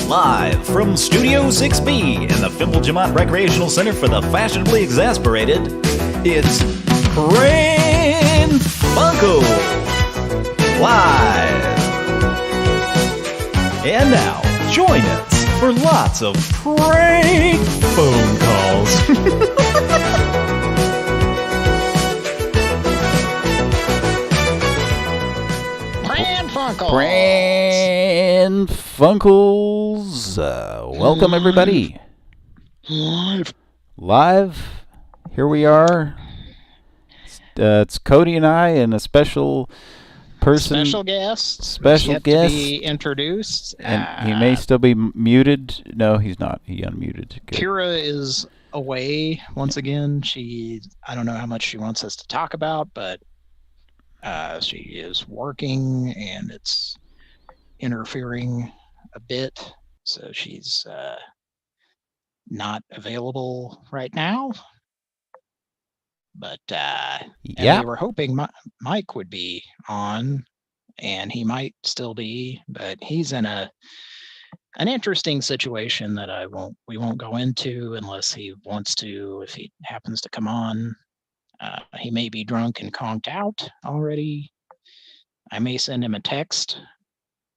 Live from Studio 6B in the Fimbulgemont Recreational Center for the Fashionably Exasperated, it's Pran Funkels Live. And now, join us for lots of prank phone calls. Pran Funkels. Welcome, everybody. Live. Here we are. It's Cody and I and a special person. Special guest. Special yet guest. To be introduced. And he may still be muted. No, he's not. He unmuted. Good. Kira is away once again. I don't know how much she wants us to talk about, but she is working and it's interfering a bit, so she's not available right now. But and we were hoping Mike would be on, and he might still be, but he's in an interesting situation that we won't go into unless he wants to. If he happens to come on, he may be drunk and conked out already. I may send him a text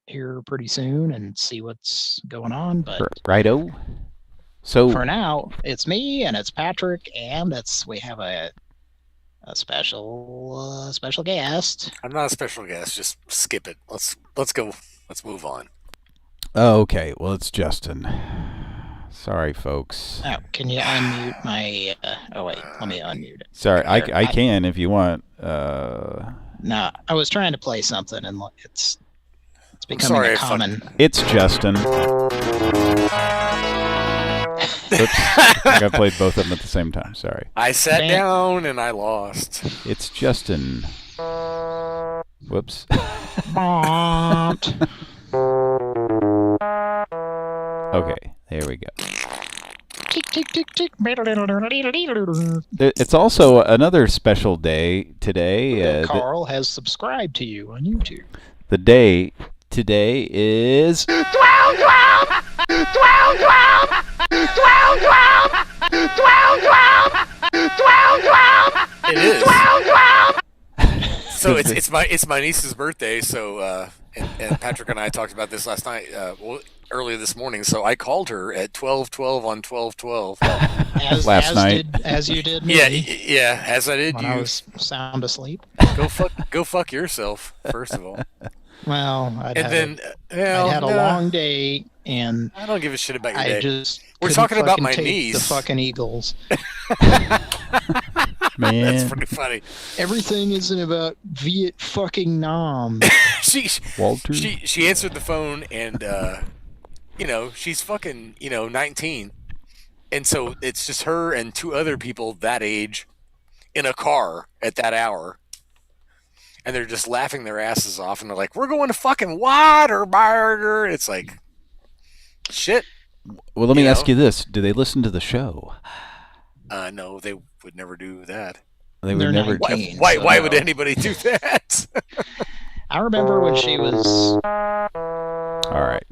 here pretty soon and see what's going on. But righto. So for now, it's me and it's Patrick, and we have a special guest. I'm not a special guest. Just skip it. Let's go. Let's move on. Oh, okay. Well, it's Justin. Sorry, folks. Oh, can you unmute my... oh, wait. Let me unmute it. Sorry, I can if you want. No, I was trying to play something, and it's becoming a common... It's Justin. Oops. I played both of them at the same time. Sorry. I sat down, and I lost. It's Justin. Whoops. Okay, there we go. Tick, tick, tick, tick. It's also another special day today. Carl has subscribed to you on YouTube. The day today is... 12, 12! 12, 12! 12, 12! 12, 12! 12, 12! It is. 12, 12! So it's my niece's birthday. So and Patrick and I talked about this last night. Earlier this morning, so I called her at 12:12 on 12:12. Last night, as you did me. Yeah, as I did when you. I was sound asleep. Go fuck yourself, first of all. Well, I'd had a long day, and I don't give a shit about your day. We're talking about my niece. The fucking Eagles. Man, that's pretty funny. Everything isn't about Viet fucking Nam. Walter. She answered the phone and. She's fucking, 19. And so it's just her and two other people that age in a car at that hour. And they're just laughing their asses off. And they're like, we're going to fucking Whataburger. It's like, shit. Well, let me ask you this. Do they listen to the show? No, they would never do that. They would never. 19, why would anybody do that? I remember when she was... All right.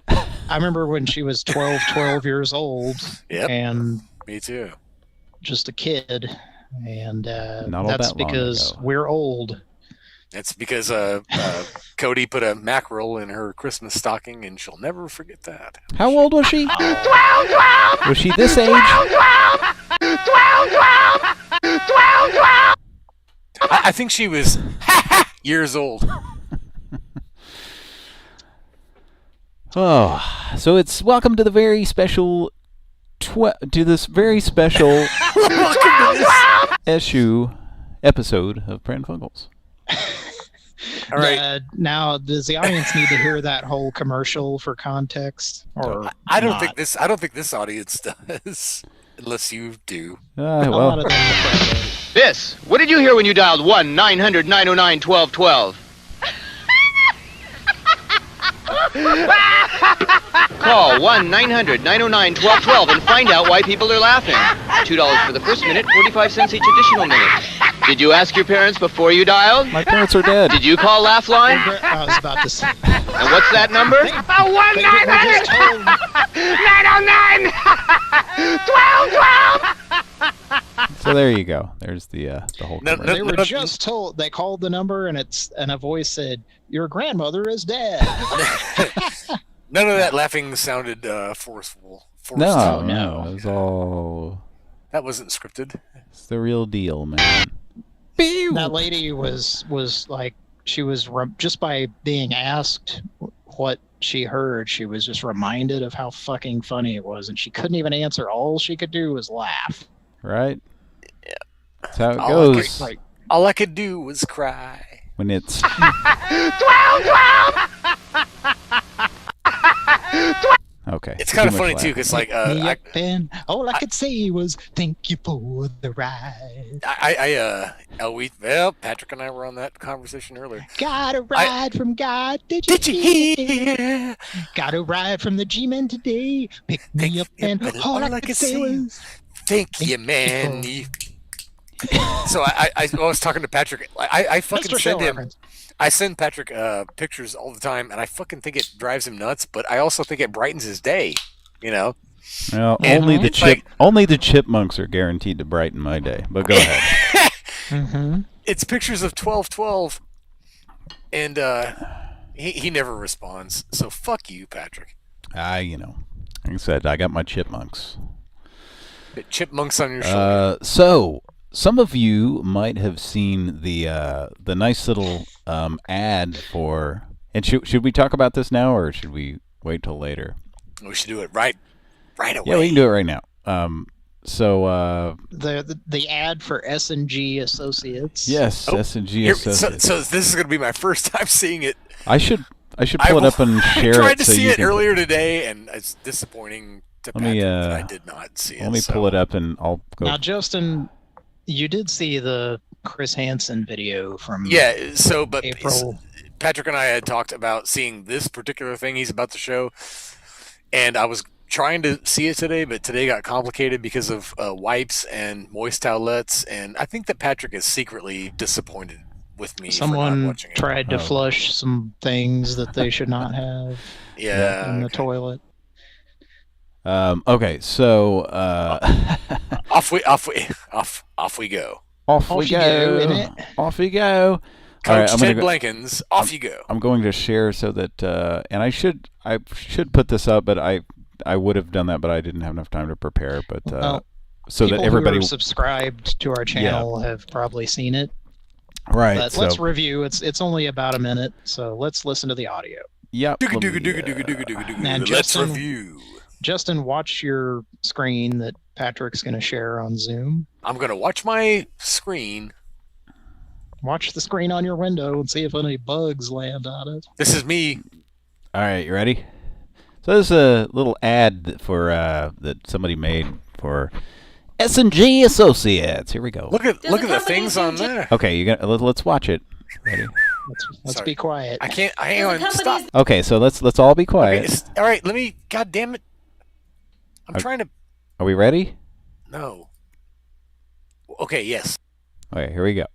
I remember when she was 12 years old. Yep. And me too. Just a kid. And that's because we're old. That's because Cody put a mackerel in her Christmas stocking, and she'll never forget that. How old was she? 12, 12! Was she this age? 12, 12! 12, 12! 12, 12! I think she was years old. Oh, so it's welcome to the very special SU episode of Pran Funkels. All right. Now, does the audience need to hear that whole commercial for context, or I don't think this audience does, unless you do. Well, This. What did you hear when you dialed 1-900-909-1212? Call 1-900-909-1212 and find out why people are laughing. $2 for the first minute, 45 cents each additional minute. Did you ask your parents before you dialed? My parents are dead. Did you call Laugh Line? I was about to say. And what's that number? 909 1212. So there you go. There's the whole No, commercial. They were just told. They called the number, and a voice said, "Your grandmother is dead." None of that laughing sounded forceful. Forced. No, no. no. It was all... That wasn't scripted. It's the real deal, man. That lady was like, she was just by being asked what she heard, she was just reminded of how fucking funny it was, and she couldn't even answer. All she could do was laugh. Right? Yeah. That's how it All I goes Like, All I could do was cry. when it's... 1212. Okay. It's kind of Too much funny too, laughing. because like me I, up and all I could say was thank you for the ride. well, Patrick and I were on that conversation earlier. Got a ride from God. Did you hear? Got a ride from the G-Men today. Pick me up and all I could say was thank you, man. So I was talking to Patrick. I fucking Mr. Show send him. reference. I send Patrick pictures all the time, and I fucking think it drives him nuts. But I also think it brightens his day. You know. Well, And Mm-hmm. only the chipmunks are guaranteed to brighten my day. But go ahead. Mm-hmm. It's pictures of 1212, and he never responds. So fuck you, Patrick. Like I said, I got my chipmunks. Bit chipmunks on your shoulder. So some of you might have seen the nice little ad for. And should we talk about this now, or should we wait till later? We should do it right away. Yeah, we can do it right now. So The ad for S&G Associates. yes, Oh, S&G Here, Associates. so this is going to be my first time seeing it. I should pull it up and share I tried it. to so see you it can, earlier today, and it's disappointing to Let me, Patrick that I did not see it. Let me so. pull it up and I'll go. Now, Justin, you did see the Chris Hansen video from Yeah, so but April. Patrick and I had talked about seeing this particular thing he's about to show, and I was trying to see it today, but today got complicated because of wipes and moist towelettes, and I think that Patrick is secretly disappointed with me for not Someone watching it. tried to flush some things that they should not have Yeah, in the okay. toilet. Okay, so off we go. off we you go. go, innit? Off we go. Coach All right, I'm gonna Ted go- Blankens, off you go. I'm going to share so that, and I should put this up, but I would have done that, but I didn't have enough time to prepare. But Well, so that People everybody, who are subscribed to our channel have probably seen it. right? But So let's review. It's only about a minute, so let's listen to the audio. yep. Dooga let me, dooga dooga dooga dooga dooga dooga. Now, Let's Justin- review. Justin, watch your screen that Patrick's going to share on Zoom. I'm gonna watch my screen. Watch the screen on your window and see if any bugs land on it. This is me. All right, you ready? So this is a little ad for that somebody made for S&G Associates. Here we go. Look at Does the the company things on do there. Okay, let's watch it. Ready? Let's Sorry. be quiet. I can't. Hang Does on. the company's Stop. Okay, so let's all be Okay, quiet. all right. Let me. God damn it. I'm Okay. trying to. Are we ready? No. Okay. Yes. Okay, here we go.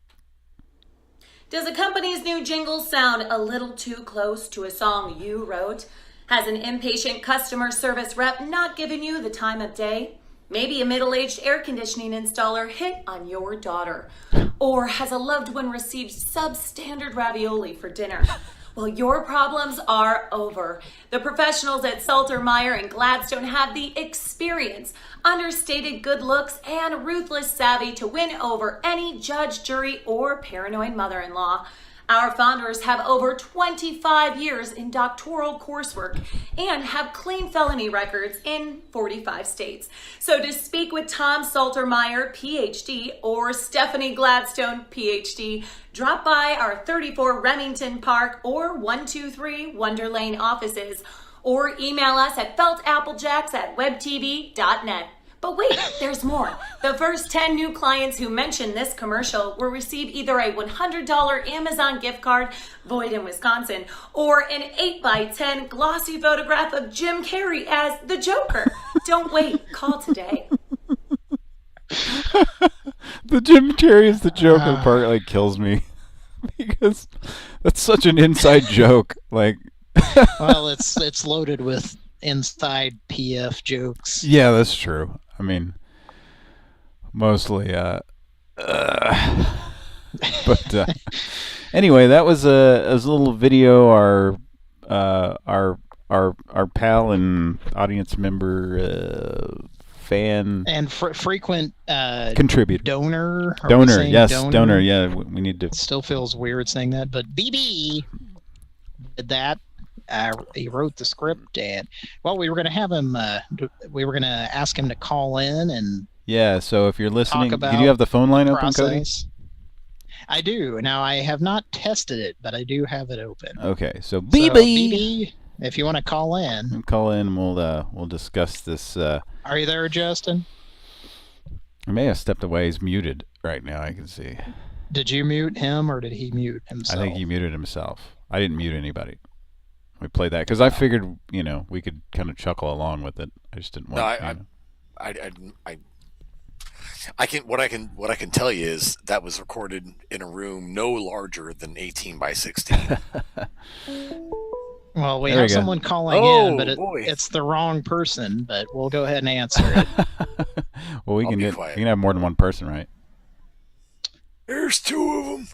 Does the company's new jingle sound a little too close to a song you wrote? Has an impatient customer service rep not given you the time of day? Maybe a middle-aged air conditioning installer hit on your daughter. Or has a loved one received substandard ravioli for dinner? Well, your problems are over. The professionals at Salter, Meyer, and Gladstone have the experience, understated good looks, and ruthless savvy to win over any judge, jury, or paranoid mother-in-law. Our founders have over 25 years in doctoral coursework and have clean felony records in 45 states. So to speak with Tom Saltermeyer, PhD, or Stephanie Gladstone, PhD, drop by our 34 Remington Park or 123 Wonder Lane offices, or email us at feltapplejacks@webtv.net. But wait, there's more. The first 10 new clients who mention this commercial will receive either a $100 Amazon gift card, void in Wisconsin, or an 8x10 glossy photograph of Jim Carrey as the Joker. Don't wait, call today. The Jim Carrey is the Joker part like kills me because that's such an inside joke. Like, well, it's loaded with inside PF jokes. yeah, that's true. I mean, mostly. But anyway, that was a little video. Our pal and audience member, fan and frequent contributor, donor. Yes, donor. Yeah, we need to. It still feels weird saying that, but BB did that. He wrote the script, and well, we were going to have him. We were going to ask him to call in and. Yeah, so if you're listening, do you have the phone line open, Cody? I do. Now, I have not tested it, but I do have it open. Okay, so BB, if you want to call in. Call in and we'll discuss this. Are you there, Justin? I may have stepped away. He's muted right now, I can see. Did you mute him, or did he mute himself? I think he muted himself. I didn't mute anybody. We played that because I figured, we could kind of chuckle along with it. I just didn't want What I can tell you is that was recorded in a room no larger than 18 by 16. Well, we have someone calling in, but it's the wrong person. But we'll go ahead and answer it. Well, we can have more than one person, right? There's two of them.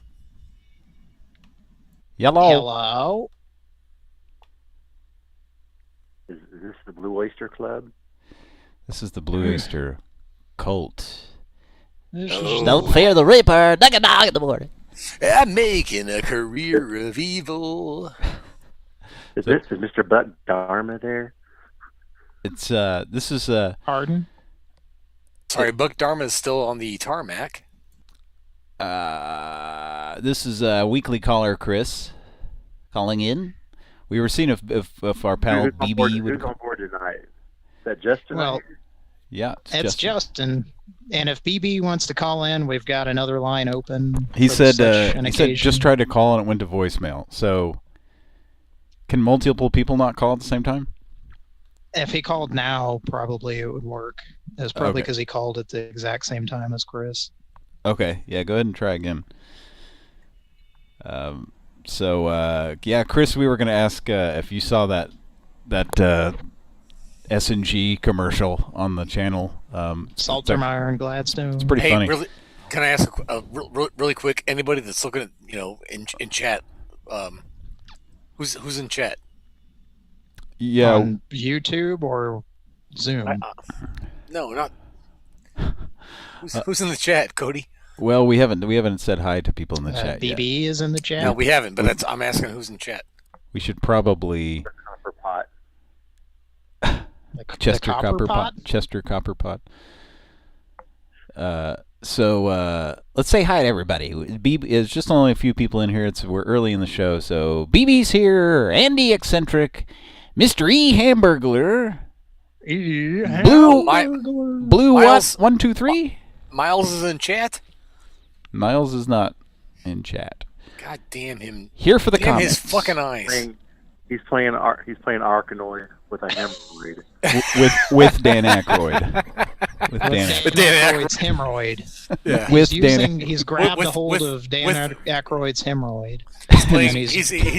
Hello. Is this the Blue Oyster Club? This is the Blue Oyster Cult. Don't fear the Reaper. Dug a dog in the morning. I'm making a career of evil. Is Mr. Buck Dharma there? This is Pardon? Sorry, Buck Dharma is still on the tarmac. This is weekly caller Chris calling in. We were seeing if our pal BB would. Who's on board tonight? Is that Justin? Well, yeah, it's Justin. And if BB wants to call in, we've got another line open. He said just tried to call and it went to voicemail. So, can multiple people not call at the same time? If he called now, probably it would work. It's probably because he called at the exact same time as Chris. Okay, yeah, go ahead and try again. Chris, we were going to ask if you saw that S&G commercial on the channel. Saltermeyer and Gladstone. It's pretty funny. Really, can I ask really quick? Anybody that's looking at in chat, who's in chat? Yeah, on YouTube or Zoom. No, not. Who's in the chat, Cody? Well, we haven't said hi to people in the chat yet. BB is in the chat. No, we haven't. But I'm asking who's in chat. We should probably. Copper pot. Chester Copperpot. Let's say hi to everybody. It's just only a few people in here. We're early in the show, so BB's here. Andy Eccentric, Mr. E Hamburglar, Blue Miles, 123. Miles is in chat. Miles is not in chat. God damn him! Here for the comments. His fucking eyes. He's playing Arkanoid with a hemorrhoid. with Dan Aykroyd. With Dan Aykroyd's hemorrhoid. Yeah. He's grabbed a hold of Dan Aykroyd's hemorrhoid. He's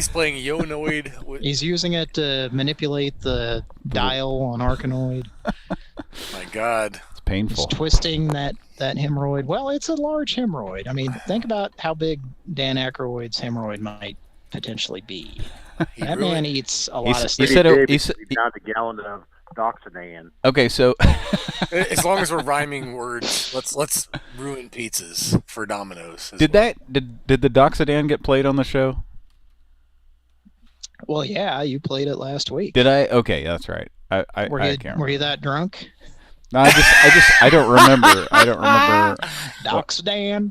playing Yonoid. He's using it to manipulate the dial on Arkanoid. My God. It's painful. He's twisting that hemorrhoid. Well, it's a large hemorrhoid. I mean, think about how big Dan Aykroyd's hemorrhoid might potentially be. Man eats a lot of stuff. He said down a gallon of Doxadan. Okay, so as long as we're rhyming words, let's ruin pizzas for Domino's. Did the Doxadan get played on the show? Well, yeah, you played it last week. Did I? Okay, that's right. I can't remember. Were you that drunk? No, I don't remember. Doxadan.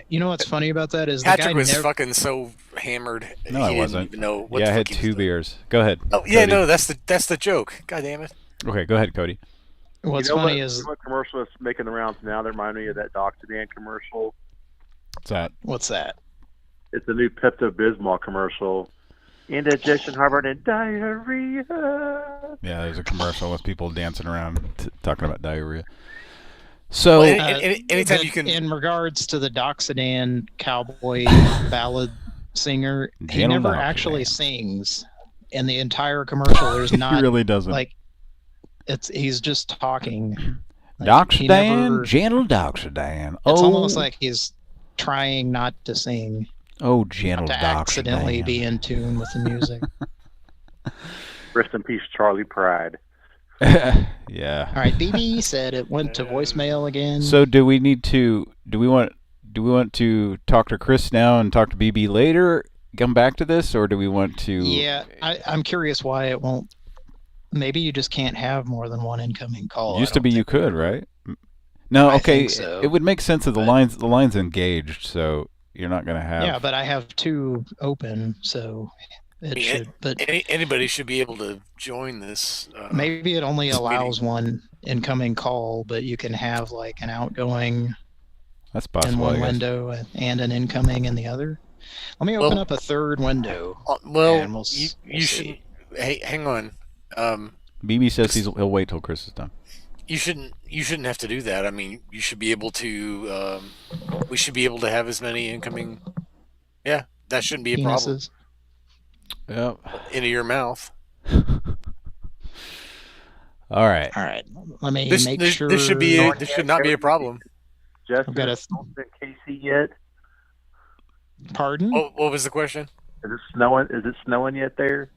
You know what's funny about that is Patrick the guy was fucking so hammered. No, I wasn't. Even know what I had two beers. Go ahead. Oh yeah, Cody. no, that's the joke. God damn it. Okay, go ahead, Cody. What's funny is what commercial is making the rounds now? They remind me of that Doxadan commercial. What's that? It's a new Pepto-Bismol commercial. Indigestion, heartburn, and diarrhea. Yeah, there's a commercial with people dancing around talking about diarrhea. So anytime you can. In regards to the Doxadan cowboy ballad singer, he Gentle never Doxadan. actually sings in the entire commercial. There's not. He really doesn't. Like, he's just talking. Like, Doxadan, gentle Doxadan. It's almost like he's trying not to sing. Oh, gentle to Doxadan. accidentally be in tune with the music. Rest in peace, Charlie Pride. Yeah. All right, BB said it went to voicemail again. So do we want to talk to Chris now and talk to BB later? Come back to this, or do we want to? Yeah, I'm curious why it won't. Maybe you just can't have more than one incoming call. Used to be you could, right? No, I okay. think so, it would make sense if the line's engaged, so you're not going to have. Yeah, but I have 2 open, so it should. But anybody should be able to join this. Maybe it only allows meeting. one incoming call, but you can have like an outgoing That's possible, in one I guess. window and an incoming in the other. Let me open up a third window. And we'll you see. should. Hey, hang on. BB says he'll wait till Chris is done. You shouldn't have to do that. I mean, you should be able to. We should be able to have as many incoming. Yeah, that shouldn't be a problem. Penises. Yep. Into your mouth. All right. All right. Let me This make this, sure. this should be this should not be a problem. Justin, got a- has it been Casey yet? Pardon? What was the question? Is it snowing? Is it snowing yet there?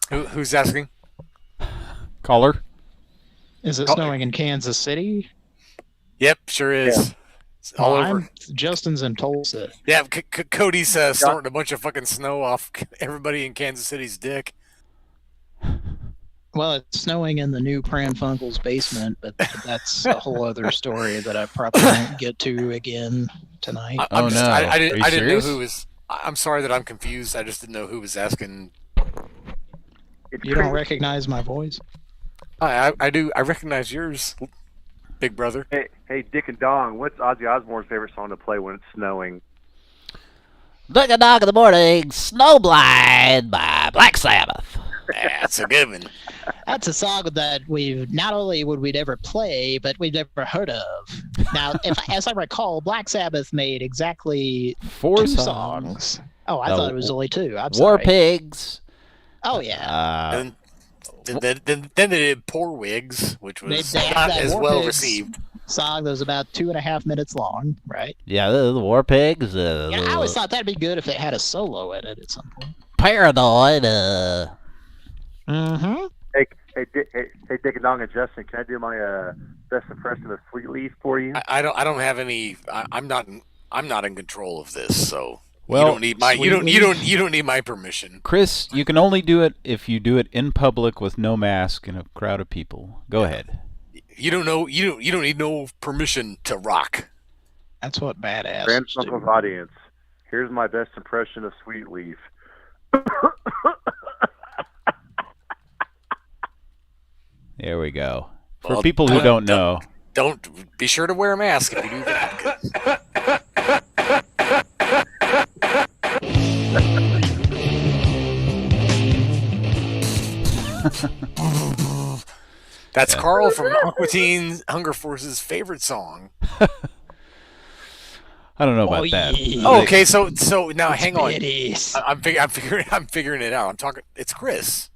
Who's asking? Caller. Is it snowing in Kansas City? Yep, sure is. Yeah. It's all Well, over. Justin's in Tulsa. Yeah, Cody's snorting a bunch of fucking snow off everybody in Kansas City's dick. Well, it's snowing in the new Pran Funkels basement, but that's a whole other story that I probably won't get to again tonight. Oh, no. I Are you didn't know serious? who was. I'm sorry that I'm confused. I just didn't know who was asking. You don't recognize my voice? I do. I recognize yours, big brother. Hey, Dick and Dong, what's Ozzy Osbourne's favorite song to play when it's snowing? Look at Dog in the Morning, Snowblind by Black Sabbath. That's a good one. That's a song that we not only would we never play, but we've never heard of. Now, as I recall, Black Sabbath made exactly 4 2 songs. songs. Oh, I thought it was only 2. I'm War sorry. Pigs. Oh, yeah. And then they did Poor Wigs, which was They had not that as War well Pigs received. song that was about 2.5 minutes long, right? Yeah, the War Pigs. Yeah, I always thought that'd be good if it had a solo in it at some point. Paranoid. Mm-hmm. Hey, Dick and Dong and Justin, can I do my best impression of Sweet Leaf for you? I don't have any. I'm not in control of this, so Well, you don't need my you don't need my permission. Chris, you can only do it if you do it in public with no mask in a crowd of people. Go ahead. You don't need no permission to rock. That's what badass Pran do. Funkels audience, here's my best impression of Sweet Leaf. There we go. For Well, people who don't know. Don't be sure to wear a mask if you do that. That's Carl from Aqua Teen Hunger Force's favorite song. I don't know about that. yeah. Oh, okay, so now hang on. It is. I'm figuring it out. I'm talking. It's Chris.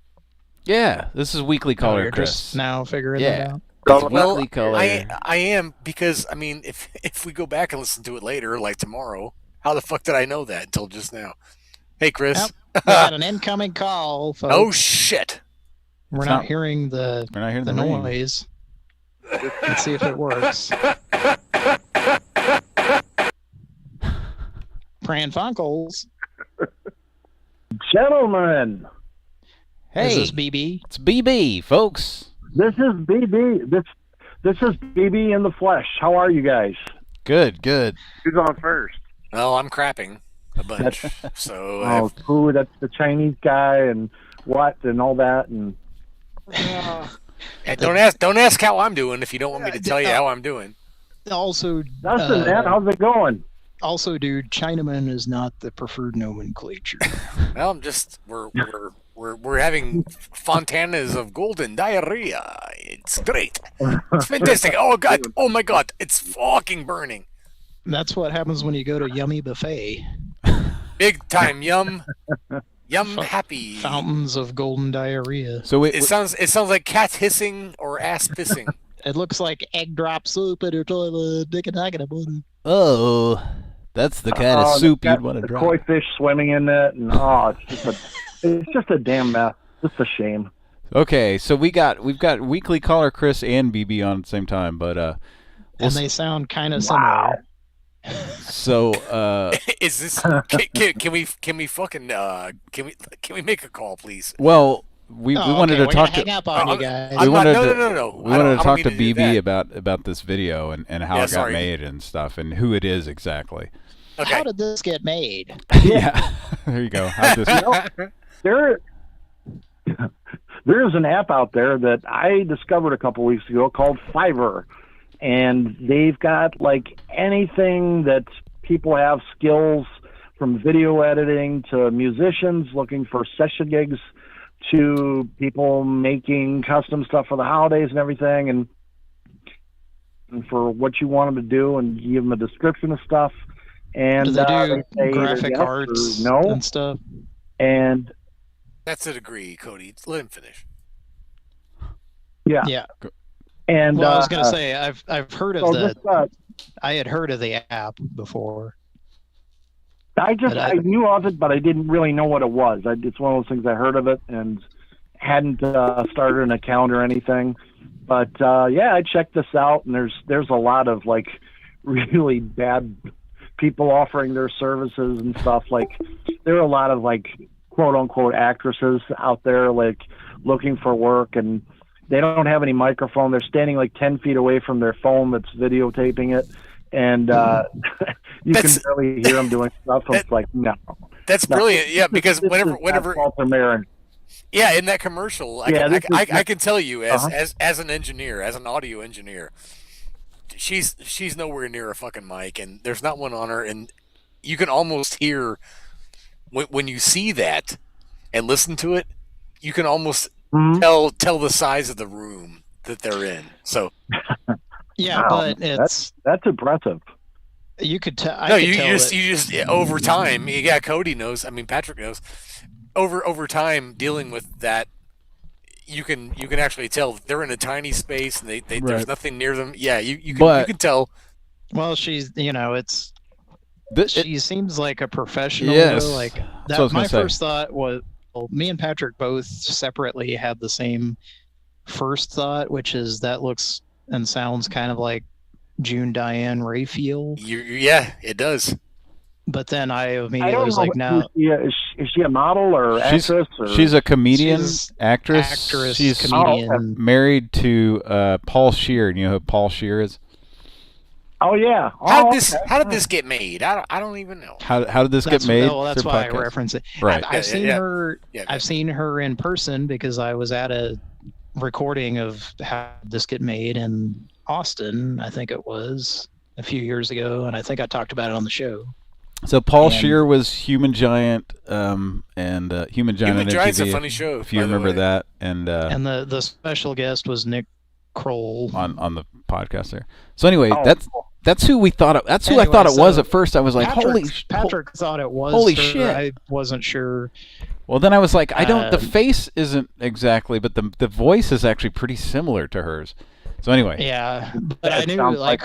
Yeah, this is weekly caller You're Chris. just now figuring Yeah. it out. It's Well, weekly caller. I am because I mean if we go back and listen to it later, like tomorrow, how the fuck did I know that until just now? Hey, Chris. Yep. We got an incoming call, folks. Oh shit! We're It's not not- hearing the We're not hearing the ring. noise. Let's see if it works. Pran Funkels. Gentlemen, Hey, Is this BB? it's BB, folks. this is BB. This is BB in the flesh. How are you guys? Good, good. Who's on first? Well, I'm crapping a bunch, so Oh, cool. That's the Chinese guy and what and all that. And hey, don't ask how I'm doing if you don't want me to tell you how I'm doing. Also, Dustin, man, how's it going? also, dude, Chinaman is not the preferred nomenclature. Well, I'm just We're having fontanas of golden diarrhea. It's great. It's fantastic. Oh God. Oh my God. It's fucking burning. That's what happens when you go to Yummy Buffet. Big time yum. Yum happy. Fountains of golden diarrhea. So it sounds like cats hissing or ass pissing. It looks like egg drop soup in your toilet. Oh, that's the kind of soup you'd want to the drop. Koi fish swimming in it, and it's just a damn mess. Just a shame. Okay, so we've got weekly caller Chris and BB on at the same time, but and they sound kind of similar. So is this? Can we fucking can we make a call, please? Well, we wanted to talk to. Hang up on you guys. We wanted no. We wanted to talk to BB about this video and how it got sorry. made and stuff and who it is exactly. Okay. How did this get made? Yeah, there you go. How'd this... There is an app out there that I discovered a couple weeks ago called Fiverr, and they've got like anything that people have skills, from video editing to musicians looking for session gigs to people making custom stuff for the holidays and everything, and for what you want them to do, and you give them a description of stuff. And do they do say graphic yes arts or no and stuff? And that's a degree, Cody. Let him finish. Yeah. And well, I was going to say I've heard of so I had heard of the app before. I knew of it, but I didn't really know what it was. It's one of those things I heard of it and hadn't started an account or anything. But yeah, I checked this out, and there's a lot of like really bad people offering their services and stuff. Like there are a lot of like quote unquote actresses out there like looking for work, and they don't have any microphone. They're standing like 10 feet away from their phone that's videotaping it, and you can barely hear them doing stuff. It's like no. That's brilliant. Yeah, because whenever Walter Marin. Yeah, in that commercial, I can tell you as an engineer, as an audio engineer, she's nowhere near a fucking mic, and there's not one on her, and you can almost hear when you see that and listen to it, you can almost tell the size of the room that they're in. So yeah, wow, but it's that's impressive. You could tell. No, you just over time. Yeah, Cody knows. I mean, Patrick knows. Over time, dealing with that, you can actually tell they're in a tiny space and they there's nothing near them. Yeah, you can tell. Well, she's she seems like a professional. Yes, though. Like that. My first thought was, well, me and Patrick both separately had the same first thought, which is that looks and sounds kind of like June Diane Raphael. Yeah, it does. But then I immediately was like, "No." Is she a model or actress? She's a comedian, actress. She's comedian. Married to Paul Scheer. You know who Paul Scheer is? Oh yeah. How did this get made? I don't even know. How did this get made? Well, that's why I reference it. Right. I've seen her. I've seen her in person because I was at a recording of how this get made in Austin. I think it was a few years ago, and I think I talked about it on the show. So Paul Scheer was Human Giant, and Human Giant. Human Giant's a funny show, if you remember that. And the special guest was Nick Kroll on the podcast there. So anyway, that's who we thought it. That's who I thought it was at first. I was like, Patrick thought it was. Holy her. shit! I wasn't sure. Well, then I was like, I don't. The face isn't exactly, but the voice is actually pretty similar to hers. So anyway. Yeah, but I knew like.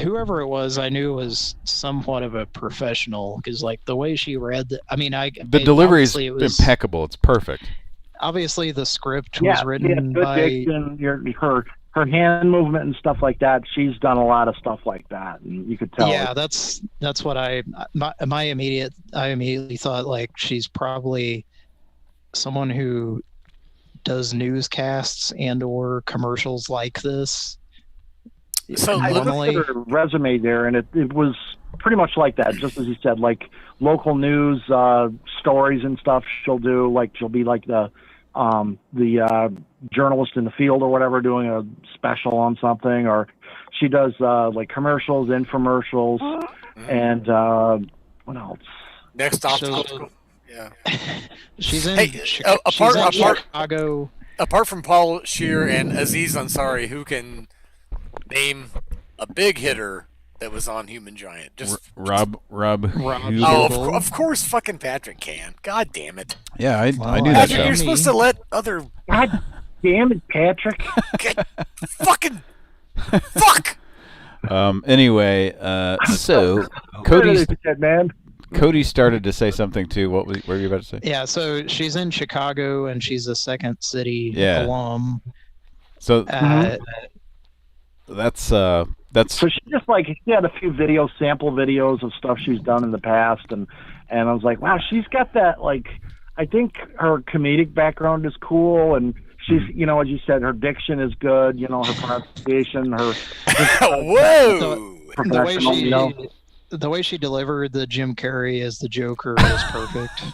Whoever it was, I knew was somewhat of a professional because, like, the way she read, the delivery is impeccable. It's perfect. Obviously, the script was written by diction, her hand movement and stuff like that. She's done a lot of stuff like that, and you could tell. Yeah, that's what I immediately thought. Like, she's probably someone who does newscasts and or commercials like this. So I looked at her resume there, and it was pretty much like that, just as you said, like local news stories and stuff. She'll do, like, she'll be like the journalist in the field or whatever, doing a special on something, or she does like commercials, infomercials, and what else? Next obstacle. Yeah. She's in, Hey, Chicago. Apart from Paul Scheer and Aziz Ansari, who can name a big hitter that was on Human Giant? Rob. Hubel. Of course, fucking Patrick can. God damn it. Yeah, I knew that Patrick, show. you're supposed to let other. God damn it, Patrick. Fucking fuck. Anyway, so Cody started to say something too. What were you about to say? Yeah, so she's in Chicago and she's a Second City alum. So that's so she just she had a few sample videos of stuff she's done in the past, and I was like, wow, she's got that I think her comedic background is cool, and she's as you said, her diction is good, her pronunciation, her whoa, the way she delivered the Jim Carrey as the Joker was perfect.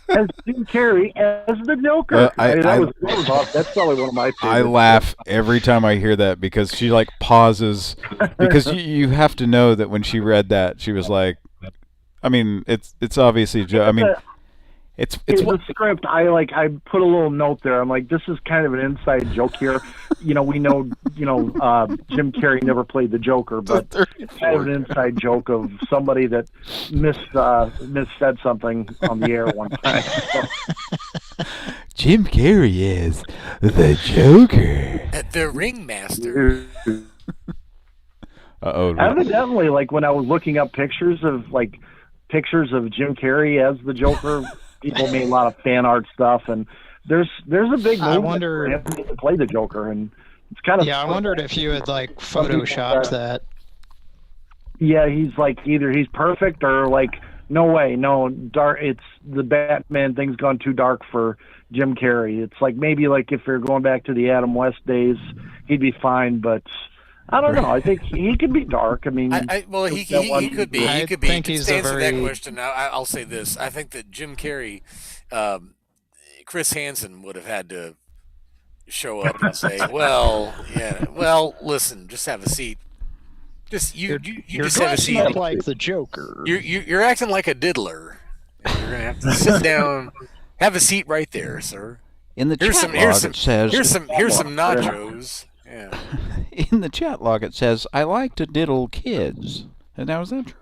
As Jim Carrey as the Joker. That's probably one of my favorites. I laugh every time I hear that because she pauses because you have to know that when she read that she was like, I mean it's obviously I mean it's the script. I put a little note there. I'm like, this is kind of an inside joke here. We know Jim Carrey never played the Joker, but it's kind of an inside joke of somebody that missaid something on the air one time. Jim Carrey is the Joker. The Ringmaster. Evidently, when I was looking up pictures of Jim Carrey as the Joker, people made a lot of fan art stuff, and there's a big movement for him to play the Joker, and it's kind of I wondered if you had photoshopped that. Yeah, he's either he's perfect or no way, no dark. It's the Batman thing's gone too dark for Jim Carrey. It's maybe if you're going back to the Adam West days, he'd be fine, but I don't know. I think he could be dark. I mean, he could be. He could be. To answer that question, I'll say this: I think that Jim Carrey, Chris Hansen would have had to show up and say, "Well, listen, just have a seat. You just have a seat. Up like the Joker. You're acting like a diddler. You're gonna have to sit down, have a seat right there, sir. In the chat log it says, here's some nachos." Yeah. In the chat log it says, I like to diddle kids. And now is that true?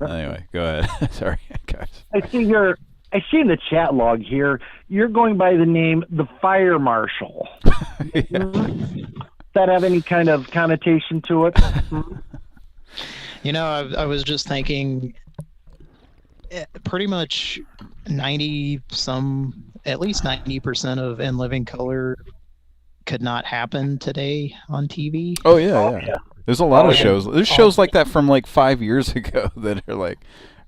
Anyway, go ahead. Sorry, guys. I see in the chat log here, you're going by the name the Fire Marshal. Does that have any kind of connotation to it? I was just thinking pretty much at least 90% of In Living Color could not happen today on TV. Oh yeah. There's a lot of shows. There's shows like that from 5 years ago that are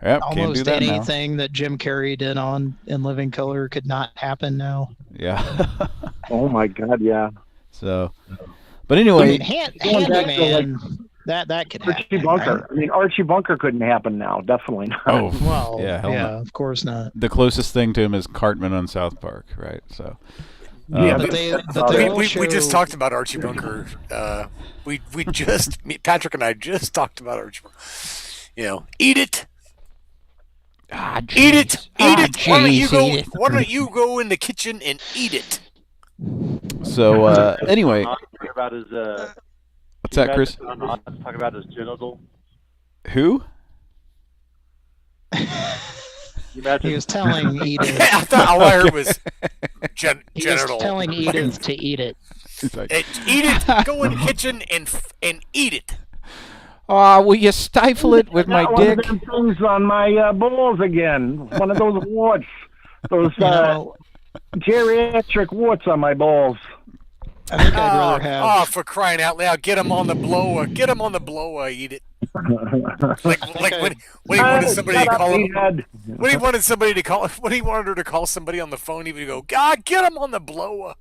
can't almost do that anything that Jim Carrey did on In Living Color could not happen now. Yeah. Oh my God, yeah. So, but anyway, Handyman, that could happen. Archie Bunker. Right? Archie Bunker couldn't happen now. Definitely not. Oh well, yeah, of course not. The closest thing to him is Cartman on South Park, right? So. But we just talked about Archie Bunker. Patrick and I just talked about Archie Bunker. Eat it. Eat it. Why don't you go in the kitchen and eat it? So anyway, talk about his, what's that, Chris? Talk about his genital. Who? He was telling Edith. I thought all I heard was genital. He was telling Edith to eat it. Eat it. Go in the kitchen and eat it. Will you stifle it with my dick? One of them things on my balls again. One of those warts. Those geriatric warts on my balls. I think I'd rather have. Oh, for crying out loud! Get him on the blower. Get him on the blower. Eat it. When he wanted somebody to call him. When he wanted somebody to call. When he wanted her to call somebody on the phone, he would go, "God, get him on the blower."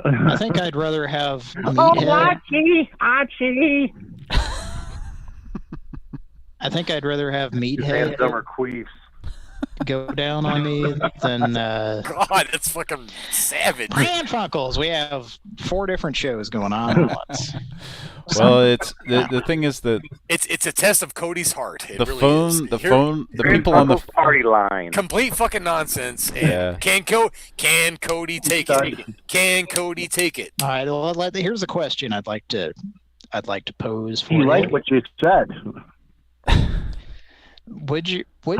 I think I'd rather have Meathead. Archie. I think I'd rather have Meathead. Dumber queefs. go down on me, then God, it's fucking savage. Pran Funkels. We have 4 different shows going on at once. Well, it's the thing is that it's a test of Cody's heart. It the really phone, is. the Here- phone, the Pran people on the Funkels party line. complete fucking nonsense. And Yeah. can Cody take it? Can Cody take it? All right. Well, here's a question I'd like to pose for You you. like what you said. Would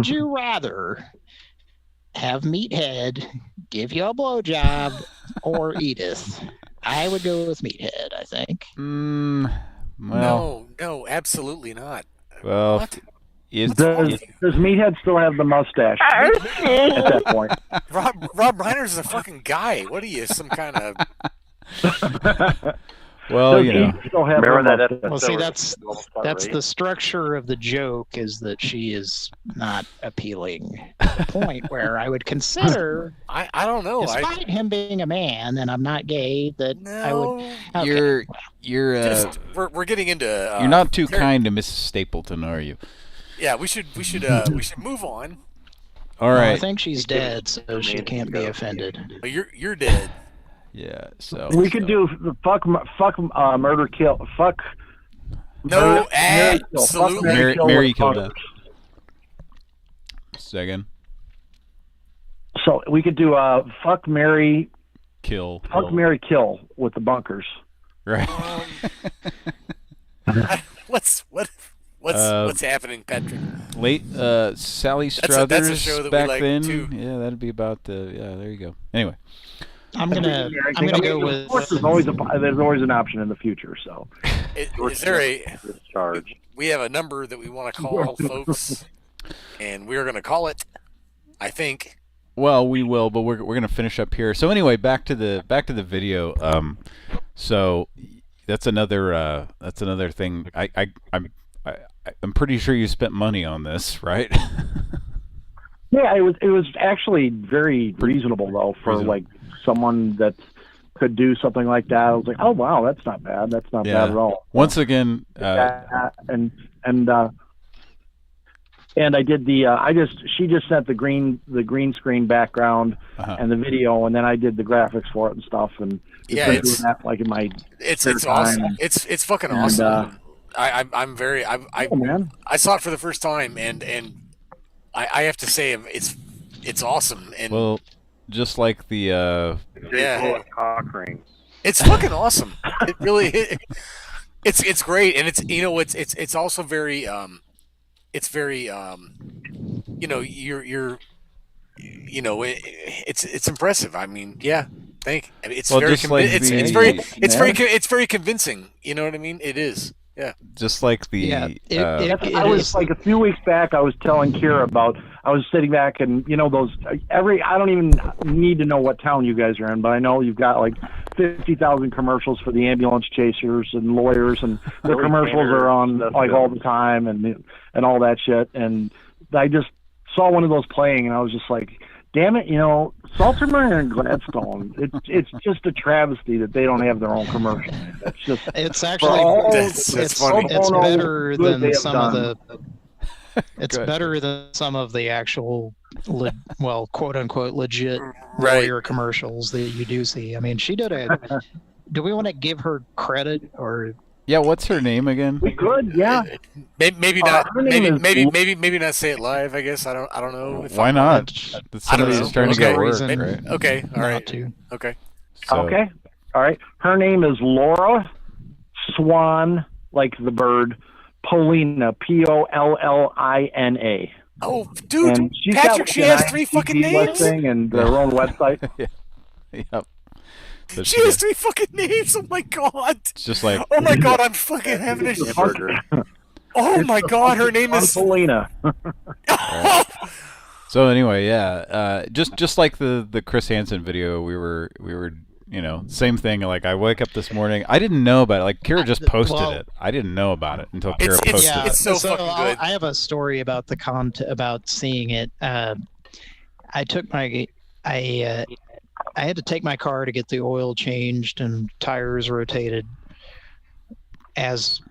you rather have Meathead give you a blowjob or Edith? I would go with Meathead, I think. Well, No, absolutely not. well, What? is Does Meathead still have the mustache at that point? Rob Reiner's a fucking guy. What are you, some kind of? well, Does you know, he still have Remember the that mustache? Well, see, episode? that's the structure of the joke, is that she is not appealing to the point where I would consider, I don't know. despite him being a man and I'm not gay, that I would. No, Okay. you're we're getting into. you're not too kind to Mrs. Stapleton, are you? Yeah, we should move on. All Well, I right. think she's dead, so she can't be offended. But you're dead. Yeah. So We could do fuck, murder, kill, fuck. No, Mary kill. Fuck, absolutely. Mary with killed bunkers. Second, So we could do fuck, Mary, kill. Mary, kill with the bunkers. Right. What's happening, Patrick? Late Sally a Struthers show that we back like, then. too. Yeah, that'd be about the. Yeah, there you go. Anyway, I'm gonna go with. Of course, there's always an option in the future. So Is there a? Discharge. We have a number that we want to call, folks, and we're going to call it. I think. well, we will, but we're gonna finish up here. So anyway, back to the video. So that's another thing. I'm pretty sure you spent money on this, right? yeah, it was actually very reasonable though for like someone that could do something like that. I was like, oh wow, that's not bad. That's not bad at all. Once again, and I did she just sent the green screen background and the video, and then I did the graphics for it and stuff, and Yeah, been it's- doing that like in my It's spare awesome. time. It's fucking And, awesome. I'm very. oh, man. I saw it for the first time, and I have to say it's awesome. And well, just like the yeah, Cock ring. it's fucking awesome. It really it's great, and it's also very it's very it's impressive. I mean, yeah. It's Well, very just like it's very convincing. You know what I mean? It is. Yeah. just like the I was like a few weeks back. I was telling Kira about. I was sitting back and those I don't even need to know what town you guys are in, but I know you've got like 50,000 commercials for the ambulance chasers and lawyers, and the commercials are on like all the time and all that shit. And I just saw one of those playing, and I was just like, damn it, Saltermeyer and Gladstone. It's just a travesty that they don't have their own commercial. It's actually That's funny. It's better Good they than have some done. of the. It's better than some of the actual, quote unquote, legit Right. lawyer commercials that you do see. I mean, she did a. Do we want to give her credit or? yeah. What's her name again? We could, yeah. Maybe not. her name Maybe not say it live. I guess I don't know. If Why not? I don't Somebody's know. trying to There's get no work, reason right? Okay. All not right. to. Okay. So, Okay. All right. Her name is Laura Swan, like the bird, Polina, Pollina. Oh, dude, And she's Patrick, got she like has an 3 IMDb fucking names. listing and their own website. Yep. So She has 3 fucking names. Oh my god. It's just like Oh my god, I'm fucking having a. Hamburger. Oh my god, her name is. Polina. so. Anyway, yeah. Just like the Chris Hansen video, we were same thing. Like I wake up this morning, I didn't know about it. Like Kira just posted it. I didn't know about it until Kira It's- posted Yeah, it. so fucking good. I have a story about about seeing it. I took my I had to take my car to get the oil changed and tires rotated. As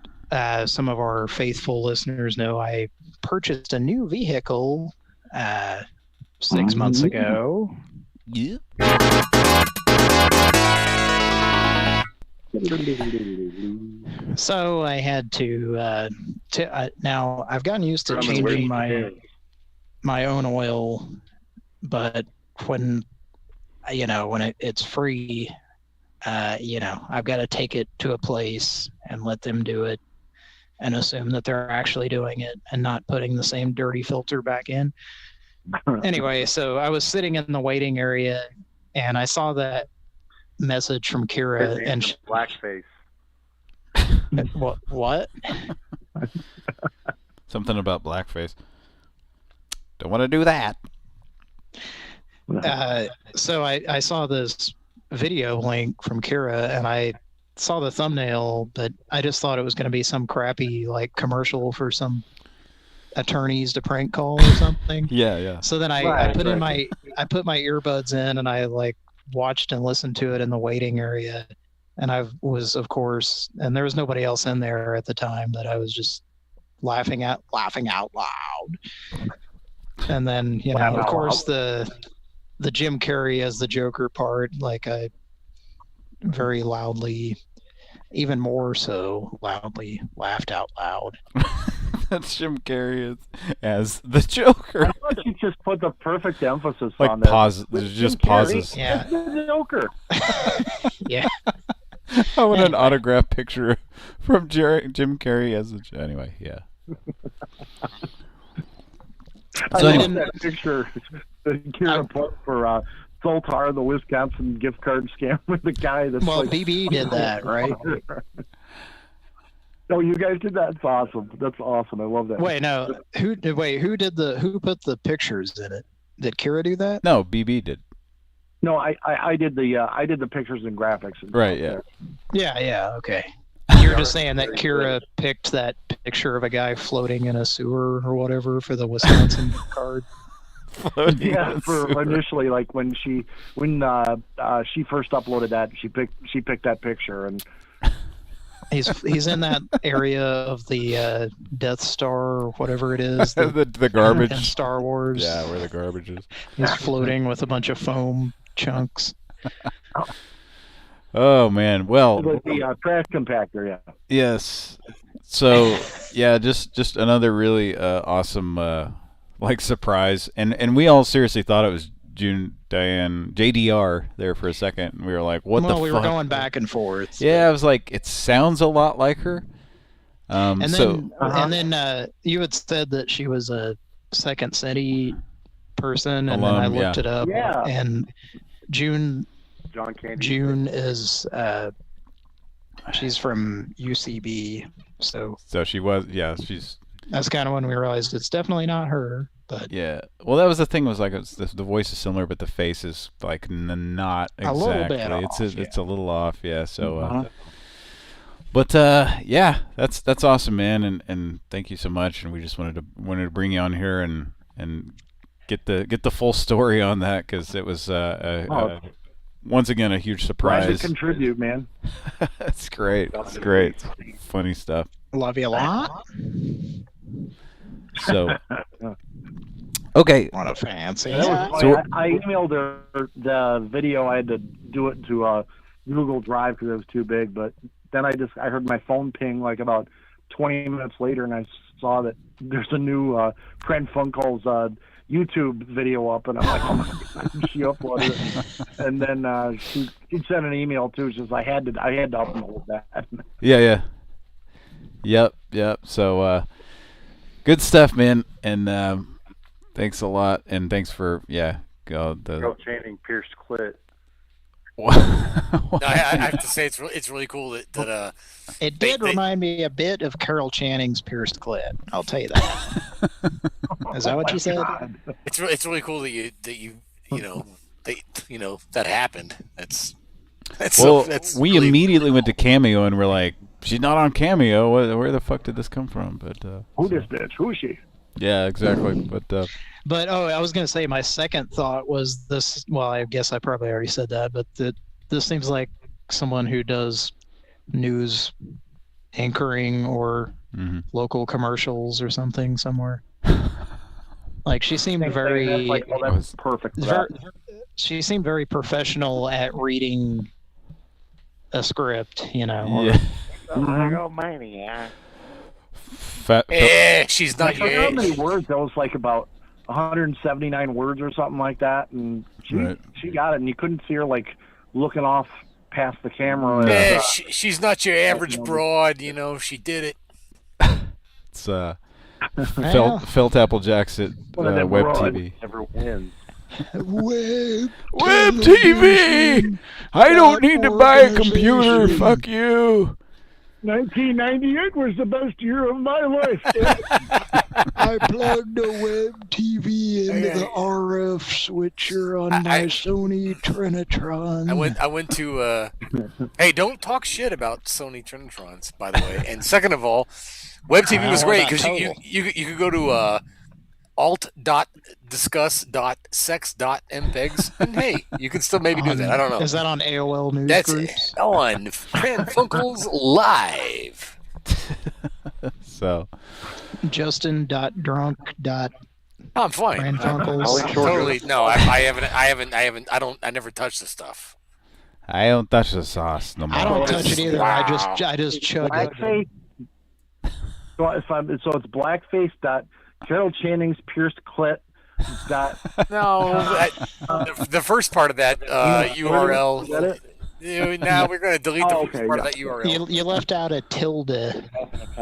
some of our faithful listeners know, I purchased a new vehicle 6 months ago. Yeah. So I had to now I've gotten used to changing my own oil, but when it's free, I've got to take it to a place and let them do it and assume that they're actually doing it and not putting the same dirty filter back in. Anyway, so I was sitting in the waiting area and I saw that message from Kira and blackface. What? Something about blackface. Don't want to do that. So I saw this video link from Kira and I saw the thumbnail, but I just thought it was going to be some crappy like commercial for some attorneys to prank call or something. Yeah. So then I put my earbuds in and I like watched and listened to it in the waiting area, and I was, of course, and there was nobody else in there at the time, but I was just laughing out loud. And then of course the Jim Carrey as the Joker part, like I very loudly, even more so loudly, laughed out loud. That's Jim Carrey as the Joker. I thought you just put the perfect emphasis like on that. Pause. There's just pauses. Yeah. The Joker. Yeah. I want an autograph picture from Jim Carrey as the. Anyway, yeah. I love that picture that Kira put for Zoltar, the Wisconsin gift card scam with the guy that's BB did that, right? Oh, you guys did that? That's awesome. That's awesome. I love that. Wait, no. Who put the pictures in it? Did Kira do that? No, BB did. No, I did the pictures and graphics. Right, yeah. Yeah, okay. You're just saying that Kira picked that picture of a guy floating in a sewer or whatever for the Wisconsin card. Yeah, for initially, like when she first uploaded that, she picked that picture, and he's in that area of the Death Star or whatever it is, the garbage in Star Wars. Yeah, where the garbage is. He's floating with a bunch of foam chunks. Oh man, well, the trash compactor, yeah. Yes. So yeah, just another really awesome like surprise, and we all seriously thought it was Diane JDR there for a second, and we were like, "What the fuck?" We were going back and forth. Yeah, I was like, it sounds a lot like her. And then you had said that she was a Second City person, and then I looked it up, and June is she's from UCB, so she was, she's. That's kind of when we realized it's definitely not her. But yeah, well, that was the thing. Was like the voice is similar, but the face is like not exactly. A little bit off, it's a little off, yeah. So, but yeah, that's awesome, man, and thank you so much. And we just wanted to bring you on here and get the full story on that, because it was once again a huge surprise. Glad to contribute, man. That's great. That's great. Funny stuff. Love you a lot. So, okay. What a fancy. So I emailed her the video. I had to do it to Google Drive because it was too big. But then I heard my phone ping like about 20 minutes later, and I saw that there's a new Pran Funkels YouTube video up, and I'm like, oh my God, she uploaded it. And then she sent an email too. She says I had to upload that. Yeah. Yep. So good stuff, man, and thanks a lot, and thanks for Carol Channing pierced clit. No, I have to say it's really cool that it did remind me a bit of Carol Channing's pierced clit. I'll tell you that. Is that what you said? It's really cool that that happened. We really immediately went to Cameo and we're like, she's not on Cameo. Where the fuck did this come from? But who this bitch? Who is she? Yeah, exactly. But I was going to say my second thought was this. Well, I guess I probably already said that, but this seems like someone who does news anchoring or local commercials or something somewhere. Like she seemed That's very, like, oh, that's perfect. for ver- that. she seemed very professional at reading a script, you know. Yeah. Oh, maniac. She's not I forgot how your many age. words. That was like about 179 words or something like that, and she got it, and you couldn't see her like looking off past the camera. Yeah, she's not your average broad, you know. She did it. It's Felt Applejack's at Web broad TV. Never wins. Web TV! I don't need to buy a computer. Fuck you. 1998 was the best year of my life. I plugged a web TV into the RF switcher on my Sony Trinitrons. I went to. Hey, don't talk shit about Sony Trinitrons, by the way. And second of all, Web TV was great because you could go to alt.discuss.sex.mpegs, and hey, you can still maybe do that. I don't know. Is that on AOL News That's Groups? on Pran Funkels Live. So Justin.drunk. I'm fine. Pran Funkels. Totally. No, I haven't. I never touched this stuff. I don't touch the sauce no more. I don't touch it either. Wow. I just chug it. Blackface. So it's blackface. Gerald Channing's pierced clit. No, the first part of that URL. Is that it? Now we're going to delete the first part of that You, URL. you left out a tilde,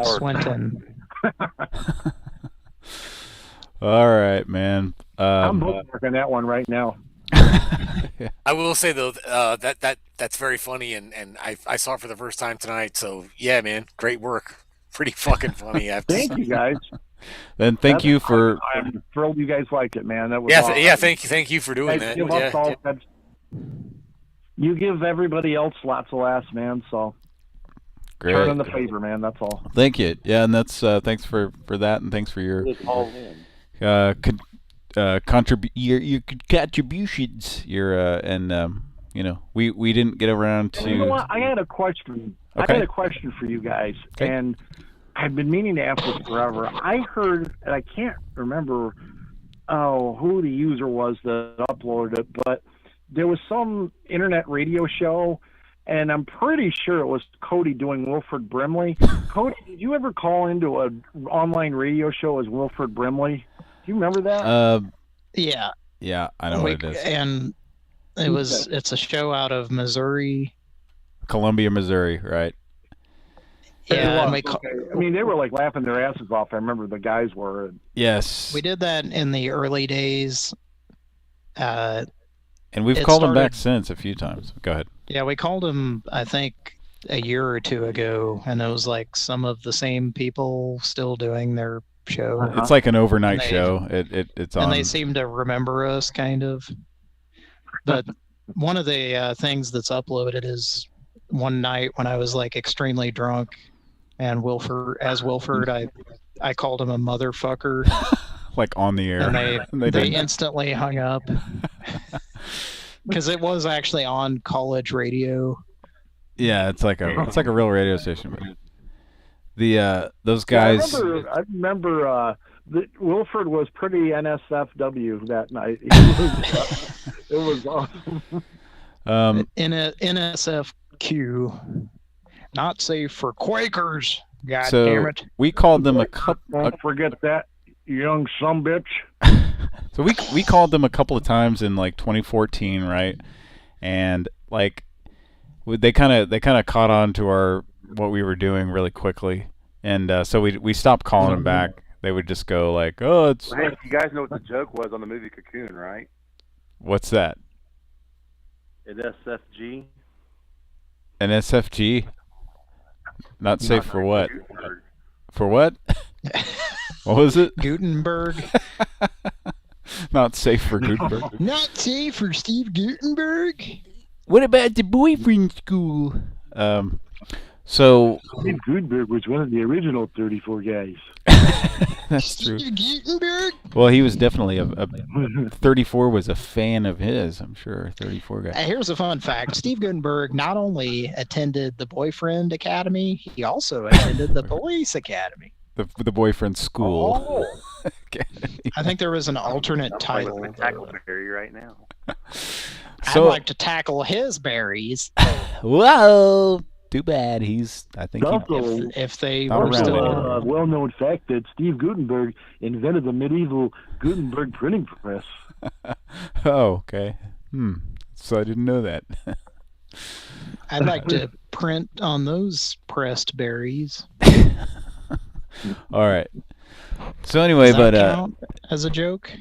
Swinton. All right, man. I'm bookmarking that one right now. I will say though that's very funny, and I saw it for the first time tonight. So yeah, man, great work. Pretty fucking funny. Thank you guys. Then thank you for. I'm thrilled you guys liked it, man. That was Yeah, awesome. thank you for doing that. Give us all that. You give everybody else lots of laughs, man. So Great. turn in the favor, man. That's all. Thank you. Yeah, and that's thanks for that, and thanks for your your contributions. We didn't get around to. You know what? I had a question. Okay. I had a question for you guys, and I've been meaning to ask this forever. I heard, and I can't remember who the user was that uploaded it, but there was some internet radio show, and I'm pretty sure it was Cody doing Wilford Brimley. Cody, did you ever call into an online radio show as Wilford Brimley? Do you remember that? Yeah. Yeah, I know what it is. And it's a show out of Missouri. Columbia, Missouri, right? Yeah, and I mean, they were like laughing their asses off. I remember the guys were. Yes. We did that in the early days. And we've called them back since a few times. Go ahead. Yeah, we called them, I think, a year or two ago, and it was like some of the same people still doing their show. It's like an overnight show. It's on. And they seem to remember us, kind of. But one of the things that's uploaded is one night when I was like extremely drunk, and Wilford, I called him a motherfucker. Like on the air. And they instantly hung up. Because it was actually on college radio. Yeah, it's like a real radio station. But those guys. Yeah, I remember that Wilford was pretty NSFW that night. It was awesome. NSFQ, not safe for Quakers. God so damn it! We called them a couple. Don't forget that, you young sumbitch. So we called them a couple of times in like 2014, right? And like they kind of caught on to what we were doing really quickly, and so we stopped calling them back. They would just go like, "Oh, it's." Hey, you guys know what the joke was on the movie Cocoon, right? What's that? An SFG. An SFG? Not safe for what? For what? What was it? Gutenberg. Not safe for Gutenberg. Not safe for Steve Gutenberg. What about the boyfriend school? So Steve Gutenberg was one of the original 34 guys. That's true. Steve Gutenberg. Well, he was definitely a 34 was a fan of his, I'm sure. 34 guy. Here's a fun fact. Steve Gutenberg not only attended the Boyfriend Academy, he also attended the Police Academy. The boyfriend school. Oh. I think there was an alternate I'm title. with Tackleberry right now. I'd like to tackle his berries. Whoa! Too bad. I think Also, if they not were around still anymore. a well-known fact that Steve Gutenberg invented the medieval Gutenberg printing press. Oh, okay. So I didn't know that. I'd like to print on those pressed berries. All right. So anyway, Does that count as a joke?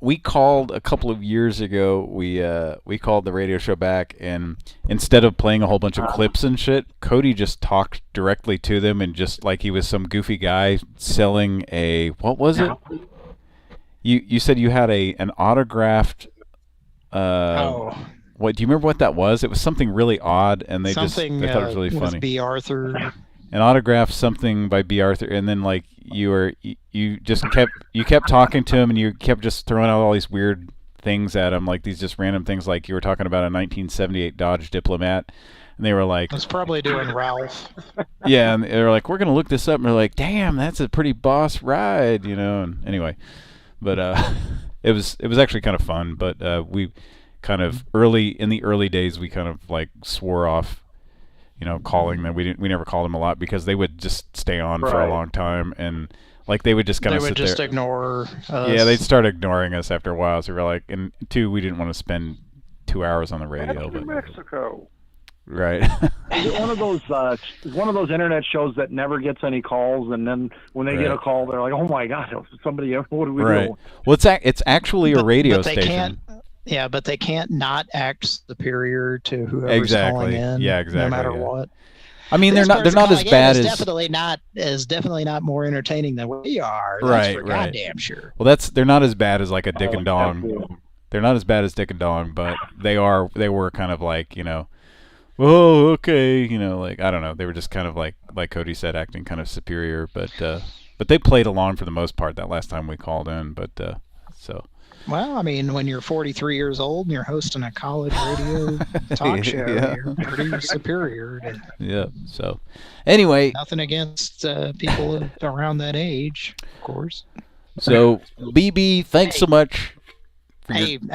We called a couple of years ago. We called the radio show back, and instead of playing a whole bunch of clips and shit, Cody just talked directly to them, and just like he was some goofy guy selling what was it? You said you had an autographed. What do you remember what that was? It was something really odd, and they thought it was really funny. B. Arthur. An autograph something by B. Arthur, and then like you kept talking to him, and you kept just throwing out all these weird things at him, like these just random things, like you were talking about a 1978 Dodge Diplomat, and they were like, I was probably doing Ralph. Yeah, and they were like, we're gonna look this up, and they're like, damn, that's a pretty boss ride, And anyway, but it was actually kind of fun, but we kind of in the early days we kind of like swore off. Calling them. We never called them a lot because they would just stay on for a long time, and like they would just kind of sit there. They would just ignore us. Yeah, they'd start ignoring us after a while. So we were like, and two, we didn't want to spend 2 hours on the radio. That's New Mexico. Right. Is it one of those internet shows that never gets any calls, and then when they get a call, they're like, "Oh my God, somebody! What do we do?" Well, it's actually a radio station. Yeah, but they can't not act superior to whoever's calling in. Yeah, exactly. No matter what. I mean, they're not as bad as definitely not more entertaining than we are. That's for goddamn sure. Well, they're not as bad as like a Dick and Dong. They're not as bad as Dick and Dong, but they were kind of like, oh, okay, like I don't know. They were just kind of like Cody said, acting kind of superior, but they played along for the most part that last time we called in, but so. Well, I mean, when you're 43 years old and you're hosting a college radio talk show, you're pretty superior. Yeah. So, anyway. Nothing against people around that age, of course. So, BB, thanks so much. BB,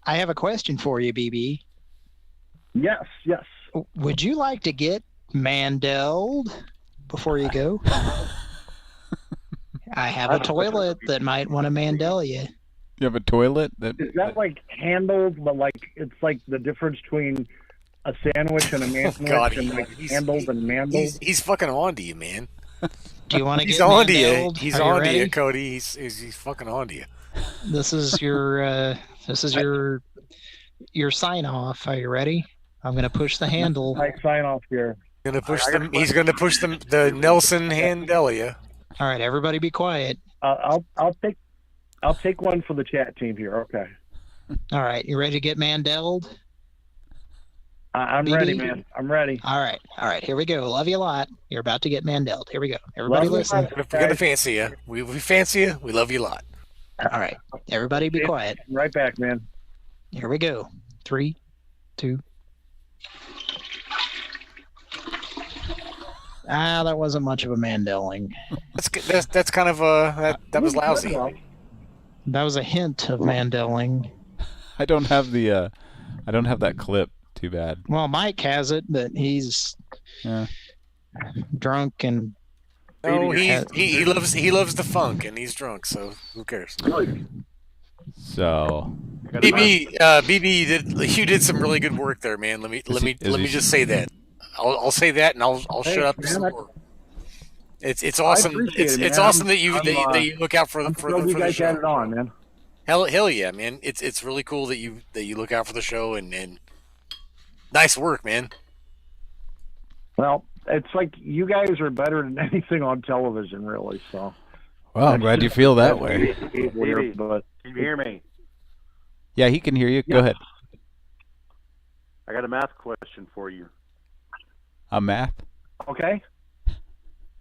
I have a question for you, BB. Yes. Would you like to get Mandeled before you go? I have a toilet that might want to Mandel you. You have a toilet is that like handled, but like it's like the difference between a sandwich and a sandwich and like handled and mandled. He's fucking on to you, man. Do you want to get on Mandeled? To you? He's on to you, Cody. He's fucking on to you. This is your sign off. Are you ready? I'm gonna push the handle. I sign off here. He's gonna push the Nelson Handelia. All right, everybody, be quiet. I'll take one for the chat team here. Okay. All right, you ready to get Mandeled? I'm ready, man. I'm ready. All right. Here we go. Love you a lot. You're about to get Mandeled. Here we go. Everybody, listen. We're gonna fancy you. We fancy you. We love you a lot. All right, everybody, be quiet. Right back, man. Here we go. 3, 2. That wasn't much of a Mandeling. That's kind of that was lousy. That was a hint of Mandeling. I don't have that clip. Too bad. Well, Mike has it, but he's drunk and. No, he loves the funk, and he's drunk. So who cares? So. BB, you did some really good work there, man. Let me just say that. I'll say that, and I'll shut up. It's awesome. It's awesome that you look out for the show. Had it on, man. Hell yeah, man. It's really cool that you look out for the show and nice work, man. Well, it's like you guys are better than anything on television, really. So. Well, I'm glad you feel that way. Weird, but can you hear me? Yeah, he can hear you. Go ahead. I got a math question for you. A math? Okay.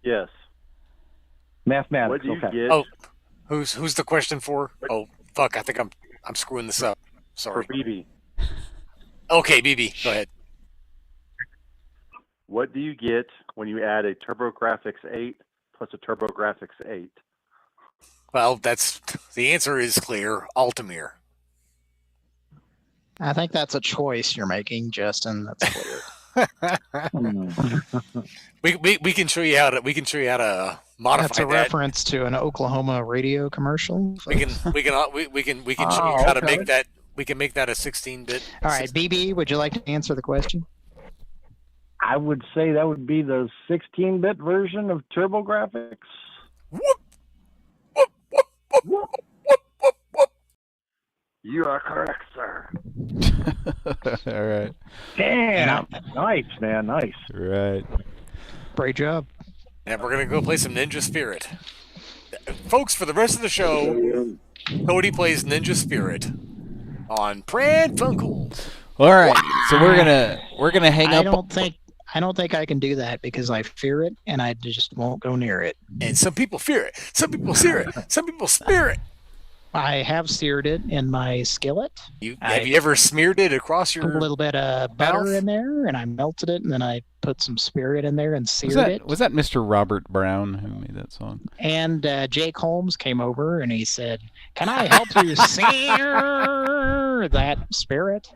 Yes. Mathematics. What do you get? Oh, who's the question for? Oh, fuck! I think I'm screwing this up. Sorry. For BB. Okay, BB, go ahead. What do you get when you add a TurboGrafx 8 plus a TurboGrafx 8. Well, that's the answer is clear. Altamir. I think that's a choice you're making, Justin. That's clear. we can show you how to modify That's a that. reference to an Oklahoma radio commercial. We can show you how to make that. We can make that a 16-bit. All right, BB, would you like to answer the question? I would say that would be the 16-bit version of TurboGrafx. You are correct, sir. All right. Damn. Nice, man. Nice. Right. Great job. And we're gonna go play some Ninja Spirit, folks. For the rest of the show, Cody plays Ninja Spirit on Pran Funkels. All right. So we're gonna hang up. I don't think I can do that because I fear it and I just won't go near it. And some people fear it. Some people sear it. Some people spear it. I have seared it in my skillet. Have you ever smeared it across your Put a little bit of butter in there, and I melted it, and then I put some spirit in there and seared it. Was that Mr. Robert Brown who made that song? And Jake Holmes came over, and he said, "Can I help you sear that spirit?"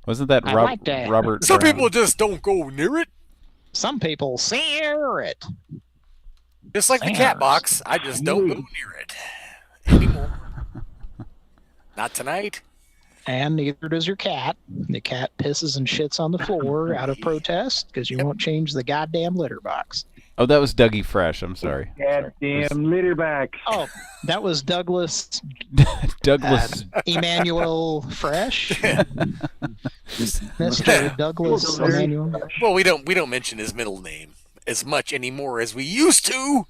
Wasn't that like that. Robert Some Brown? people just don't go near it. Some people sear it. Just like the cat box, I just don't go near it anymore. Not tonight. And neither does your cat. The cat pisses and shits on the floor out of protest because you won't change the goddamn litter box. Oh, that was Dougie Fresh. I'm sorry. Goddamn litterback. Oh, that was Douglas Emmanuel Fresh. Mr. Douglas Emmanuel. Well, we don't mention his middle name as much anymore as we used to.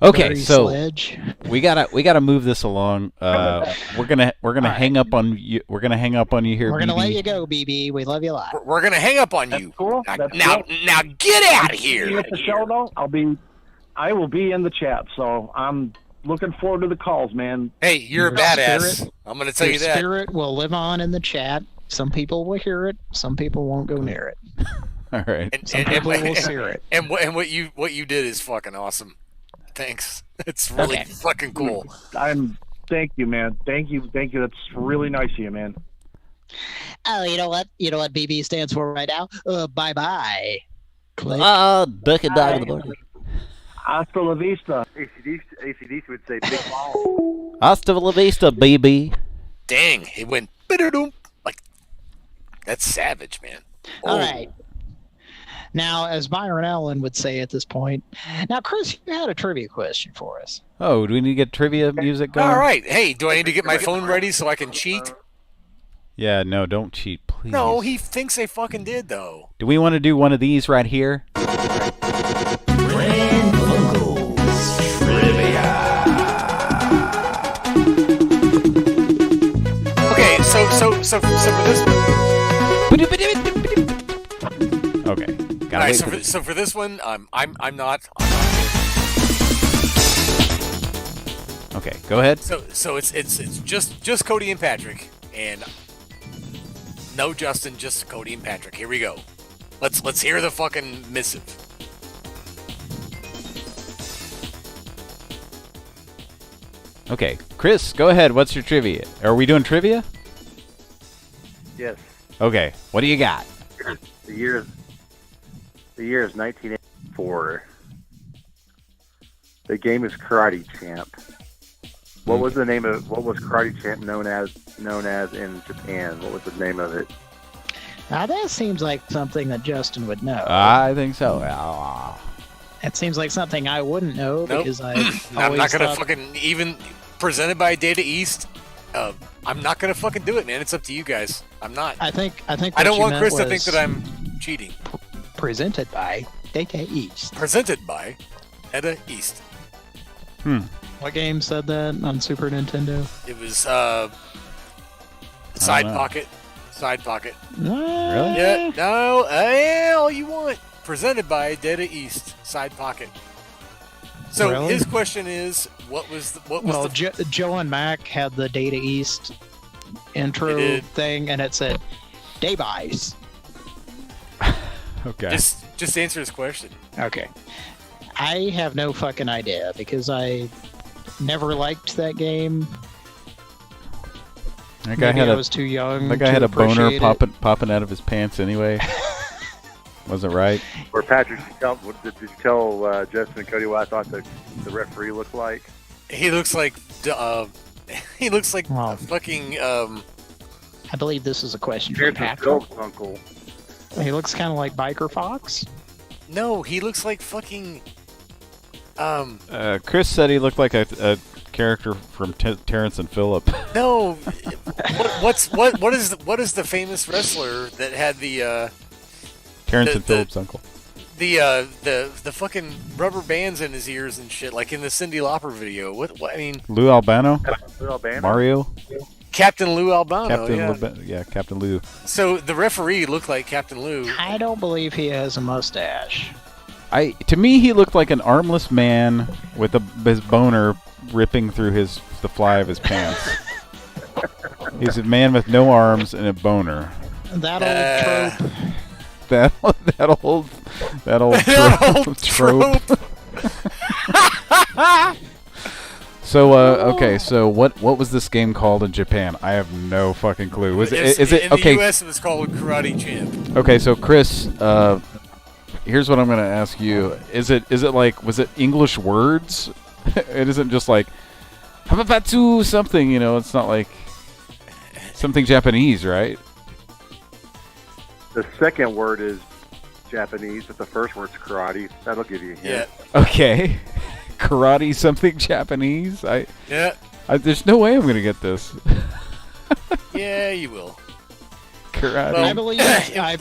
Okay, Barry so Sledge. we gotta move this along. We're gonna hang up on you. We're gonna hang up on you here. We're gonna BB. let you go, BB. We love you a lot. We're gonna hang up on you. Cool. Now get out of here. At the show, though, I will be in the chat, so I'm looking forward to the calls, man. Hey, you're a badass. I'm gonna tell you that. Spirit will live on in the chat. Some people will hear it. Some people won't go near it. All right. Some people will hear it. And what you did is fucking awesome. Thanks. It's really fucking cool. Thank you, man. Thank you. That's really nice of you, man. Oh, you know what? You know what BB stands for right now? Bye-bye. Click. Duck and dog in the morning. Hasta la vista. ACDC would say big ball. Hasta la vista, baby. Dang, it went bitter-doom. Like, that's savage, man. All right. Now, as Byron Allen would say at this point, now, Chris, you had a trivia question for us. Oh, do we need to get trivia music going? All right. Hey, do I need to get my phone ready so I can cheat? Yeah, no, don't cheat, please. No, he thinks I fucking did, though. Do we want to do one of these right here? Pran Funkels Trivia. Okay, so for this. Okay. All right, so for this one, I'm not. Okay, go ahead. So it's just Cody and Patrick, and no Justin, just Cody and Patrick. Here we go. Let's hear the fucking missive. Okay, Chris, go ahead. What's your trivia? Are we doing trivia? Yes. Okay, what do you got? The year is 1984. The game is Karate Champ. What was Karate Champ known as in Japan? What was the name of it? Now, that seems like something that Justin would know. I think so. It seems like something I wouldn't know because I'm not gonna fucking even presented by Data East. I'm not gonna fucking do it, man. It's up to you guys. I'm not. I think. I what don't you want meant Chris to was think that I'm cheating. Presented by Data East. Presented by Data East. What game said that on Super Nintendo? It was Side Pocket. Side Pocket. Really? Yeah. No. All you want. Presented by Data East. Side Pocket. So Really? his question is, what was Joe and Mac had the Data East intro thing, and it said Daybys. Okay. Just answer his question. Okay. I have no fucking idea because I never liked that game. That guy Maybe I was too young. That guy to had a boner appreciate it. popping out of his pants anyway. Wasn't right. Or Patrick, did you tell Justin and Cody what I thought the referee looked like? He looks like he looks like Wow. a fucking I believe this is a question for Here's Patrick. Phil's uncle. He looks kind of like Biker Fox. no, he looks like fucking Chris said he looked like a character from Terrence and Phillip. no. What is the famous wrestler that had the Terrence The- and Phillip's uncle. the fucking rubber bands in his ears and shit, like in the Cyndi Lauper video? What I mean, Lou Albano? Phil Albano? Mario? Captain Lou Albano. Captain Lou. So the referee looked like Captain Lou. I don't believe he has a mustache. To me, he looked like an armless man with his boner ripping through the fly of his pants. He's a man with no arms and a boner. That old trope. That old That old trope. So okay, so what was this game called in Japan? I have no fucking clue. Is it in okay? the U.S. it was called Karate Champ. Okay, so Chris, here's what I'm gonna ask you: was it English words? It isn't just like Hamabatsu something, It's not like something Japanese, right? The second word is Japanese, but the first word's karate. That'll give you a hint. Yeah. Okay, karate something Japanese. Yeah. There's no way I'm gonna get this. Yeah, you will. Karate. Well, I believe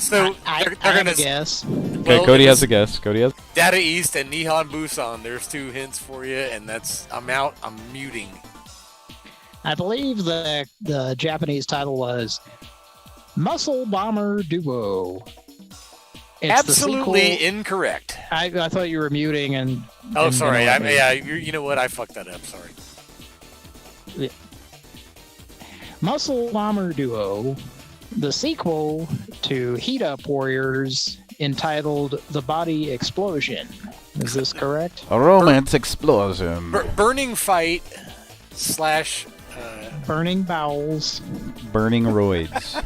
so I they're have gonna a guess. Okay, well, Cody it has was a guess. Cody has. Data East and Nihon Busan. There's 2 hints for you, and that's I'm out. I'm muting. I believe the Japanese title was Muscle Bomber Duo. It's Absolutely the sequel. incorrect. I thought you were muting and. Oh, and sorry. gonna let me- You know what? I fucked that up. Sorry. Muscle Bomber Duo, the sequel to Heat Up Warriors, entitled The Body Explosion. Is this correct? A romance explosion. Burning fight / Burning Bowels. Burning roids.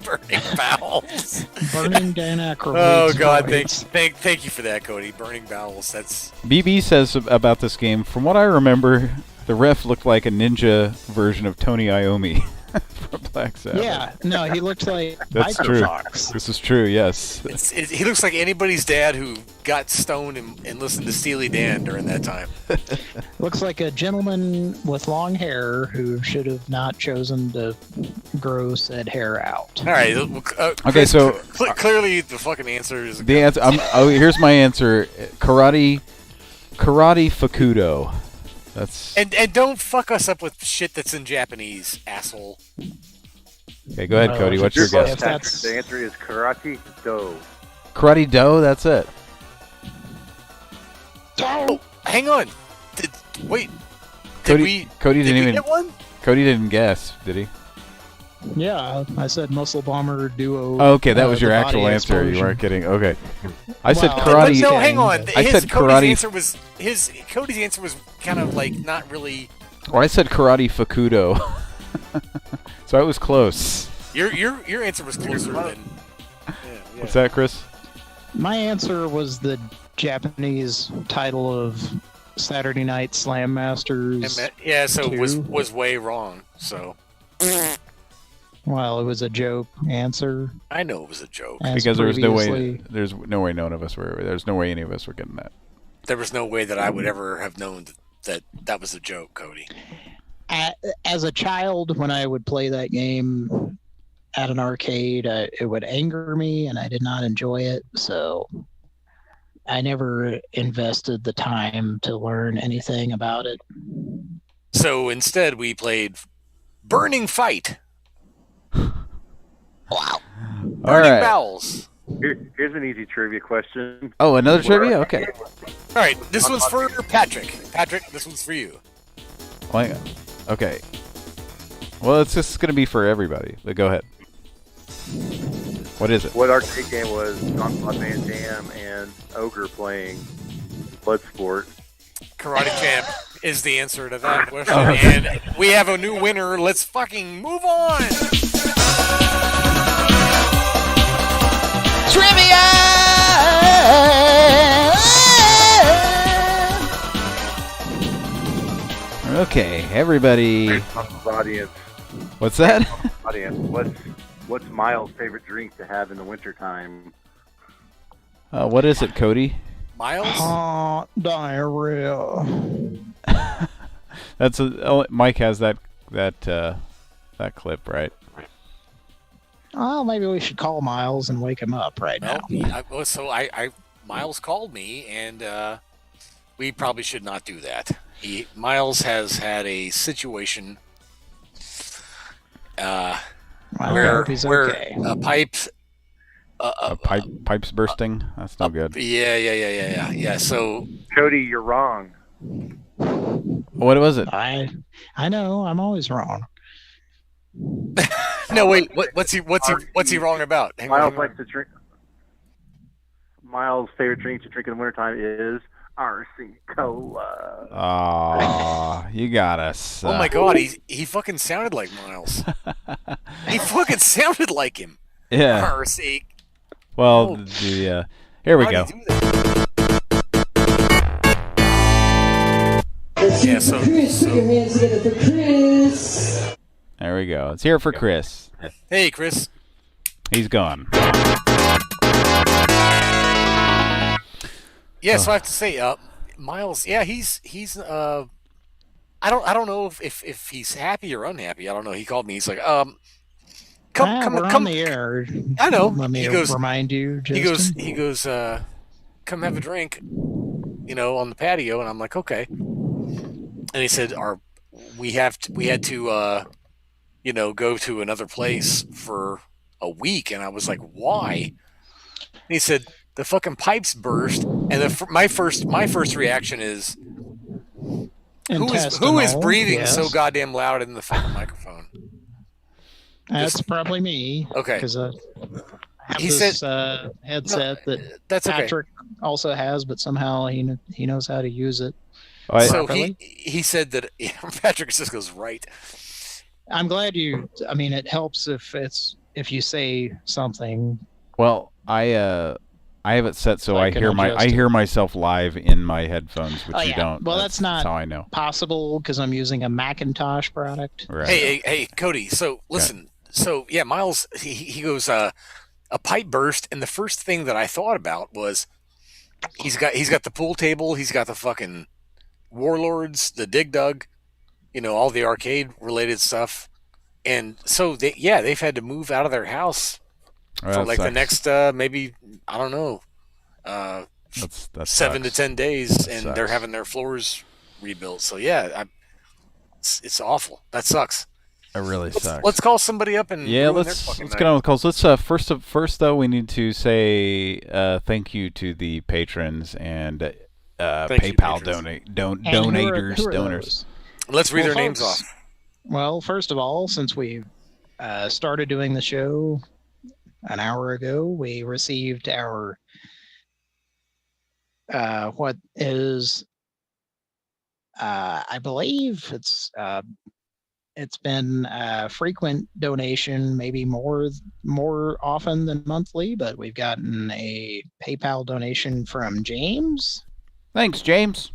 burning bowels. Burning Dan Aykroyd. Oh God! Thank you for that, Cody. Burning bowels. That's. BB says about this game, from what I remember, the ref looked like a ninja version of Tony Iommi from Black Sabbath. Yeah, no, he looked like That's Biker true. Fox. This is true, yes. He looks like anybody's dad who got stoned and listened to Steely Dan during that time. Looks like a gentleman with long hair who should have not chosen to grow said hair out. All right. Okay, so clearly the fucking answer is the answer. Here's my answer: karate Fakudo. That's and don't fuck us up with shit that's in Japanese, asshole. Okay, go ahead, Cody. What's your guess? The answer is karate do. Karate do. That's it. Oh, hang on. Wait. Cody didn't even get one? Cody didn't guess, did he? Yeah, I said Muscle Bomber Duo. Oh, okay, that was your The actual Body answer. You Explosion. weren't kidding. Okay, I said Well, karate. No, hang on. I said karate. Cody's answer was kind of like not really. Or I said karate Fakudo. So I was close. Your answer was closer than. Yeah. What's that, Chris? My answer was the Japanese title of Saturday Night Slam Masters. Yeah, so it 2. was way wrong. So. Well, it was a joke answer. I know it was a joke. As Because there's no way previously- none of us were. There's no way any of us were getting that. There was no way that I would ever have known that was a joke, Cody. As a child, when I would play that game at an arcade, it would anger me, and I did not enjoy it. So I never invested the time to learn anything about it. So instead, we played Burning Fight. Wow. Burning All right. Bowels. Here's an easy trivia question. Oh, another trivia? Okay. All right, this one's for Patrick. Patrick, this one's for you. Okay. Well, it's just going to be for everybody. But go ahead. What is it? What arcade game was Jean-Claude Van Damme and Ogre playing Bloodsport. Karate Champ is the answer to that question. And we have a new winner. Let's fucking move on. Trivia! Okay, everybody. Audience. What's that? Audience. What's Miles' favorite drink to have in the wintertime? What is it, Cody? Miles? Hot diarrhea. That's Mike has that clip, right? Well, maybe we should call Miles and wake him up right now. Miles called me, and we probably should not do that. Miles has had a situation where pipes bursting. That's no good. Yeah. So Cody, you're wrong. What was it? I know. I'm always wrong. No, wait. What's he wrong about? Likes to drink. Miles' favorite drink to drink in the wintertime is RC Cola. Aw, you got us. Oh my God, he fucking sounded like Miles. He fucking sounded like him. Yeah. RC. Well, here we go. Yeah, so Chris, put your hands together for Chris. There we go. It's here for Chris. Hey, Chris. He's gone. Yeah, so I have to say, Miles. Yeah, he's. I don't know if he's happy or unhappy. I don't know. He called me. He's like, come on the air. I know. Let me remind you. Justin. He goes. Come have a drink. On the patio, and I'm like, okay. And he said, we had to go to another place for a week, and I was like, why? And he said the fucking pipes burst, and my first reaction is, who is breathing so goddamn loud in the fucking microphone? That's probably me. Okay, because I have he this said, headset that's Patrick also has, but somehow he knows how to use it. So he said that Patrick just goes right. I'm glad you. I mean, it helps if you say something. Well, I have it set so I hear myself live in my headphones, which you don't. Well, that's not how I know. Possible because I'm using a Macintosh product. Right. Hey, Cody. So listen. Okay. So yeah, Miles. He goes. A pipe burst, and the first thing that I thought about was he's got the pool table. He's got the fucking Warlords, the Dig Dug, all the arcade related stuff, and so they've had to move out of their house for like the next maybe I don't know 7 to 10 days, and they're having their floors rebuilt. So yeah, it's awful. That sucks. It really sucks. Let's call somebody up and let's get on with calls. Let's first though we need to say thank you to the patrons and PayPal donors. Let's read their names off. Well, first of all, since we started doing the show an hour ago, we received our what is I believe it's been a frequent donation, maybe more often than monthly, but we've gotten a PayPal donation from James. Thanks, James.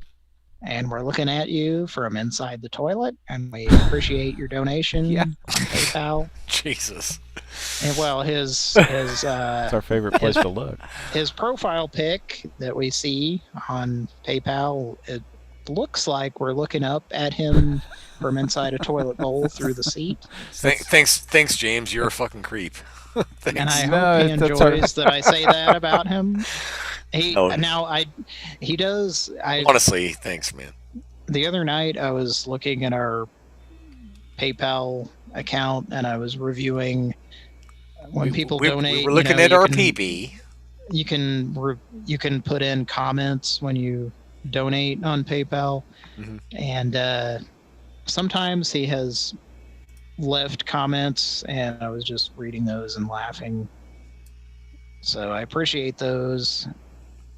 And we're looking at you from inside the toilet, and we appreciate your donation. Yeah. On PayPal. Jesus. And well, his it's our favorite place to look. His profile pic that we see on PayPal, it looks like we're looking up at him from inside a toilet bowl through the seat. Thanks, James. You're a fucking creep. And I hope he enjoys that I say that about him. He does. Honestly, thanks, man. The other night, I was looking at our PayPal account, and I was reviewing when people donate. We're looking at our PB. You can put in comments when you donate on PayPal, and sometimes he has left comments, and I was just reading those and laughing. So I appreciate those.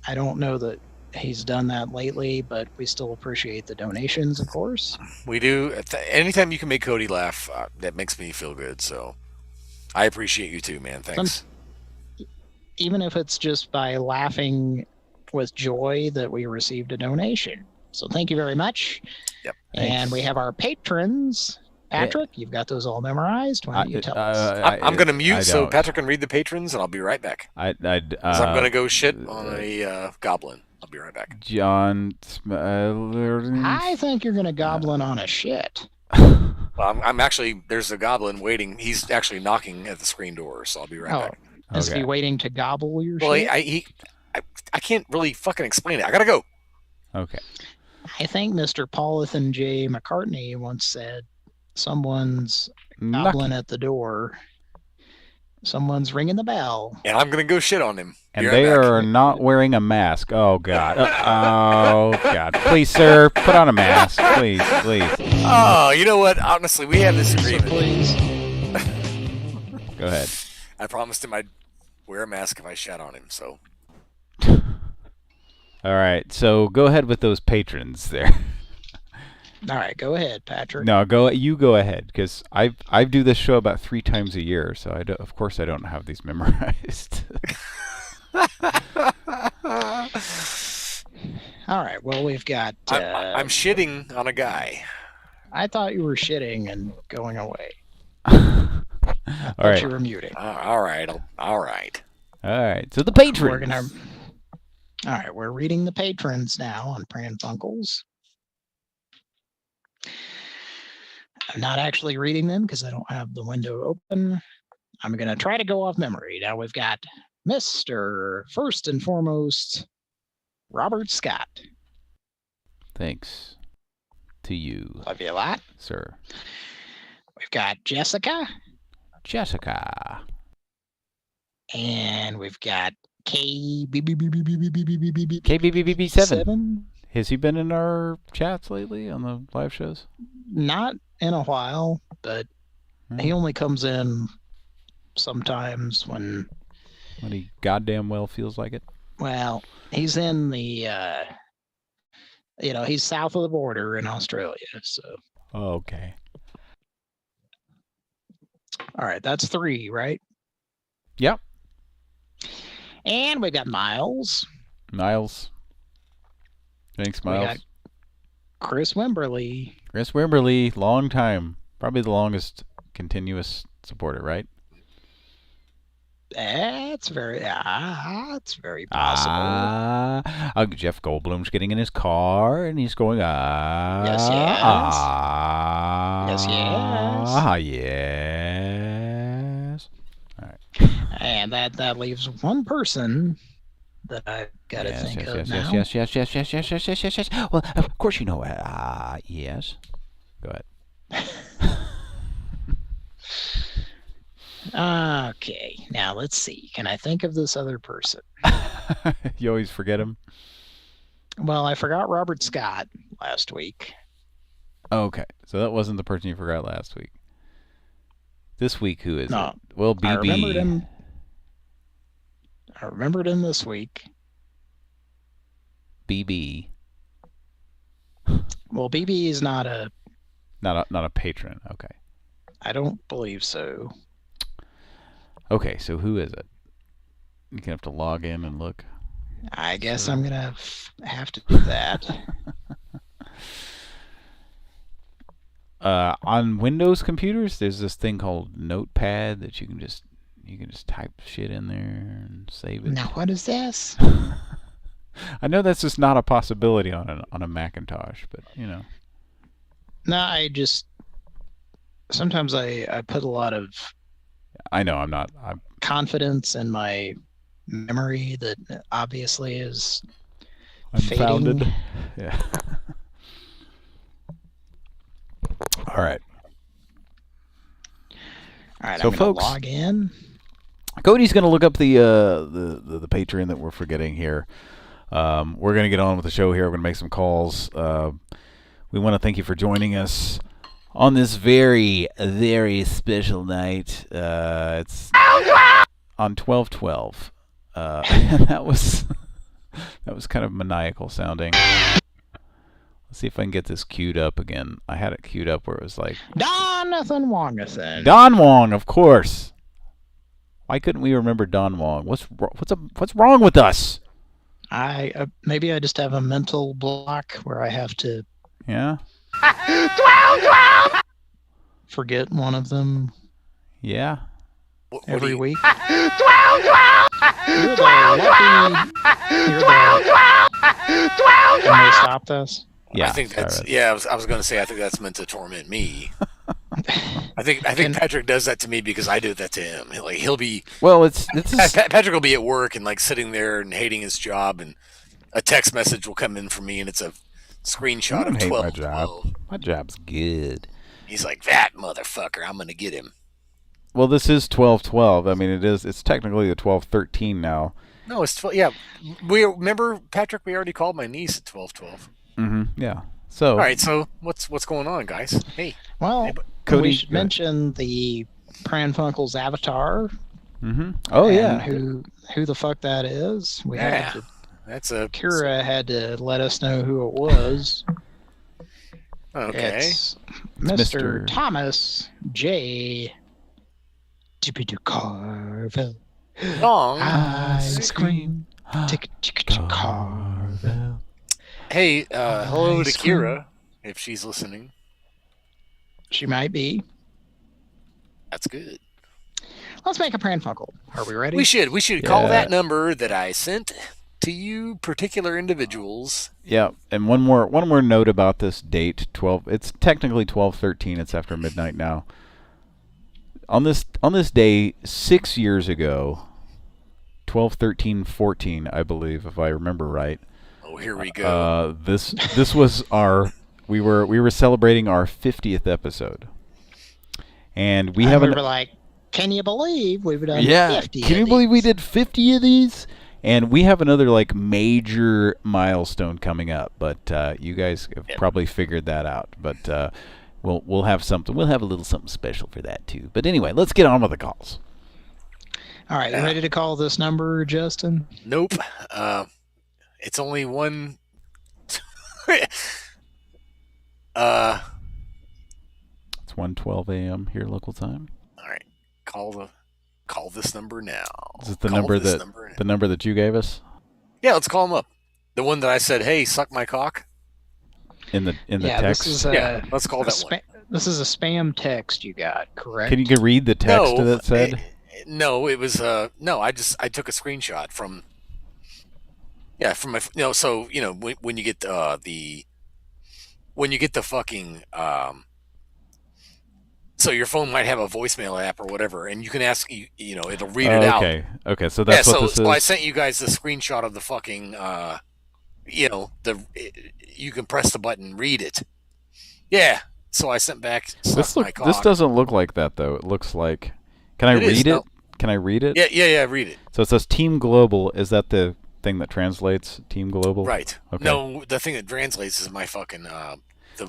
I don't know that he's done that lately, but we still appreciate the donations, of course. We do. Anytime you can make Cody laugh, that makes me feel good. So I appreciate you too, man. Thanks. Even if it's just by laughing with joy that we received a donation. So thank you very much. Yep. And we have our patrons. Patrick, you've got those all memorized. Why don't you tell us? I'm going to mute so Patrick can read the patrons, and I'll be right back. I'm going to go shit on a goblin. I'll be right back. John. I think you're going to goblin on a shit. Well, I'm actually, there's a goblin waiting. He's actually knocking at the screen door, so I'll be right back. Is he waiting to gobble your shit? Well, I can't really fucking explain it. I got to go. Okay. I think Mr. Paulithan J. McCartney once said, someone's gobbling at the door. Someone's ringing the bell. And I'm going to go shit on him. And they are not wearing a mask. Oh, God. Oh, God. Please, sir, put on a mask. Please, please. Oh, you know what? Honestly, we have this agreement. Please. Go ahead. I promised him I'd wear a mask if I shat on him, so. All right. So go ahead with those patrons there. All right, go ahead, Patrick. No, you go ahead, because I do this show about 3 times a year, so of course I don't have these memorized. All right, well, we've got... I'm shitting on a guy. I thought you were shitting and going away. All right. You were muting. All right. All right, so the patrons. All right, we're reading the patrons now on Pran Funkels. I'm not actually reading them because I don't have the window open. I'm going to try to go off memory. Now we've got Mr. First and foremost, Robert Scott. Thanks to you. Love you a lot. Sir. We've got Jessica. And we've got KBBB7. Has he been in our chats lately on the live shows? Not in a while, but he only comes in sometimes when he goddamn well feels like it. Well, he's in the, he's south of the border in Australia, so. Okay. All right, that's 3, right? Yep. And we got Miles. Thanks, Miles. We got Chris Wimberly. Long time. Probably the longest continuous supporter, right? That's very possible. Jeff Goldblum's getting in his car and he's going, Yes. Yes. All right. And that leaves one person that I've got to think of now. Yes. Well, of course you know. Yes. Go ahead. Okay, now let's see. Can I think of this other person? You always forget him? Well, I forgot Robert Scott last week. Okay, so that wasn't the person you forgot last week. This week, who is it? Well, BB. I remembered him this week. BB. Well, BB is not a patron. Okay. I don't believe so. Okay, so who is it? You're going to have to log in and look. I guess I'm going to have to do that. On Windows computers, there's this thing called Notepad that you can just type shit in there and save it. Now, what is this? I know that's just not a possibility on a Macintosh, but you know. No, sometimes I put a lot of. I know I'm confidence in my memory that obviously is unfounded. Fading. Yeah. All right. So, I'm folks, log in. Cody's going to look up the Patreon that we're forgetting here. We're going to get on with the show here. We're going to make some calls. We want to thank you for joining us on this very, very special night. It's on 12/12. That was That was kind of maniacal sounding. Let's see if I can get this queued up again. I had it queued up where it was like Donathan Wongathan. Don Wong, of course. Why couldn't we remember Don Wong? What's wrong with us? Maybe I just have a mental block where I have to. Yeah. 12! Forget one of them. Yeah. Every week. 12! You're the lucky. You're the. Can we stop this? Yeah. I think that's. Yeah, I was going to say. I think that's meant to torment me. I think Patrick does that to me because I do that to him. Like he'll be. Well, it's Patrick will be at work and like sitting there and hating his job, and a text message will come in from me, and it's a screenshot of 12. My job. My job's good. He's like, that motherfucker. I'm gonna get him. Well, this is 12/12. I mean, it's technically the 12/13 now. No, it's 12. Yeah, we remember Patrick. We already called my niece at 12/12. Mm-hmm. Yeah. So. All right. So what's going on, guys? Hey. Well, Cody, we should mention the Pran Funkels avatar. Mm-hmm. Oh yeah. Who the fuck that is? We had to, that's a Kira had to let us know who it was. Okay. It's Mr. Thomas J. Carvel. Long Ice cream. Carvel. Hey, hello to Ice cream. Kira, if she's listening. She might be. That's good. Let's make a Pran Funkel. Are we ready? We should call that number that I sent to you particular individuals. Yeah, and one more note about this date, 12. It's technically 12/13. It's after midnight now. On this day 6 years ago, 12/13/14, I believe, if I remember right. Oh, here we go. This was we were celebrating our 50th episode, and we were like, can you believe we've done 50? Can you believe we did 50 of these? And we have another like major milestone coming up, but you guys have probably figured that out. But we'll have something. We'll have a little something special for that too. But anyway, let's get on with the calls. All right, you ready to call this number, Justin? Nope. It's only one. It's 1:12 a.m. here local time. All right, call this number now. Is it the number that you gave us? Yeah, let's call him up. The one that I said, "Hey, suck my cock." In the text. This is let's call that one. This is a spam text you got, correct? Can you read the text that said? No, it was no. I took a screenshot from. Yeah, from my so when you get the fucking so your phone might have a voicemail app or whatever, and you can ask it'll read it out. Okay, so that's what this is. So I sent you guys the screenshot of the fucking you can press the button, read it. Yeah. So I sent back. This doesn't look like that though. It looks like. Can I read it? No. Can I read it? Yeah. Read it. So it says Team Global. Is that the thing that translates Team Global? Right. Okay. No, the thing that translates is my fucking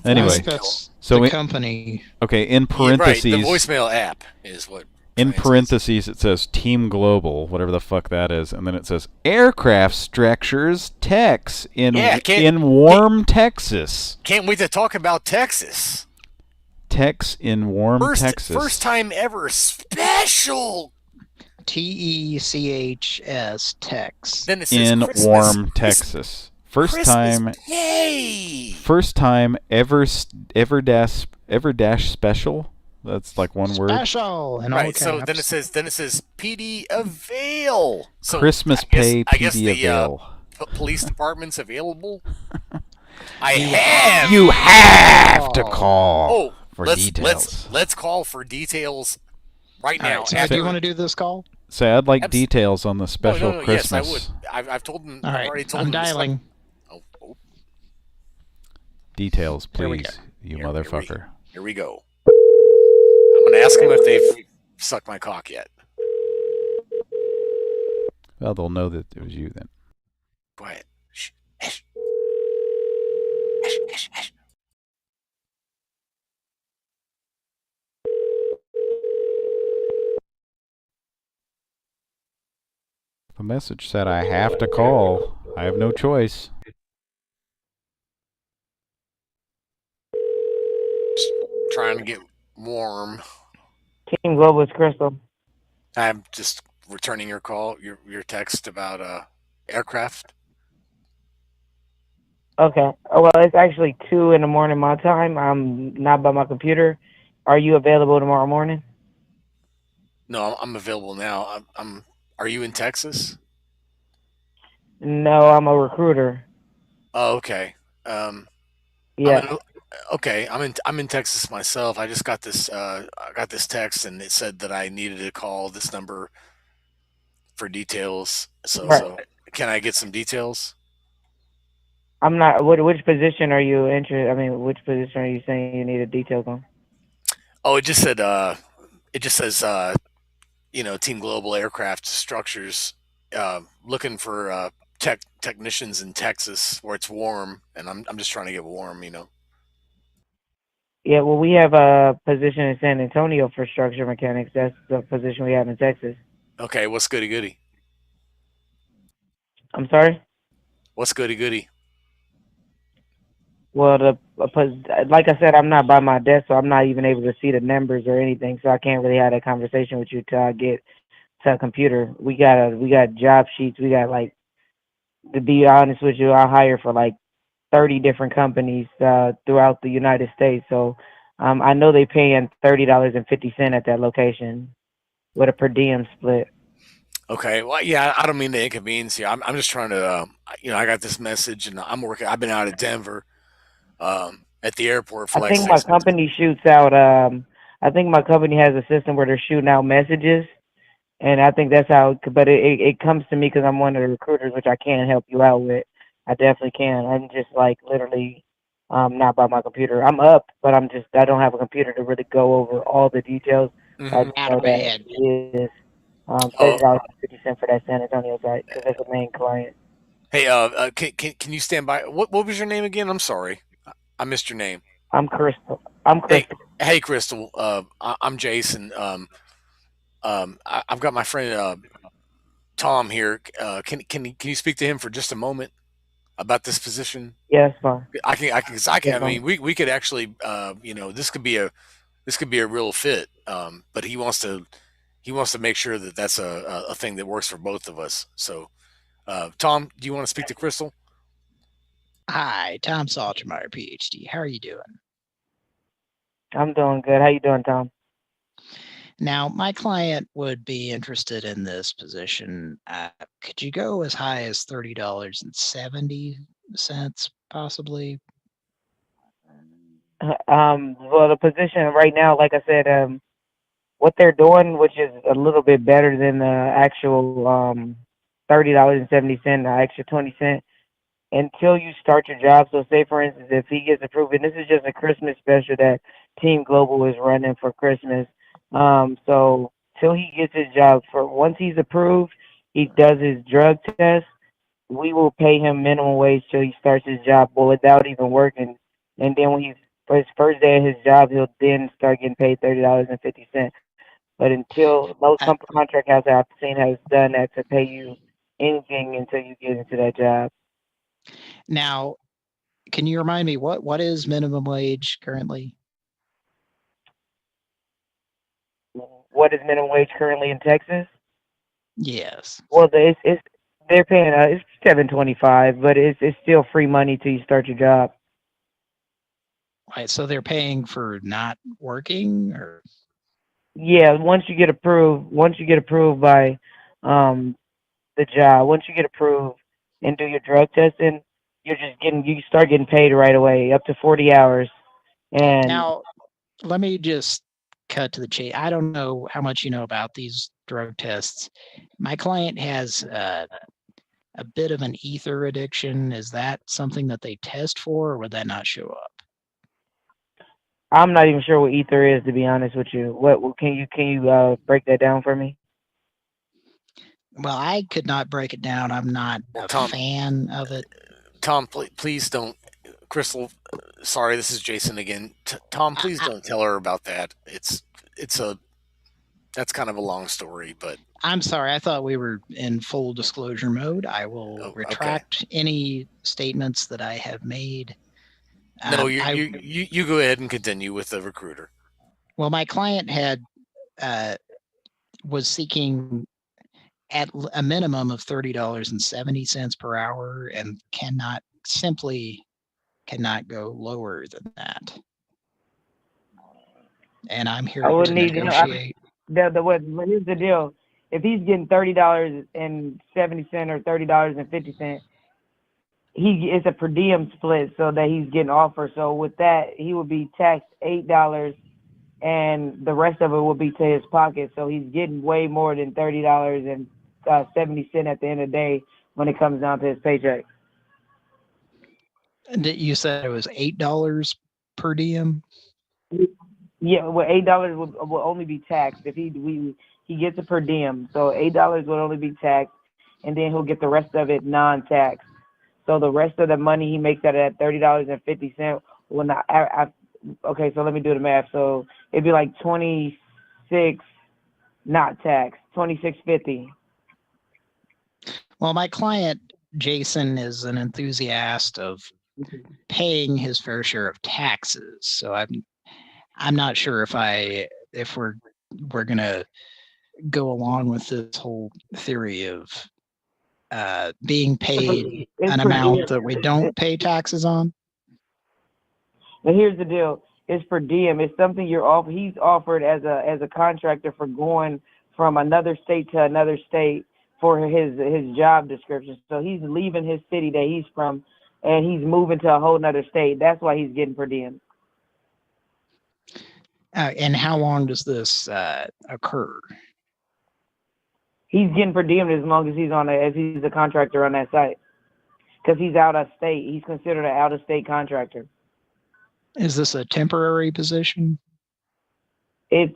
anyway, that's so the company. Okay, in parentheses. Right, the voicemail app is what. In parentheses, it says Team Global, whatever the fuck that is, and then it says aircraft structures techs in warm Texas. Can't wait to talk about Texas. Techs in warm Texas. First time ever special. TECHS techs. Then it says in Christmas. warm Texas. First Christmas. Yay! First time ever dash special. That's like one word. Special and right. So then it says PD avail. So Christmas pay PD avail. Police department's available. You have to call for details. Let's call for details right now. Right, so do you want to do this call? Say I'd like details on the special Christmas. Yes, I would. I've told him. All right, I've already told I'm him dialing. Details, please, you motherfucker. Here we go. I'm gonna ask them if they've sucked my cock yet. Well, they'll know that it was you then. Quiet. Shh. Shh. The message said I have to call. I have no choice. Just trying to get warm. Team Global is Crystal. I'm just returning your call, your text about aircraft. Okay. Oh, well, it's actually 2 in the morning my time. I'm not by my computer. Are you available tomorrow morning? No, I'm available now. I'm. Are you in Texas? No, I'm a recruiter. Oh, okay. Um, I'm Yeah. in. Okay, I'm in Texas myself. I just got this. I got this text, and it said that I needed to call this number for details. Right. Can I get some details? I'm not. Which position are you interested? I mean, which position are you saying you needed details on? Oh, it just said. It just says. Team Global Aircraft Structures, looking for technicians in Texas where it's warm, and I'm just trying to get warm. Yeah. Well, we have a position in San Antonio for structure mechanics. That's the position we have in Texas. Okay, what's goody goody? I'm sorry. What's goody goody? Well, like I said, I'm not by my desk, so I'm not even able to see the numbers or anything. So I can't really have that conversation with you till I get to a computer. We got job sheets. We got like, to be honest with you, I hire for like 30 different companies throughout the United States. So I know they paying $30.50 at that location with a per diem split. Okay, well, yeah, I don't mean to inconvenience you. I'm just trying to, I got this message, and I'm working. I've been out of Denver, at the airport for I like think my 6 months. company shoots out. I think my company has a system where they're shooting out messages, and I think that's how. But it comes to me because I'm one of the recruiters, which I can help you out with. I definitely can. I'm just like literally not by my computer. I'm up, but I don't have a computer to really go over all the details. I Hmm. just Out know of that bed. it is Oh, $30.50 for that San Antonio site because that's the main client. hey, can you stand by? What was your name again? I'm sorry, I missed your name. I'm Crystal. I'm Hey, Crystal. hey, Crystal. I'm Jason. I've got my friend Tom here. Can you speak to him for just a moment about this position? Yeah, that's fine. I That's mean, fine. we could actually, this could be a real fit. But he wants to make sure that that's a thing that works for both of us. So, Tom, do you want to speak to Crystal? Hi, Tom Saltermeyer, PhD. How are you doing? I'm doing good. How you doing, Tom? Now, my client would be interested in this position. Could you go as high as $30.70, possibly? Well, the position right now, like I said, what they're doing, which is a little bit better than the actual $30.70, the extra 20 cents, until you start your job. So, say for instance, if he gets approved, and this is just a Christmas special that Team Global is running for Christmas. So till he gets his job, for once he's approved, he does his drug test. We will pay him minimum wage till he starts his job, but without even working. And then when he's for his first day of his job, he'll then start getting paid $30.50. But until most Uh, contract houses I've seen has done that to pay you anything until you get into that job. now, can you remind me what is minimum wage currently? What is minimum wage currently in Texas? Yes. Well, it's they're paying it's 7.25, but it's still free money till you start your job. Right. So they're paying for not working, or Yeah, once you get approved by um the job, once you get approved and do your drug testing, you start getting paid right away, up to 40 hours. And now let me just cut to the chase. I don't know how much you know about these drug tests. My client has a bit of an ether addiction. Is that something that they test for, or would that not show up? I'm not even sure what ether is, to be honest with you. What can you break that down for me? Well, I could not break it down. I'm not Well, a fan of it. Tom, please don't. Crystal, sorry, this is Jason again. Tom, I, please I, don't tell her about that. It's a That's kind of a long story, but I'm sorry. I thought we were in full disclosure mode. I will retract any statements that I have made. No, you go ahead and continue with the recruiter. Well, my client was seeking at a minimum of $30.70 per hour and simply cannot go lower than that. And I'm here to negotiate. Here's the deal. If he's getting $30.70 or $30.50, it's a per diem split, so that he's getting offered. So with that, he would be taxed $8, and the rest of it will be to his pocket. So he's getting way more than $30.70 at the end of the day when it comes down to his paycheck. And you said it was $8 per diem? Yeah, well, $8 will only be taxed if he gets a per diem. So $8 will only be taxed, and then he'll get the rest of it non-taxed. So the rest of the money he makes out of that $30.50 will not. Okay, so let me do the math. So it'd be like 26, not taxed, 26.50. Well, my client Jason is an enthusiast of paying his fair share of taxes. So I'm not sure if we're gonna go along with this whole theory of being paid an amount that we don't pay taxes on. But here's the deal: it's per diem. It's something he's offered as a contractor for going from another state to another state for his job description. So he's leaving his city that he's from, and he's moving to a whole nother state. That's why he's getting per diem. And how long does this occur? He's getting per diem as long as he's a contractor on that site, because he's out of state. He's considered an out of state contractor. Is this a temporary position? This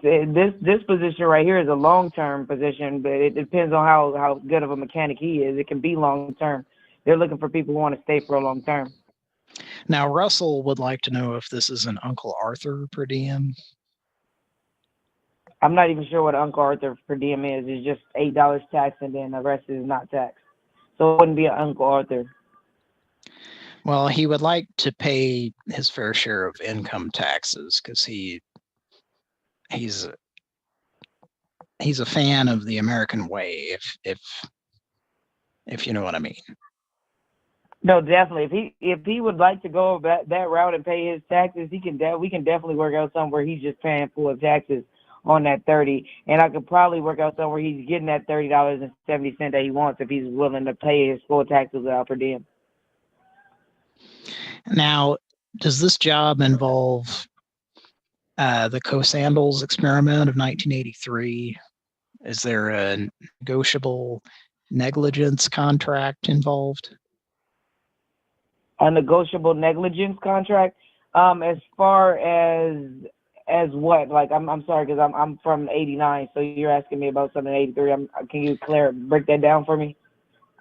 position right here is a long-term position, but it depends on how good of a mechanic he is. It can be long-term. They're looking for people who want to stay for a long term. Now, Russell would like to know if this is an Uncle Arthur per diem. I'm not even sure what Uncle Arthur per diem is. It's just $8 tax, and then the rest is not taxed. So it wouldn't be an Uncle Arthur. Well, he would like to pay his fair share of income taxes because he's a fan of the American way, if you know what I mean. No, definitely. If he would like to go that route and pay his taxes, we can definitely work out something where he's just paying full taxes on that 30, and I could probably work out somewhere he's getting that $30.70 that he wants if he's willing to pay his full taxes without per diem. Now, does this job involve the Co-Sandals experiment of 1983? Is there a negotiable negligence contract involved? A negotiable negligence contract? As far as what? Like, I'm sorry, because I'm from '89, so you're asking me about something in '83. Can you break that down for me?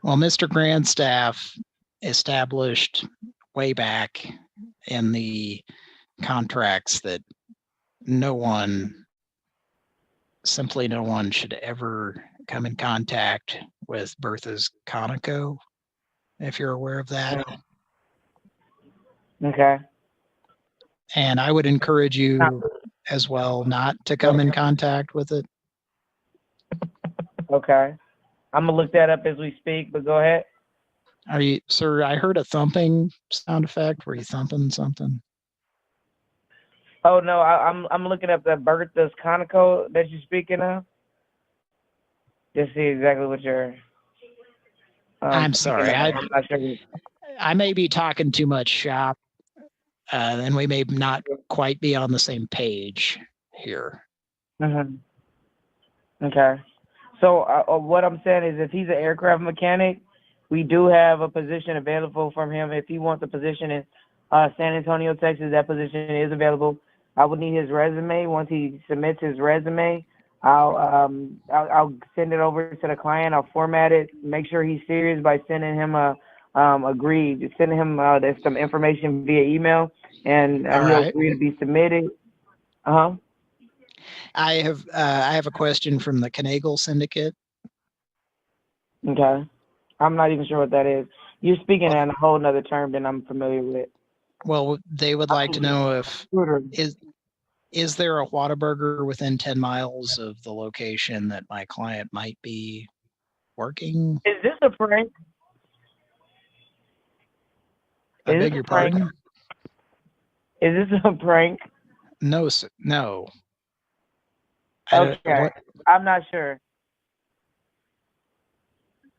Well, Mr. Grandstaff established way back in the contracts that no one should ever come in contact with Bertha's Conoco, if you're aware of that. Okay. And I would encourage you as well not to come in contact with it. Okay. I'm going to look that up as we speak, but go ahead. Are you, sir? I heard a thumping sound effect. Were you thumping something? Oh no, I'm looking up the Bertha's Conoco that you're speaking of. Just see exactly what you're. I'm sorry. I'm not sure. I may be talking too much shop, and we may not quite be on the same page here. Mm-hmm. Okay. So what I'm saying is, if he's an aircraft mechanic, we do have a position available from him. If he wants a position in San Antonio, Texas, that position is available. I would need his resume. Once he submits his resume, I'll send it over to the client. I'll format it, make sure he's serious by sending him sending him there's some information via email, and he'll agree to be submitted. I have a question from the Kanagle Syndicate. Okay. I'm not even sure what that is. You're speaking in a whole nother term than I'm familiar with. Well, they would like to know if is there a Whataburger within 10 miles of the location that my client might be working? Is this a prank? I beg your pardon? Is this a prank? No, no. Okay. I'm not sure.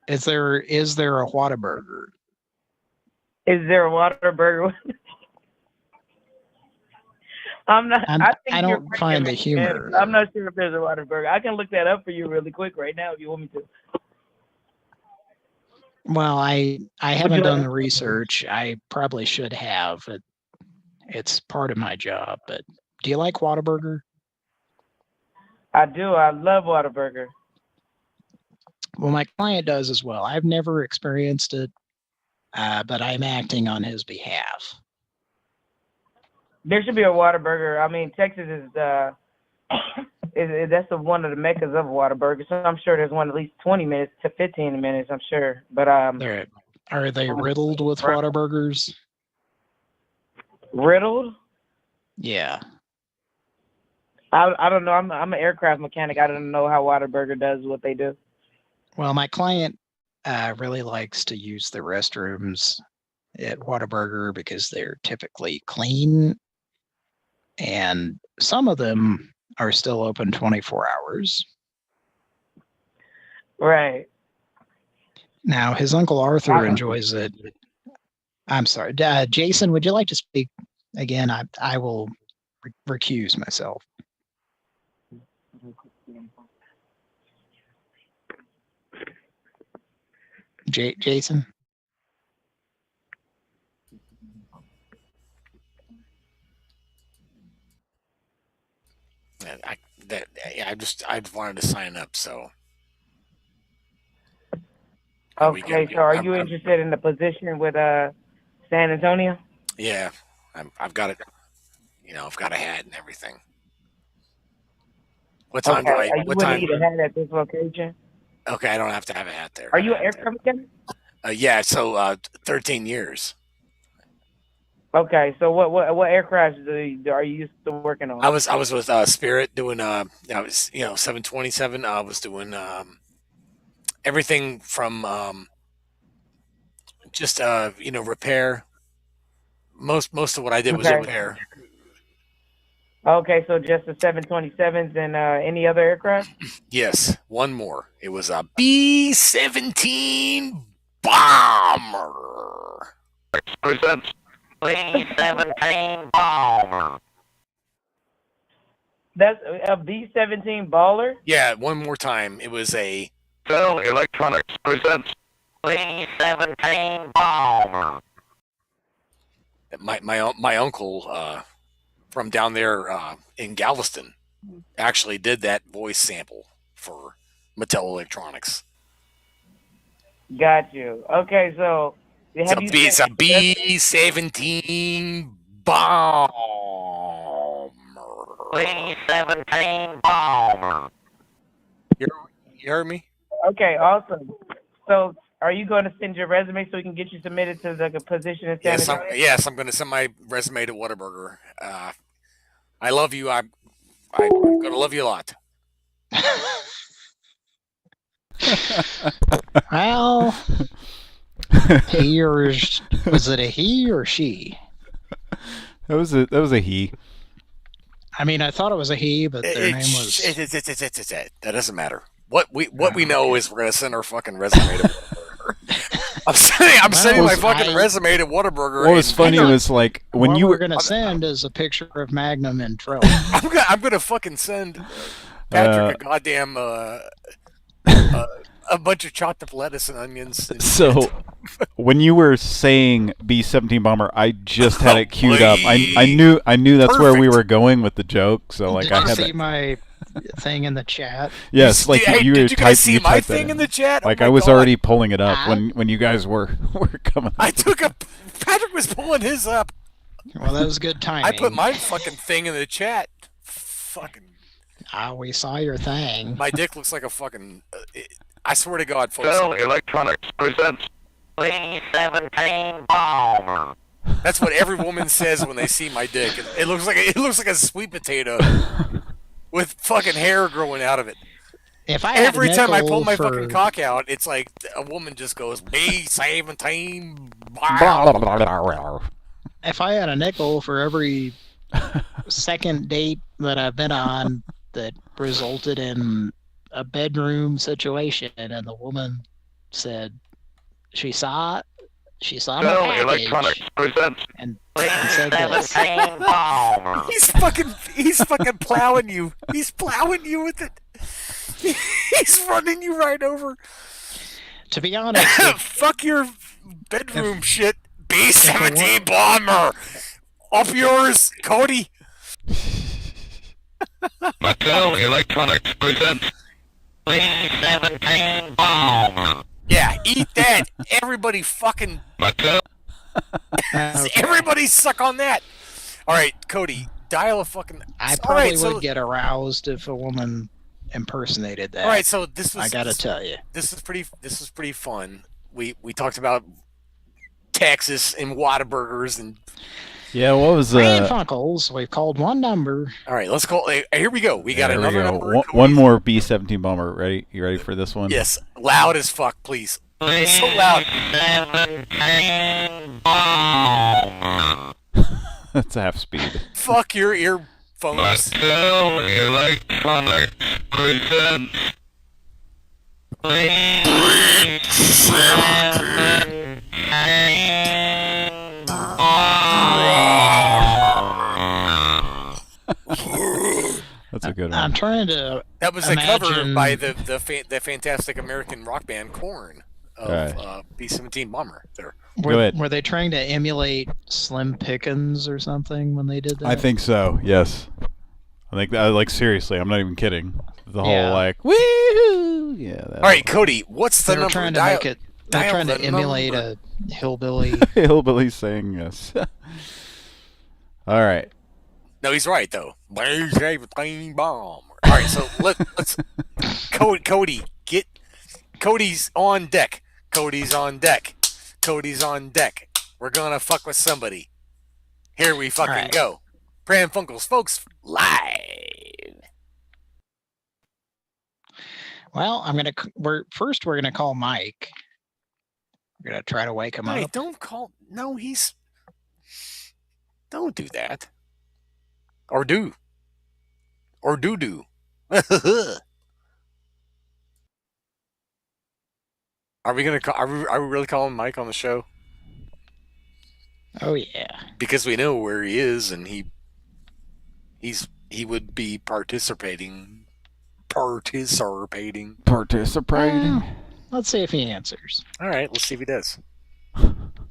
Is there a Whataburger? Is there a Whataburger? I don't find the humor. I'm not sure if there's a Whataburger. I can look that up for you really quick right now if you want me to. Well, I haven't done the research. I probably should have. It's part of my job. But do you like Whataburger? I do. I love Whataburger. Well, my client does as well. I've never experienced it, but I'm acting on his behalf. There should be a Whataburger. I mean, Texas is that's one of the meccas of Whataburger. So I'm sure there's one at least 20 minutes to 15 minutes. I'm sure, but are they riddled with Whataburgers? Riddled? Yeah. I don't know. I'm an aircraft mechanic. I don't know how Whataburger does what they do. Well, my client really likes to use the restrooms at Whataburger because they're typically clean, and some of them are still open 24 hours. Right. Now, his Uncle Arthur enjoys it. I'm sorry. Jason, would you like to speak again? I will recuse myself. Jason? I wanted to sign up, so. Okay, so are you interested in the position with San Antonio? Yeah, I've got it. I've got a hat and everything. What time do I? What time? You need a hat at this location? Okay, I don't have to have a hat there. Are you an aircraft mechanic? Yeah, so 13 years. Okay, so what aircraft are you used to working on? I was with Spirit doing I was 727. I was doing everything from just repair. Most of what I did was repair. Okay, so just the 727s and any other aircraft? Yes, one more. It was a B-17 bomber. B-17 bomber. That's a B-17 baller? Yeah, one more time. It was a Bell Electronics presents B-17 bomber. My uncle from down there in Galveston actually did that voice sample for Mattel Electronics. Got you. Okay, so it's a B-17 bomber. B-17 bomber. You heard me? Okay, awesome. So, are you going to send your resume so we can get you submitted to the position in San Antonio? Yes, I'm going to send my resume to Whataburger. I love you. I'm going to love you a lot. Well, was it a he or she? That was a he. I mean, I thought it was a he, but their name was. That doesn't matter. What we know is we're gonna send our fucking resume to Whataburger. I'm sending my fucking resume to Whataburger. What was funny was like when you were gonna send is a picture of Magnum and Tro. I'm gonna fucking send Patrick a goddamn a bunch of chopped up lettuce and onions. And so when you were saying B-17 bomber, I just had it queued up. I knew that's Perfect. Where we were going with the joke. So like Did I you had see my thing in the chat? Yes, like you did you guys see my typed thing in the chat? Like oh I was God. already pulling it up when you guys were coming. Patrick was pulling his up. Well, that was good timing. I put my fucking thing in the chat. Fucking. We saw your thing. My dick looks like a fucking. I swear to God, folks. Bell Electronics presents B-17 bomber. That's what every woman says when they see my dick. It looks like a sweet potato with fucking hair growing out of it. If I had Every a time I pull nickel my for- fucking cock out, it's like a woman just goes, B-17. If I had a nickel for every second date that I've been on that resulted in a bedroom situation, and the woman said she saw my Bell package Electronics presents and said this. B-17 bomber. He's fucking plowing you. He's plowing you with it. He's running you right over. To be honest, fuck your bedroom shit. B-17 bomber. Up yours, Cody. Mattel Electronics presents B-17 bomber. Yeah, eat that. Everybody fucking. Mattel. Everybody suck on that. All right, Cody, dial a fucking. I All probably right, would get aroused if a woman impersonated that. All right, so this was. I gotta tell you, this is pretty fun. We talked about Texas and Whataburgers and. Yeah, what was Pran Funkels. We've called one number. All right, let's call. Here we go. We got There we another go. number. One more B-17 bomber. Ready? You ready for this one? Yes, loud as fuck, please. So loud. That's half speed. Fuck your earphones. Mattel Electronics presents That's a good one. I'm trying to. That was a cover imagine- by the fantastic American rock band Korn of Right. B-17 Bomber. There. Go ahead. Were they trying to emulate Slim Pickens or something when they did that? I think so. Yes. I think that, like, seriously, I'm not even kidding. The whole Yeah. like woohoo. Yeah. That All right, Cody. What's the They were number? trying to Dial- make it. They're dial trying to the emulate number. a hillbilly. hillbilly saying yes. All right. No, he's right though. B-17 Bomber. All right, so let's. Cody, get. Cody's on deck. Cody's on deck. Cody's on deck. We're gonna fuck with somebody. Here we fucking right. go. Pran Funkels, folks, live. Well, we're gonna call Mike. We're gonna try to wake him Hey, up. don't call. No, don't do that. Or do. Or do. Are we gonna call? Are we really calling Mike on the show? Oh yeah. Because we know where he is, and he would be participating. Participating. Let's see if he answers. All right, let's see if he does.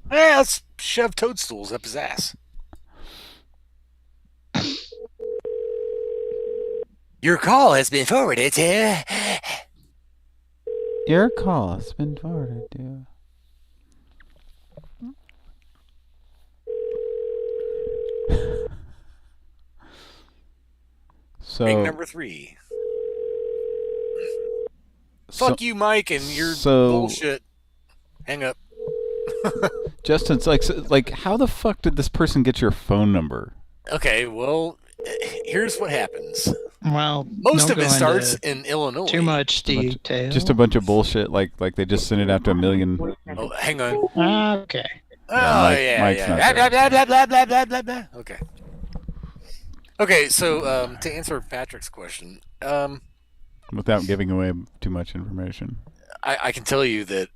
Let's shove toadstools up his ass. Your call has been forwarded to. Your call has been forwarded to. So Ring number 3. Fuck you, Mike, and your so- bullshit. Hang up. Justin's like, how the fuck did this person get your phone number? Okay, well, here's what happens. Well, Most don't of it go starts into in Illinois. too much detail. Just a bunch of bullshit. Like they just sent it out to a million. Oh, hang on. Okay. Oh, Mike- yeah, Mike's yeah. not Blah, there. blah, blah, blah, blah, blah, blah, blah. Okay. Okay, so to answer Patrick's question, Without giving away too much information. I can tell you that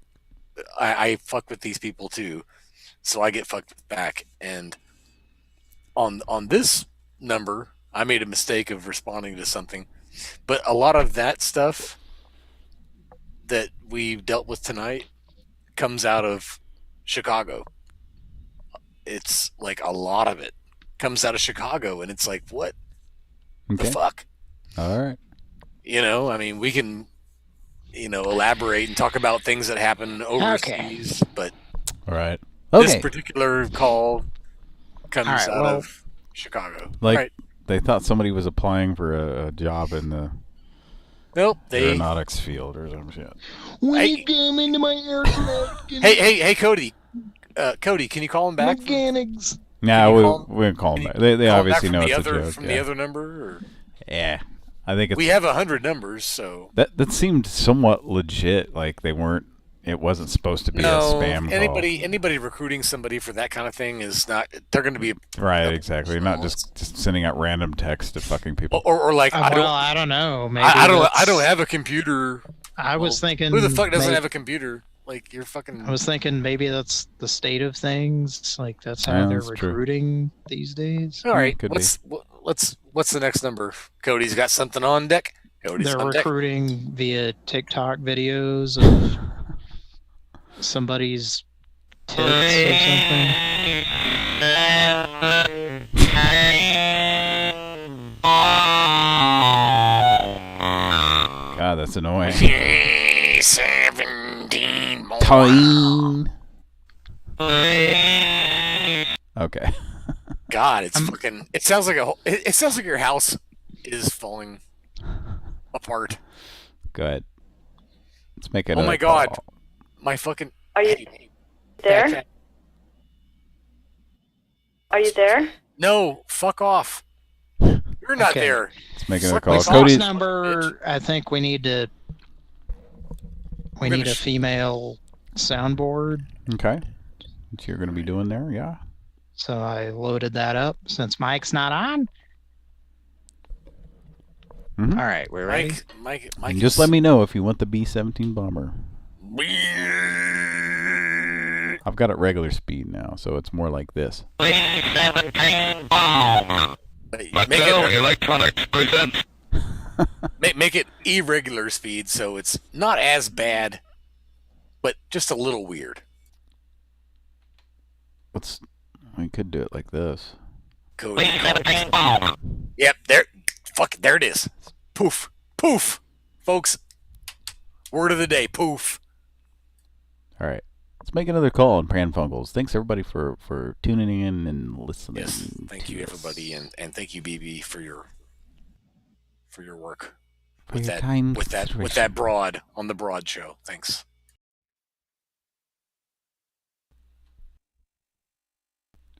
I fuck with these people too, so I get fucked back. And on this number, I made a mistake of responding to something, but a lot of that stuff that we've dealt with tonight comes out of Chicago. It's like a lot of it comes out of Chicago, and it's like, what Okay. the fuck? All right. You know, I mean, we can, elaborate and talk about things that happen overseas, but All right. this Okay. particular call comes All right, out well- of Chicago. Like Right. they thought somebody was applying for a job in the Nope. aeronautics field or some shit. When you come into my aircraft, Hey, Cody. Cody, can you call him back? mechanics. No, we're call them back. They obviously know it's a joke. From the other number? Or? Yeah. I think we have 100 numbers, so that seemed somewhat legit. Like they weren't. It wasn't supposed to be a spam call. Anybody recruiting somebody for that kind of thing is not. They're going to be right. Exactly. Not just sending out random text to fucking people. Or like I don't know. Maybe I don't have a computer. I was thinking. Who the fuck doesn't have a computer? Like you're fucking. I was thinking maybe that's the state of things. Like that's how they're recruiting these days. All right. What's the next number? Cody's got something on deck. They're recruiting via TikTok videos of somebody's tits or something. God, that's annoying. 17 more. Time. Okay. God, it's fucking. It sounds like it sounds like your house is falling apart. Go ahead. Let's make it. Oh my God, my fucking. Are you there? Are you there? No, fuck off. You're not there. Let's make another call. Cody's number. I think we need to. We need a female soundboard. Okay. What you're going to be doing there, yeah. So I loaded that up since Mike's not on. Mm-hmm. All right, we're ready. Mike just let me know if you want the B-17 bomber. I've got it regular speed now, so it's more like this. B-17 bomber. Mattel Electronics presents. Make it irregular speed, so it's not as bad, but just a little weird. We could do it like this. Cody. Yep, there it is. Poof. Poof. Folks, word of the day, poof. All right. Let's make another call on Pran Funkels. Thanks, everybody, for tuning in and listening. Yes, thank you, everybody, and thank you, BB, for your work with that broad on the Broad Show. Thanks.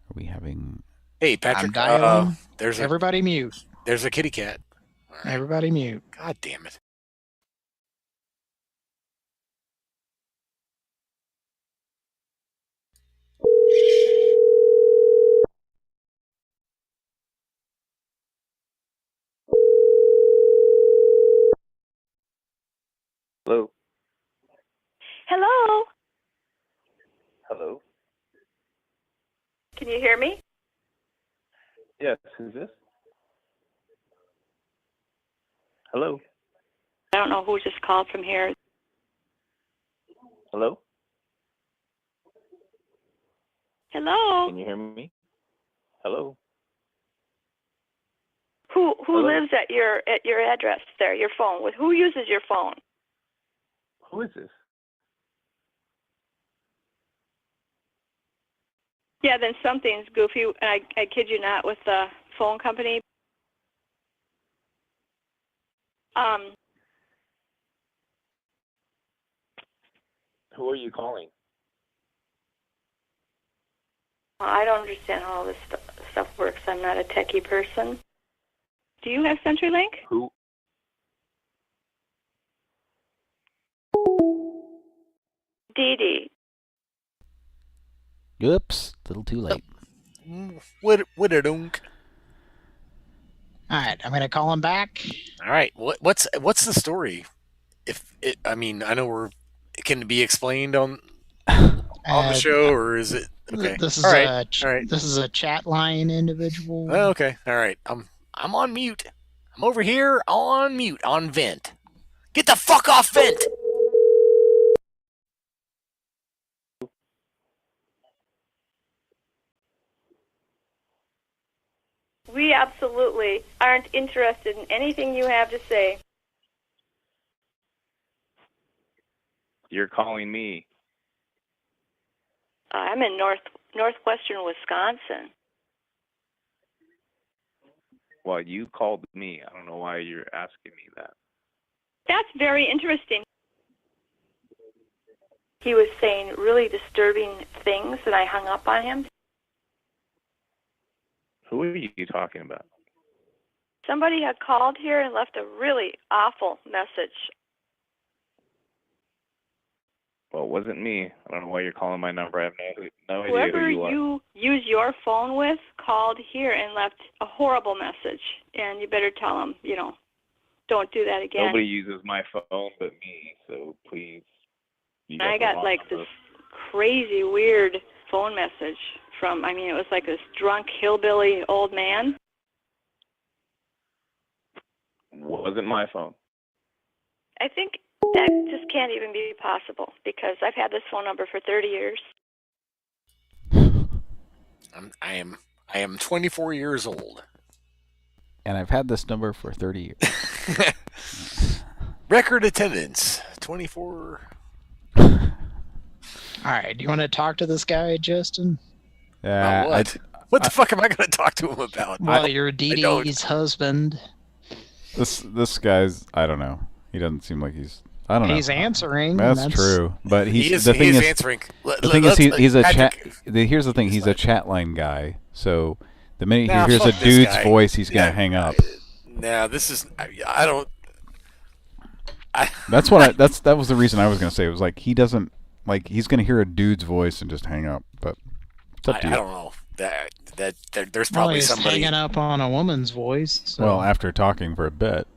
Are we having? Hey, Patrick. I'm dialing. There's everybody mute. There's a kitty cat. Right. Everybody mute. God damn it. Hello. Hello. Hello. Can you hear me? Yes. Who's this? Hello. I don't know who just called from here. Hello. Hello. Can you hear me? Hello. Who Hello? lives at your address there? Your phone. Who uses your phone? Who is this? Yeah, then something's goofy. I kid you not, with the phone company. Who are you calling? I don't understand how all this stuff works. I'm not a techie person. Do you have CenturyLink? Who? Dee Dee. Oops, a little too late. What a dunk. All right, I'm gonna call him back. All right, what's the story? I know can it be explained on the show, or is it okay? This is all right. This is a chat line individual. Oh, okay, all right. I'm on mute. I'm over here on mute on vent. Get the fuck off vent. We absolutely aren't interested in anything you have to say. You're calling me. I'm in northwestern Wisconsin. Well, you called me. I don't know why you're asking me that. That's very interesting. He was saying really disturbing things, and I hung up on him. Who are you talking about? Somebody had called here and left a really awful message. Well, it wasn't me. I don't know why you're calling my number. I have no idea Whoever who you are. you use your phone with called here and left a horrible message, and you better tell them, don't do that again. Nobody uses my phone but me, so please. I got like this crazy, weird phone message from, it was like this drunk hillbilly old man. Wasn't my phone. I think that just can't even be possible because I've had this phone number for 30 years. I am 24 years old. And I've had this number for 30 years. Record attendance, 24. All right, do you want to talk to this guy, Justin? Yeah. What the fuck am I going to talk to him about? Well, you're Dee Dee's husband. This guy's, I don't know. He doesn't seem like he's, I don't know. He's answering. That's true. But he is answering. The thing is, he's a chat. Here's the thing. He's a chat line guy. So the minute he hears a dude's voice, he's going to hang up. Now, this is, I don't. That was the reason I was going to say. It was like, he doesn't, like, he's going to hear a dude's voice and just hang up. But it's up to you. I don't know. There's probably somebody hanging up on a woman's voice. So. Well, after talking for a bit.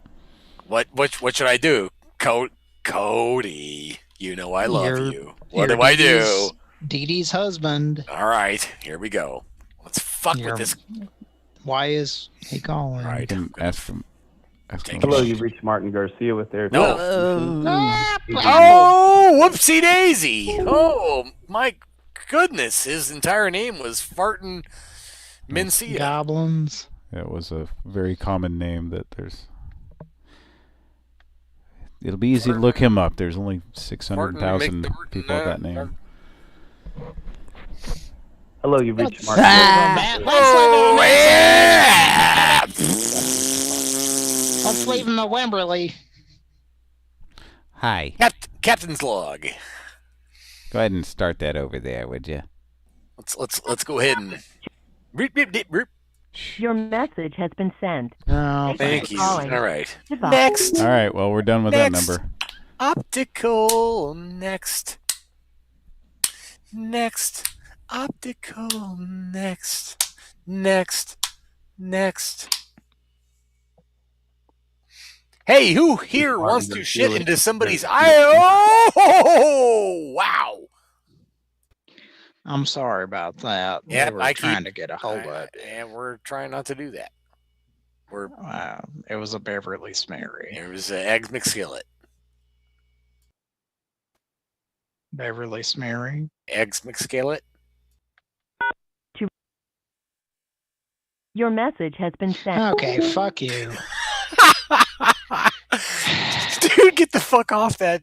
What should I do? Cody, you know I love you. What do I do? Dee Dee's husband. All right, here we go. Let's fuck with this. Why is he calling? Right. You can ask him. Hello, you've reached Martin Garcia with their. No. Oh, whoopsie daisy! Oh my goodness, his entire name was Fartin Mencia. Goblins. It was a very common name that there's. It'll be easy to look him up. There's only 600,000 people with that name. Hello, you've reached Martin. Oh, yeah! Let's leave him to Wimberley. Hi. Captain's log. Go ahead and start that over there, would you? Let's go ahead and. Your message has been sent. Oh, thank you. All right. Goodbye. Next. All right. Well, we're done with that number. Optical. Next. Optical. Next. Hey, who here wants to shit into somebody's eye? Oh, wow. I'm sorry about that. Yeah, we were trying to get a hold of it. And we're trying not to do that. It was a Beverly Smerry. It was Eggs McSkillet. Beverly Smerry. Eggs McSkillet. Your message has been sent. Okay, fuck you. Dude, get the fuck off that.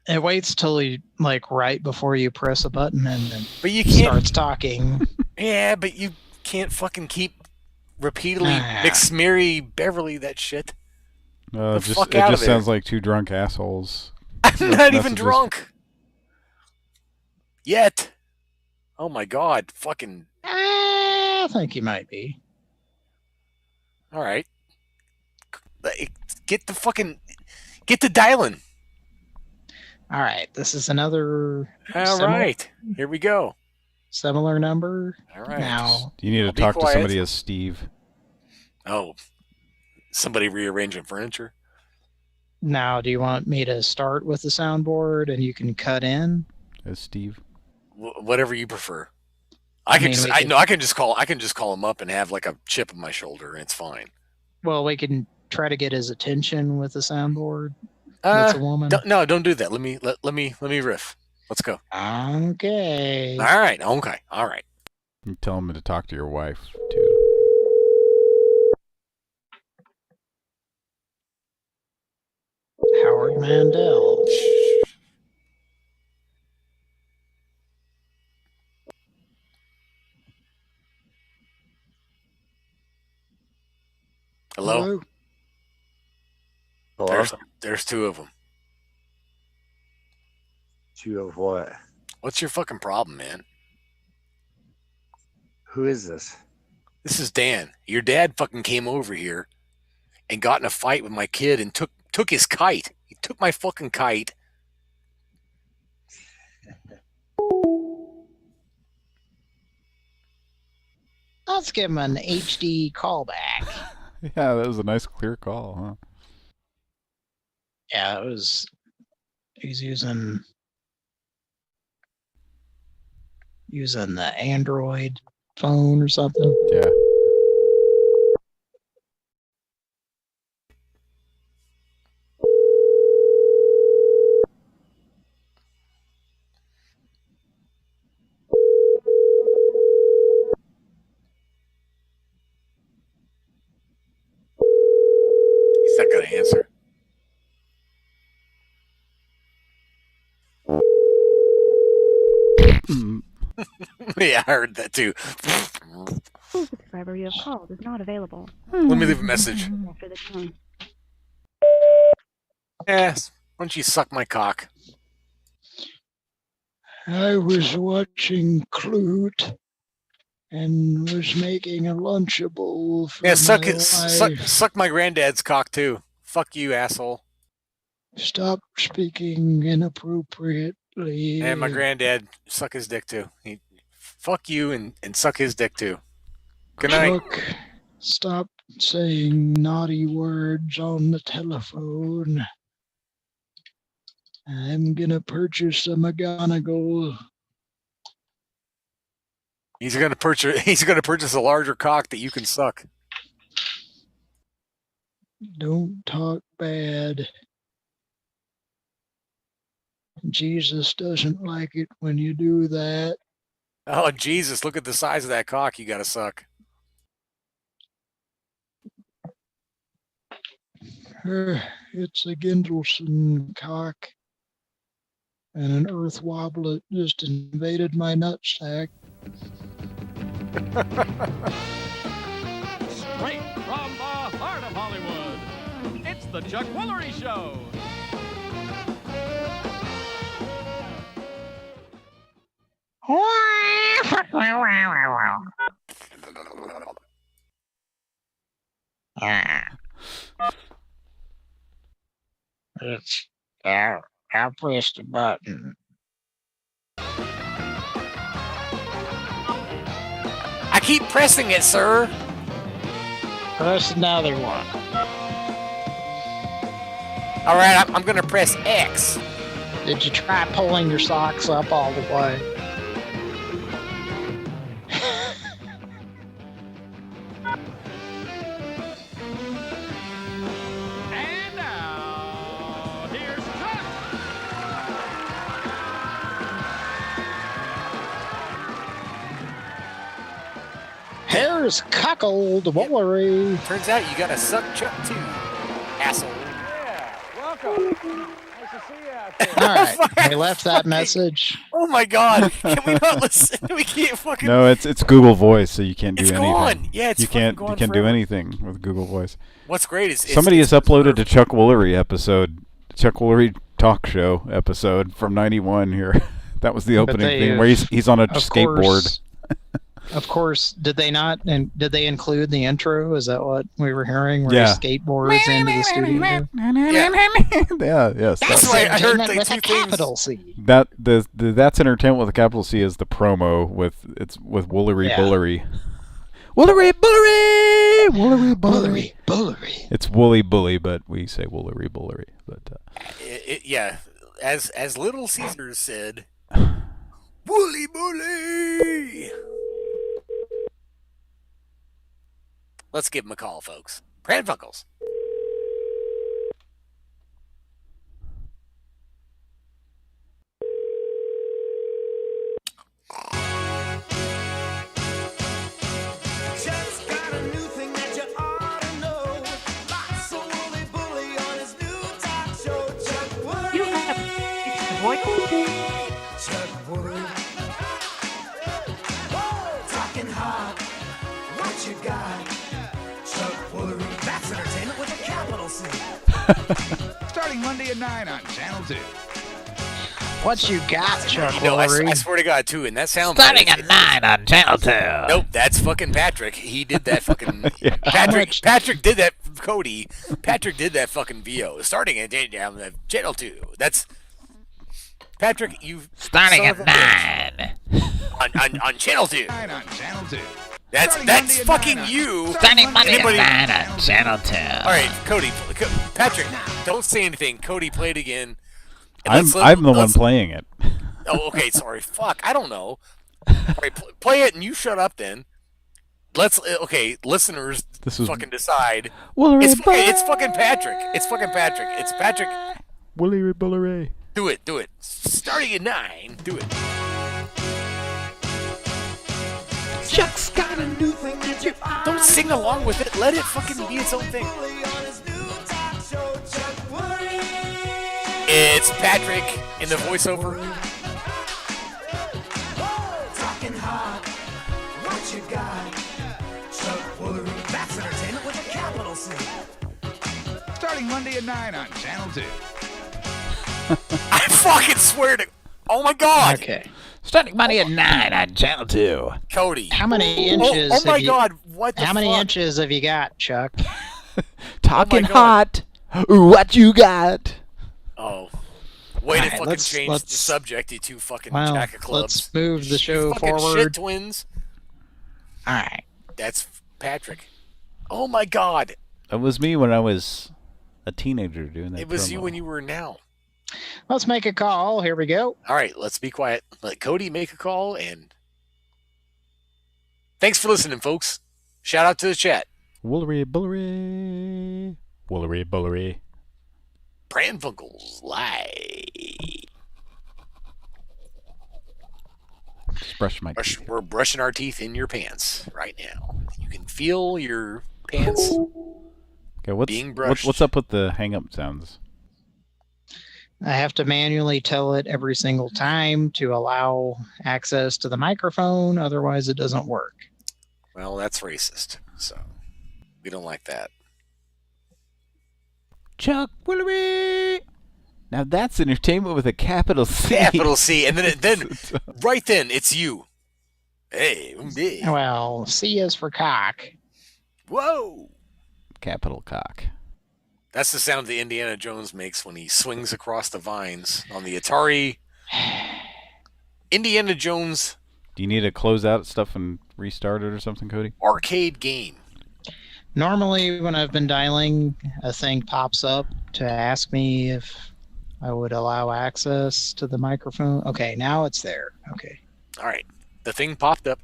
It waits till you, like, right before you press a button and then starts talking. Yeah, but you can't fucking keep repeatedly McSmerry Beverly that shit. It just sounds like two drunk assholes. I'm not even drunk. Yet. Oh my god, fucking. I think you might be. All right. Get the dialing. All right, this is another. All right, here we go. Similar number. All right. Now, do you need to talk to somebody as Steve? Oh, somebody rearranging furniture. Now, do you want me to start with the soundboard and you can cut in as Steve? Whatever you prefer. I can just call him up and have like a chip on my shoulder, and it's fine. Well, we can try to get his attention with the soundboard. That's a woman. Don't do that. Let me riff. Let's go. Okay. All right. Okay. All right. You tell him to talk to your wife too. Howard Mandel. Hello? Hello? There's two of them. Two of what? What's your fucking problem, man? Who is this? This is Dan. Your dad fucking came over here and got in a fight with my kid and took his kite. He took my fucking kite. Let's give him an HD callback. Yeah, that was a nice clear call, huh? Yeah, he's using the Android phone or something. Yeah. He's not gonna answer. Yeah, I heard that too. The subscriber you have called is not available. Let me leave a message. After the tone. Yes. Why don't you suck my cock? I was watching Clute and was making a Lunchable for Yeah, suck my it. wife. Suck my granddad's cock too. Fuck you, asshole. Stop speaking inappropriately. And my granddad, suck his dick too. Fuck you and suck his dick too. Good night. Look, stop saying naughty words on the telephone. I'm gonna purchase a McGonagall. He's gonna purchase a larger cock that you can suck. Don't talk bad. Jesus doesn't like it when you do that. Oh Jesus! Look at the size of that cock you gotta suck. It's a Gindelson cock. And an earth wobblet just invaded my nutsack. Straight from the heart of Hollywood, it's the Chuck Woolery Show. It's I pressed the button. I keep pressing it, sir. Press another one. All right, I'm gonna press X. Did you try pulling your socks up all the way? And now, here's Chuck. Here's Cuckold Woolery. Turns out you gotta suck Chuck too, asshole. Welcome. Nice to see you out there. All right, I left that message. Oh my God! Can we not listen? We can't fucking. No, it's Google Voice, so you can't do anything. Gone. Yeah, it's you can't gone do forever. anything with Google Voice. What's great is somebody has uploaded a Chuck Woolery talk show episode from '91 here. That was the opening thing where he's on a skateboard. Of course, did they not? And did they include the intro? Is that what we were hearing? Where he skateboards into the studio? Yeah, yes. That's why I heard entertainment the with two a capital C. That's entertainment with a capital C is the promo with Woolery Bullery. Woolery Bullery! Woolery Bullery! Bullery! It's Woolly Bully, but we say Woolery Bullery. But yeah, as Little Caesar said, Woolly Bully. Let's give him a call, folks. Pran Funkels. Just got a new thing that you ought to know. Lots of Woolly Bully on his new talk show. Chuck Woolery. You have a voice. Chuck Woolery. Talking hard. What you got? Chuck Woolery. That's entertainment with a capital C. Starting Monday at 9 on Channel 2. What you got, Chuck You know, I Woolery? swear to God, too, and that sounds Starting at 9 on Channel 2. Nope, that's fucking Patrick. He did that fucking. Yeah. Patrick did that. Cody. Patrick did that fucking VO. Starting at Channel 2. That's Patrick. You Starting son at of a bitch. on Channel 2. 9 on Channel 2. That's Starting Monday at fucking 9 on- you. Starting Monday Anybody- at 9 on Channel 2. All right, Cody. Patrick, don't say anything. Cody, play it again. And I'm the one playing it. Oh, okay. Sorry. Fuck. I don't know. All right, play it and you shut up then. Listeners, fucking decide. It's fucking Patrick. It's fucking Patrick. It's Patrick. Woolery bullery. Do it. Starting at 9. Do it. Chuck's got a new thing that you Don't sing along with it. Let it fucking be its own thing. It's Patrick in the voiceover. Talking hard, what you got? Chuck Woolery, that's entertainment with a capital C. Starting Monday at 9 on Channel 2. I fucking swear to. Oh my God. Okay. Starting Monday at 9 on Channel 2. Cody. How many inches? Oh my have you- God. What the How many fuck? inches have you got, Chuck? Talking God. hot. What you got? Oh. Way to Alright, fucking change the let's- subject, you two fucking Well, jack of clubs. let's move the You show fucking forward. Shit twins. All right. That's Patrick. Oh my God. It was me when I was a teenager doing that. It was promo. you when you were now. Let's make a call. Here we go. All right, let's be quiet. Let Cody make a call, and thanks for listening, folks. Shout out to the chat. Woolery bullery. Woolery bullery. Pran Funkels live. Just brush my teeth. We're brushing our teeth in your pants right now. You can feel your pants Okay, being brushed. what's up with the hang up sounds? I have to manually tell it every single time to allow access to the microphone. Otherwise, it doesn't work. Well, that's racist, so we don't like that. Chuck Woolery. Now that's entertainment with a capital C. Capital C, and then right then it's you. Hey, Well, C is for cock. Whoa. Capital cock. That's the sound that Indiana Jones makes when he swings across the vines on the Atari. Indiana Jones Do you need to close out stuff and restart it or something, Cody? arcade game. Normally, when I've been dialing, a thing pops up to ask me if I would allow access to the microphone. Okay, now it's there. Okay. All right. The thing popped up.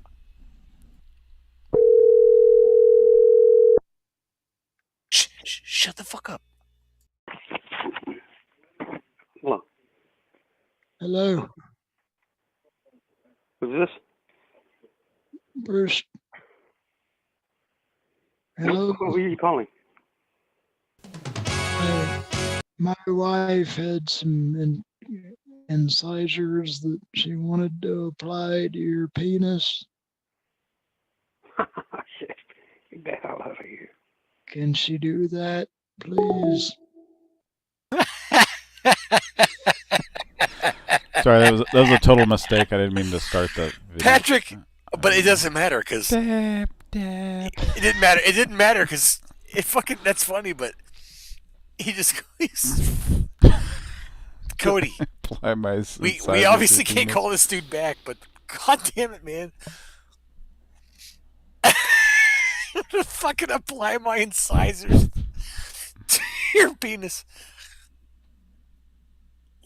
Shut the fuck up. Hello. Hello, Who's this? Bruce. Hello. Who are you calling? My wife had some incisors that she wanted to apply to your penis. Shit. Get the hell out of here. Can she do that, please? Sorry, that was a total mistake. I didn't mean to start that video. Patrick, but it doesn't matter because it didn't matter. It didn't matter because it fucking. That's funny, but he's Cody. Apply my We incisors obviously to can't penis. call this dude back, but god damn it, man. I'm gonna fucking apply my incisors to your penis.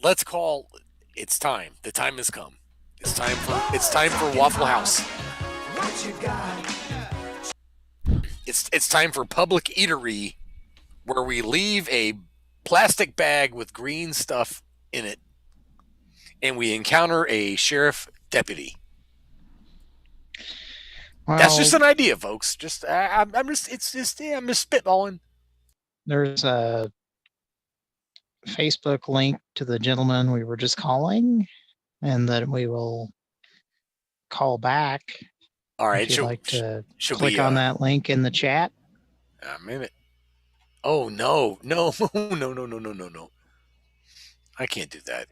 Let's call. It's time. The time has come. It's time for Waffle House. What you got? It's time for Public Eatery, where we leave a plastic bag with green stuff in it, and we encounter a sheriff deputy. That's just an idea, folks. Just I'm just spitballing. There's a Facebook link to the gentleman we were just calling, and that we will call back. All right, if you'd like to should click we, on that link in the chat. A minute. Oh no, no, no. I can't do that.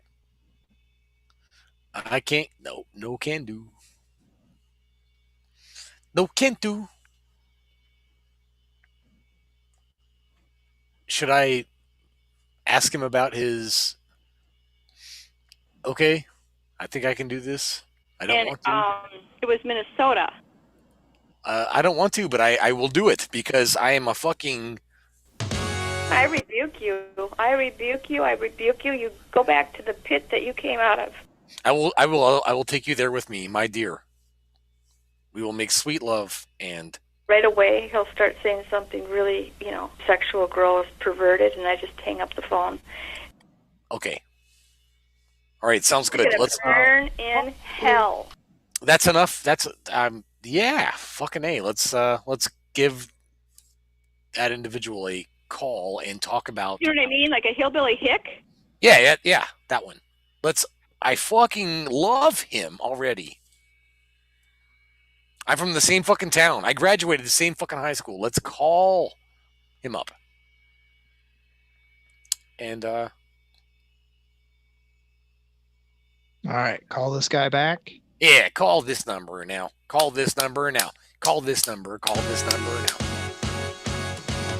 I can't. No can do. No can do. Should I ask him about his? Okay, I think I can do this. I don't want to. It was Minnesota. I don't want to, but I will do it because I am a fucking. I rebuke you. I rebuke you. I rebuke you. You go back to the pit that you came out of. I will take you there with me, my dear. We will make sweet love and. Right away, he'll start saying something really, sexual, gross, perverted, and I just hang up the phone. Okay. All right, sounds good. Let's burn in hell. That's enough. That's yeah, fucking A. Let's give that individual a call and talk about. You know what I mean? Like a hillbilly hick? Yeah, that one. I fucking love him already. I'm from the same fucking town. I graduated the same fucking high school. Let's call him up. And all right, call this guy back. Yeah, call this number now. Call this number now. Call this number. Call this number now.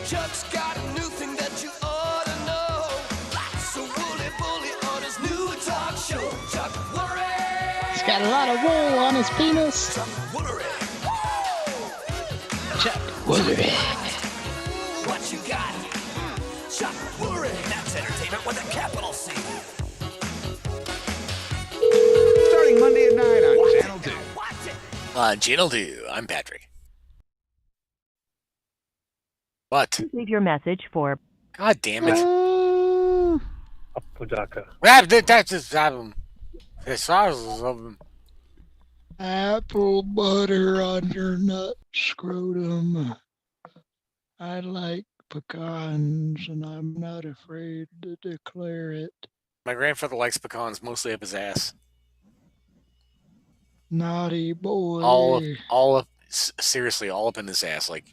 Chuck's got a new thing that you ought to know. So woolly bully on his new talk show. Chuck Woolery. He's got a lot of wool on his penis. Chuck Woolery. Chuck Woolery. What you got? Chuck Woolery. That's entertainment with a capital C. Starting Monday at 9 on Channel 2. On Channel 2, I'm Patrick. What? Leave your message for. God damn it. Pujaka. That's just Apple butter on your nut scrotum. I like pecans, and I'm not afraid to declare it. My grandfather likes pecans mostly up his ass. Naughty boy. Seriously, all up in his ass. Like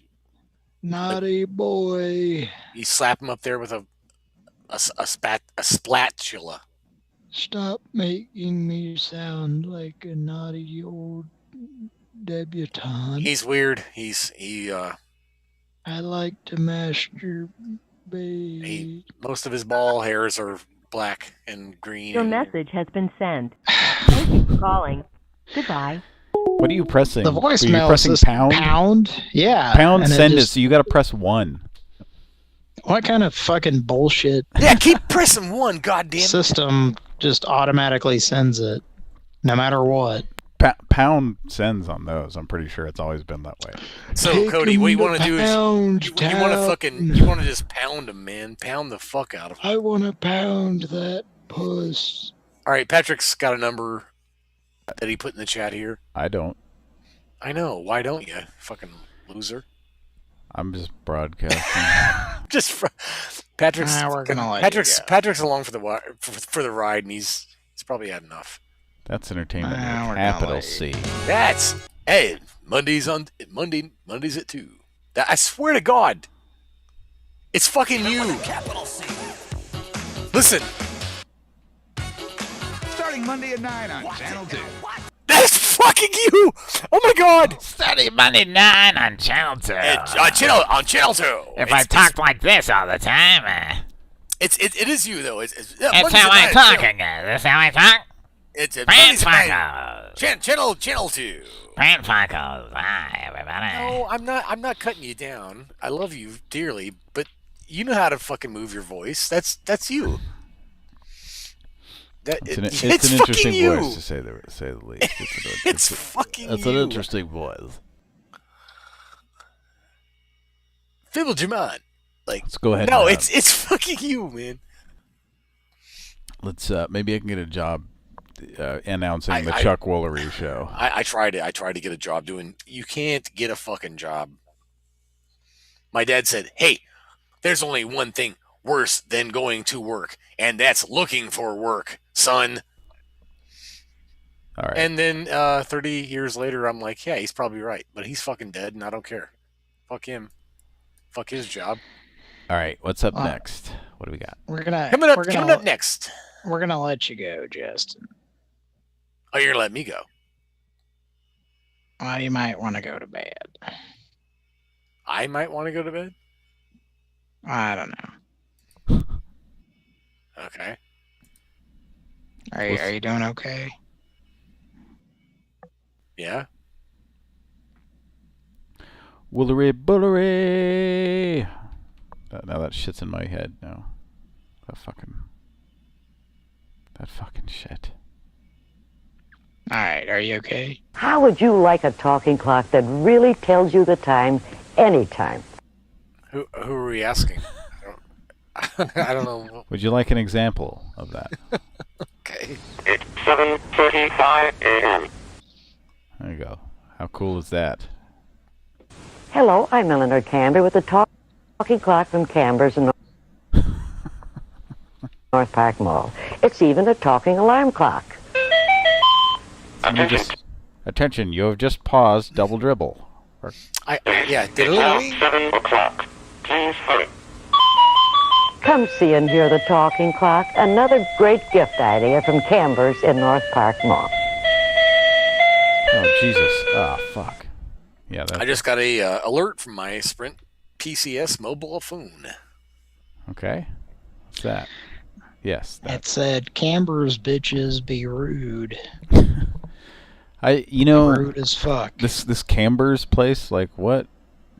naughty boy. You slap him up there with a spatula. Stop making me sound like a naughty old debutante. He's weird. I like to masturbate. Most of his ball hairs are black and green. Your message has been sent. Thank you for calling. Goodbye. What are you pressing? The voicemail are you pressing says pound? Yeah. Pound send it it, so you got to press 1. What kind of fucking bullshit? Yeah, keep pressing 1, goddamn. System just automatically sends it, no matter what. Pound sends on those. I'm pretty sure it's always been that way. So, Take Cody, what you want to do is you want to just pound him, man. Pound the fuck out of him. I want to pound that puss. All right, Patrick's got a number that he put in the chat here. I don't. I know. Why don't you, fucking loser? I'm just broadcasting. Patrick's. Patrick's along for the ride, and he's probably had enough. That's entertainment with a capital C. Hey, Monday's at 2. I swear to God, it's fucking you. Listen. Starting Monday at 9 on Channel 2. That's fucking you! Oh my God! Starting Monday 9 on Channel 2. On Channel 2. If I talked like this all the time, it is you though. It's how I talk again. That's how I talk. It's Pran Funkels. Channel 2. Pran Funkels. Hi, everybody. No, I'm not cutting you down. I love you dearly, but you know how to fucking move your voice. That's you. It's an interesting voice to say the least. It's fucking That's you. an interesting voice. Fibble Jamon. Let's go ahead. No, it's fucking you, man. Let's maybe I can get a job announcing the Chuck Woolery show. I tried to get a job doing. You can't get a fucking job. My dad said, "Hey, there's only one thing worse than going to work, and that's looking for work, son." All right. And then 30 years later, I'm like, yeah, he's probably right, but he's fucking dead, and I don't care. Fuck him. Fuck his job. All right, what's up next? What do we got? We're gonna coming up next. We're gonna let you go, Justin. Oh, you're gonna let me go? Well, you might want to go to bed. I might want to go to bed. I don't know. Okay. Are you doing okay? Yeah. Woolery bullery. Now that shit's in my head now. That fucking shit. All right, are you okay? How would you like a talking clock that really tells you the time anytime? Who are we asking? I don't know. Would you like an example of that? Okay. It's 7:45 a.m. There you go. How cool is that? Hello, I'm Eleanor Camber with the talking clock from Camber's in North Park Mall. It's even a talking alarm clock. Attention, you have just paused double dribble. Yeah, It's now 7 o'clock. Please hurry. Come see and hear the talking clock. Another great gift idea from Camber's in North Park Mall. Oh, Jesus. Ah, fuck. Yeah, I just got a alert from my Sprint PCS mobile phone. Okay. What's that? Yes. It said, Camber's bitches be rude. Rude as fuck. This Camber's place, like, what?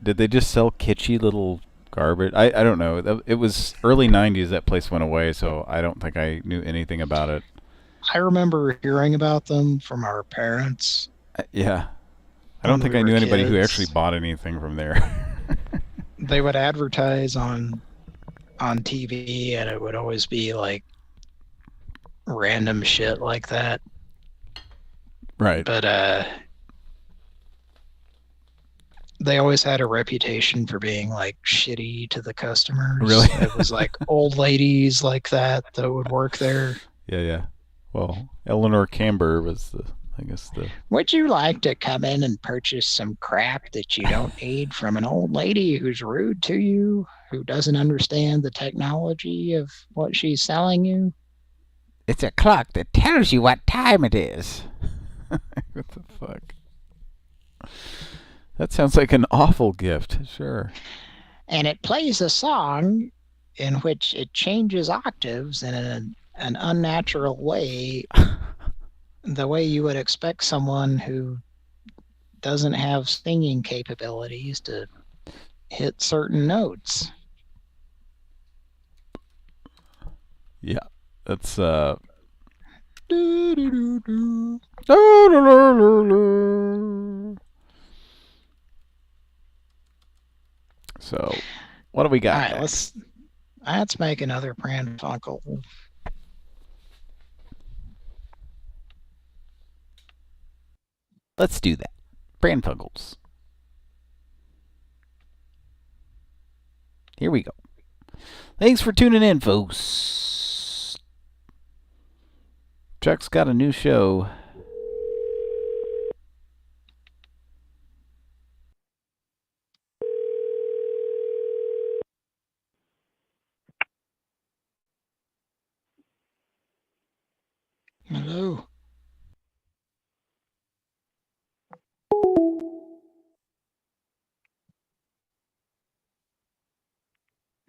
Did they just sell kitschy little garbage? I don't know. It was early 90s that place went away, so I don't think I knew anything about it. I remember hearing about them from our parents. Yeah. I don't think I knew anybody who actually bought anything from there. They would advertise on TV, and it would always be like random shit like that. Right. But they always had a reputation for being like shitty to the customers. Really? It was like old ladies like that would work there. Yeah. Well, Eleanor Camber was I guess the... Would you like to come in and purchase some crap that you don't need from an old lady who's rude to you, who doesn't understand the technology of what she's selling you? It's a clock that tells you what time it is. What the fuck? That sounds like an awful gift. Sure. And it plays a song in which it changes octaves in an unnatural way, the way you would expect someone who doesn't have singing capabilities to hit certain notes. Yeah, that's So what do we got? All right, let's make another Pran Funkel. Let's do that. Pran Funkels. Here we go. Thanks for tuning in, folks. Chuck's got a new show. Hello.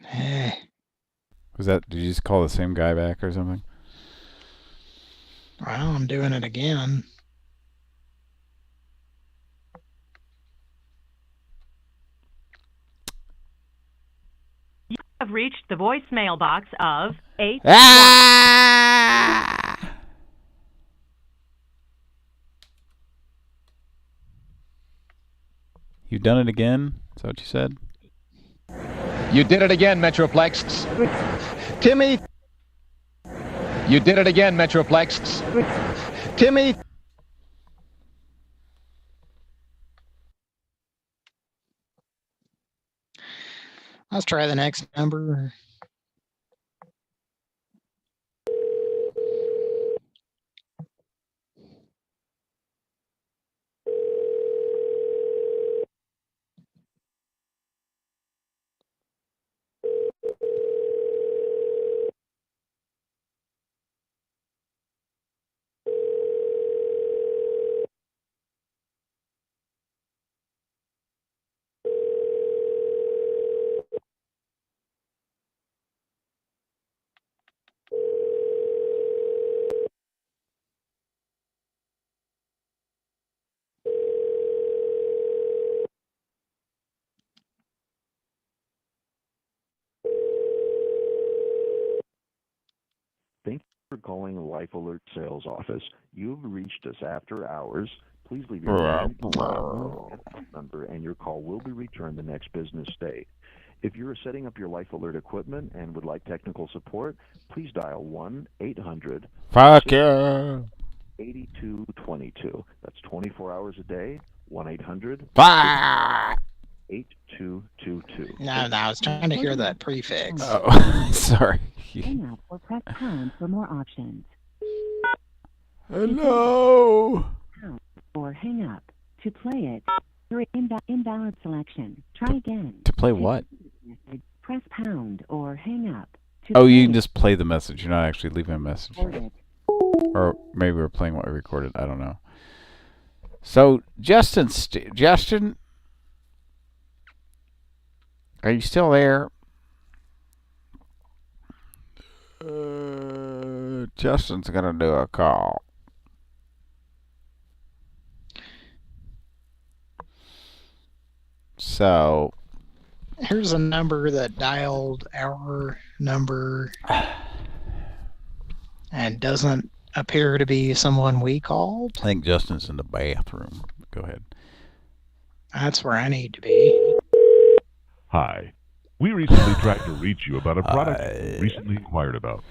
Hey. Did you just call the same guy back or something? Well, I'm doing it again. You have reached the voicemail box of 8. You've done it again? Is that what you said? You did it again, Metroplex. Timmy. You did it again, Metroplex. Timmy. Let's try the next number. Thank you for calling the Life Alert Sales Office. You've reached us after hours. Please leave your name, phone number, and your call will be returned the next business day. If you are setting up your Life Alert equipment and would like technical support, please dial 1-800 Fuck yeah. 8222. That's 24 hours a day. 1-800 8222. No, I was trying to hear that prefix. Oh, sorry. Hang up or press pound for more options. Hello. Or hang up. To play it, invalid selection. Try again. To play what? Press pound or hang up. Oh, you can just play the message. You're not actually leaving a message. Or maybe we're playing what we recorded. I don't know. So, Justin, are you still there? Justin's gonna do a call. So, here's a number that dialed our number and doesn't appear to be someone we called. I think Justin's in the bathroom. Go ahead. That's where I need to be. Hi. We recently tried to reach you about a product you recently inquired about.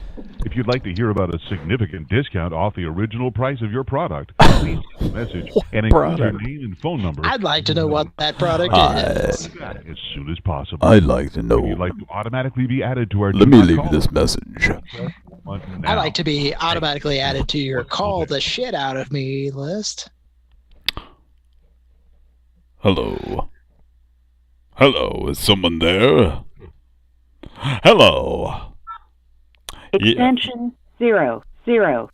If you'd like to hear about a significant discount off the original price of your product, please leave a message and include your name and phone number. I'd like to know what that product is. As soon as possible. I'd like to know. If you'd like to automatically be added to our Let me leave this message. I'd like to be automatically added to your call the shit out of me list. Hello. Hello, is someone there? Hello. Extension 0009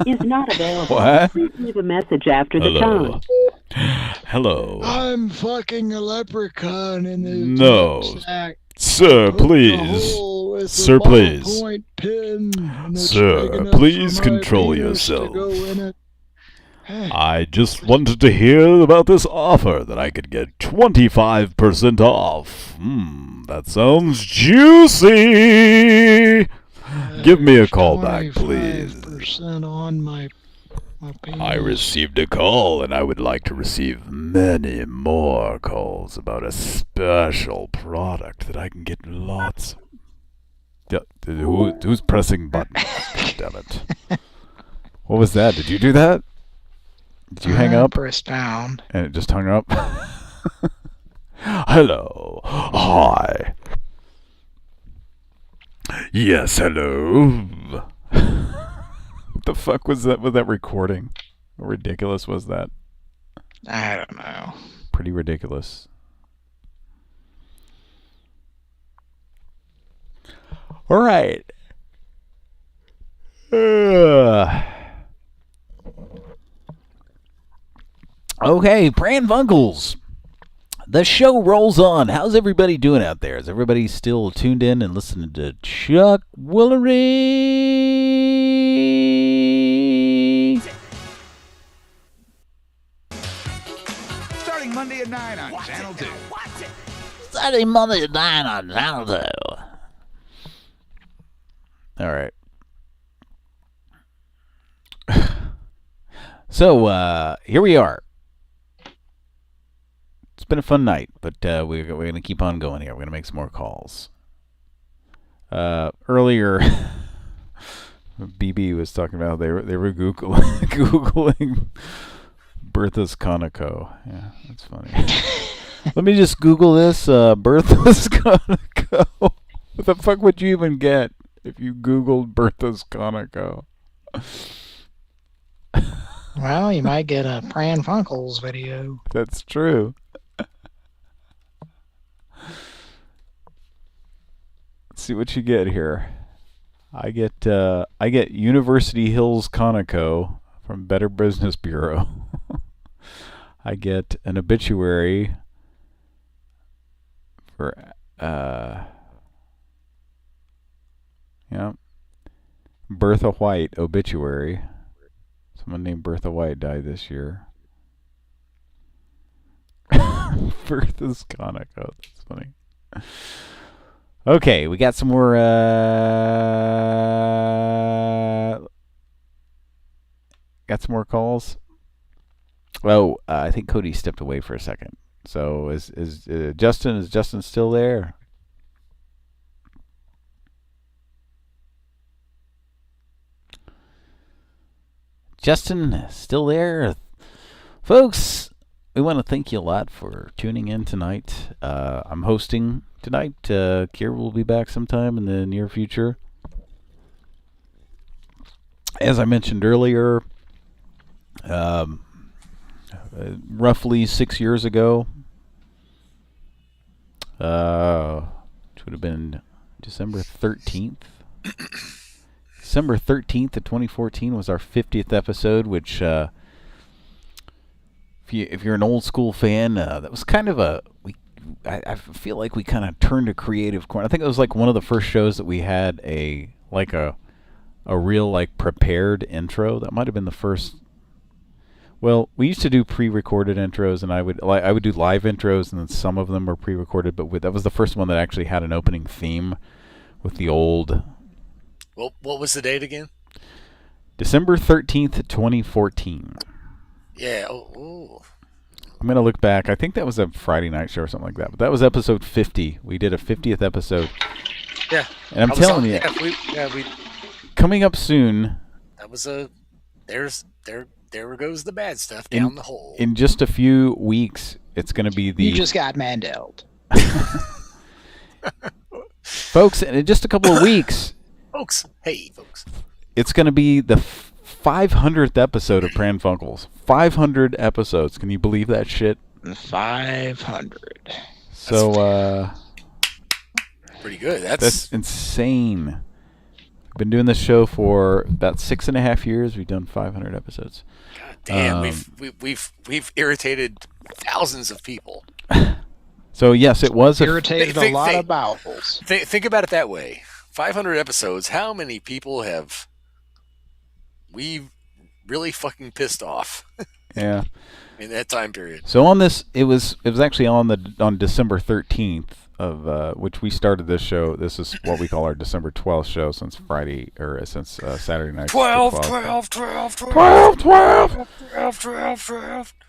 is not available. What? Please leave a message after the tone. Hello. I'm fucking a leprechaun in the No. sack. Sir, please. Sir, please. Sir, please control yourself. I just wanted to hear about this offer that I could get 25% off. That sounds juicy. Give me a call back, please. On my I received a call, and I would like to receive many more calls about a special product that I can get lots of. Yeah, who's pressing buttons? Damn it. What was that? Did you do that? Did you hang up? Press pound. And it just hung up? Hello. Hi. Yes, hello. What the fuck was that? Was that recording? How ridiculous was that? I don't know. Pretty ridiculous. All right. Okay, Pran Funkels. The show rolls on. How's everybody doing out there? Is everybody still tuned in and listening to Chuck Woolery? Starting Monday at 9 on Channel 2. Starting Monday at 9 on Channel 2. All right. So, here we are. It's been a fun night, but we're going to keep on going here. We're going to make some more calls. Earlier, BB was talking about they were Googling Bertha's Conoco. Yeah, that's funny. Let me just Google this, Bertha's Conoco. What the fuck would you even get if you Googled Bertha's Conoco? Well, you might get a Pran Funkels video. That's true. Let's see what you get here. I get University Hills Conoco from Better Business Bureau. I get an obituary for Bertha White obituary. Someone named Bertha White died this year. Bertha's Conoco. That's funny. Okay, we got some more. Got some more calls. Oh, I think Cody stepped away for a second. So is Justin? Is Justin still there? Justin, still there? Folks, we want to thank you a lot for tuning in tonight. I'm hosting tonight. Kira will be back sometime in the near future. As I mentioned earlier, roughly 6 years ago, which would have been December 13th. December 13th of 2014 was our 50th episode, which, if you're an old school fan, that was kind of I feel like we kind of turned a creative corner. I think it was like one of the first shows that we had a real prepared intro. That might have been the first. Well, we used to do pre-recorded intros, and I would do live intros, and then some of them were pre-recorded. But that was the first one that actually had an opening theme with the old. Well, what was the date again? December 13th, 2014. Yeah. Oh. I'm going to look back. I think that was a Friday night show or something like that. But that was episode 50. We did a 50th episode. Yeah. And I'm telling you, we coming up soon. That was there goes the bad stuff down the hole. In just a few weeks, it's going to be the... You just got Mandelled. Folks, in just a couple of weeks... Folks. It's going to be the 500th episode of Pran Funkels. 500 episodes. Can you believe that shit? 500. So, pretty good. That's insane. I've been doing this show for about 6.5 years. We've done 500 episodes. God damn, we've irritated thousands of people. So yes, it was irritated a lot of bowels. Think about it that way. 500 episodes. How many people have we really fucking pissed off? Yeah. In that time period. So on this, it was actually on December 13th of which we started this show. This is what we call our December 12th show since Saturday night. 12.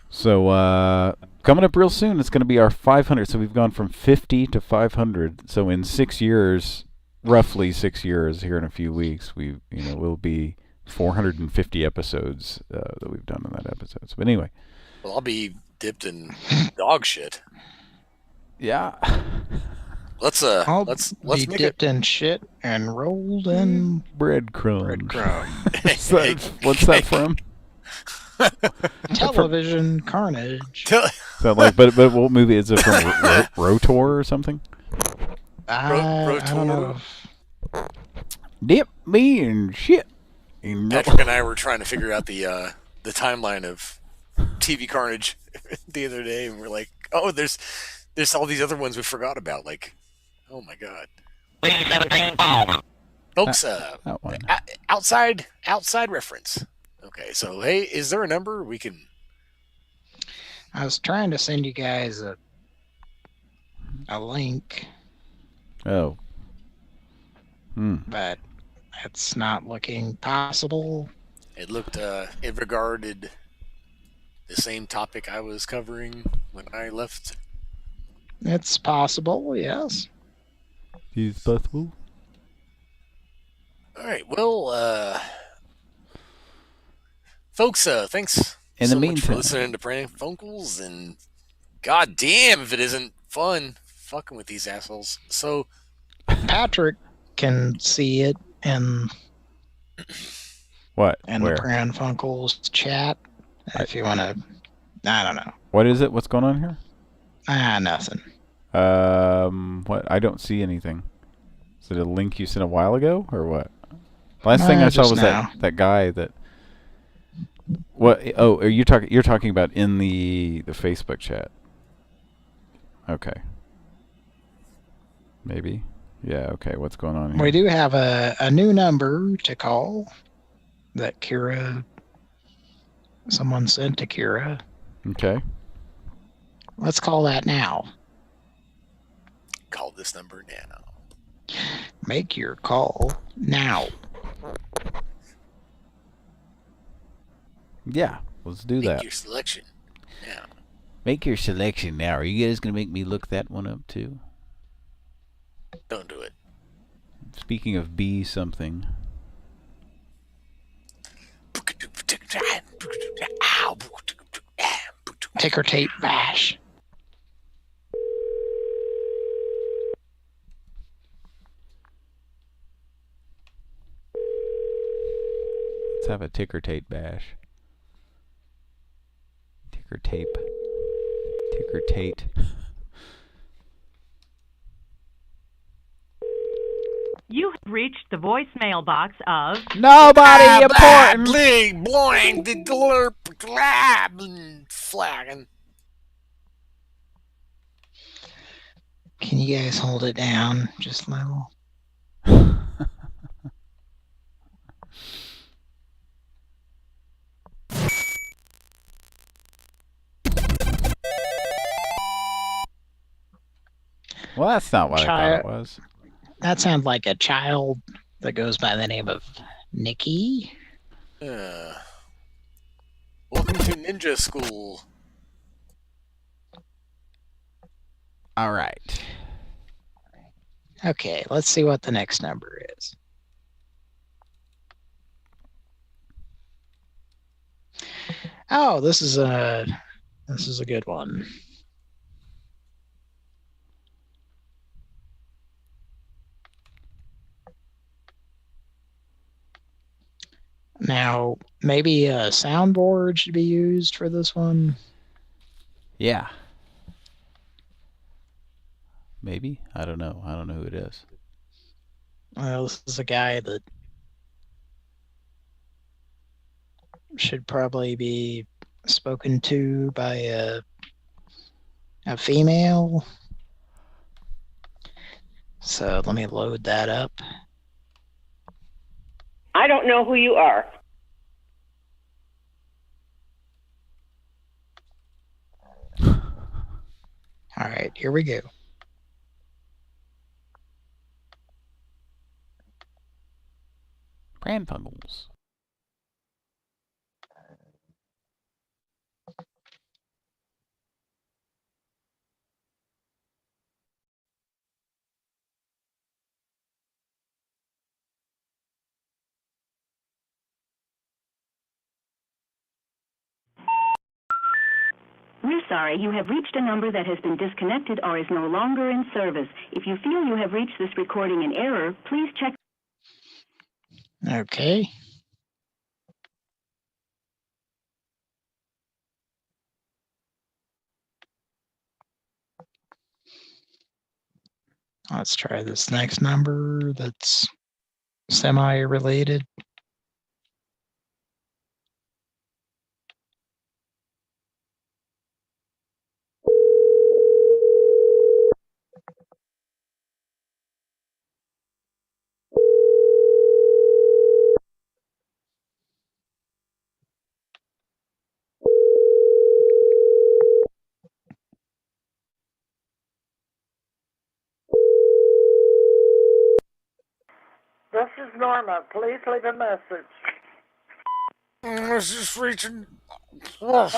So coming up real soon, it's going to be our 500. So we've gone from 50 to 500. So in 6 years, roughly 6 years, here in a few weeks, we'll be 450 episodes that we've done in that episode. But anyway. Well, I'll be dipped in dog shit. Yeah. Let's be dipped in shit and rolled in breadcrumbs. What's that from? Television carnage. So but what movie is it from? Rotor or something? I don't know. Dip me in shit. Patrick and I were trying to figure out the timeline of TV Carnage the other day, and we're like, oh, there's all these other ones we forgot about. Like, oh my god, folks, outside reference. Okay, so hey, is there a number we can? I was trying to send you guys a link. Oh. But it's not looking possible. It looked, it regarded the same topic I was covering when I left. It's possible, yes. It's possible. All right, well, folks, thanks in so the much meantime for listening to Pran Funkels, and god damn if it isn't fun fucking with these assholes. So Patrick can see it in what? In Where? the Pran Funkels chat. If you want to, I don't know. What is it? What's going on here? Nothing. What? I don't see anything. Is it a link you sent a while ago, or what? Last thing I saw was that guy that. What? Oh, are you talking? You're talking about in the Facebook chat. Okay. Maybe. Yeah. Okay. What's going on here? We do have a new number to call that someone sent to Kira. Okay. Let's call that now. Call this number now. Make your call now. Yeah, let's do that. Make your selection now. Make your selection now. Are you guys going to make me look that one up too? Don't do it. Speaking of B something. Ticker tape bash. Let's have a ticker tape bash. Ticker tape. Ticker tate. You have reached the voicemail box of nobody important. Bloing the glurp flagging. Can you guys hold it down just a little? Well, that's not what I thought it was. That sounds like a child that goes by the name of Nikki. Welcome to Ninja School. All right. Okay, let's see what the next number is. Oh, this is a good one. Now, maybe a soundboard should be used for this one. Yeah. Maybe? I don't know. I don't know who it is. Well, this is a guy that should probably be spoken to by a female. So let me load that up. I don't know who you are. All right, here we go. Pran Funkels. We're sorry, you have reached a number that has been disconnected or is no longer in service. If you feel you have reached this recording in error, please check. Okay. Let's try this next number that's semi-related. This is Norma. Please leave a message. I was just reaching. I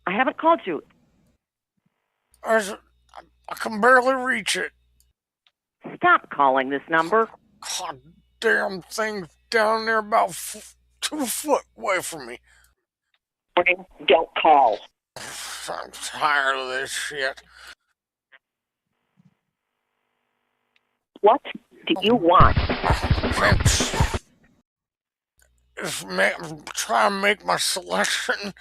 haven't called you. I can barely reach it. Stop calling this number. God damn thing's down there about 2 foot away from me. Don't call. I'm tired of this shit. What do you want? Just try and make my selection.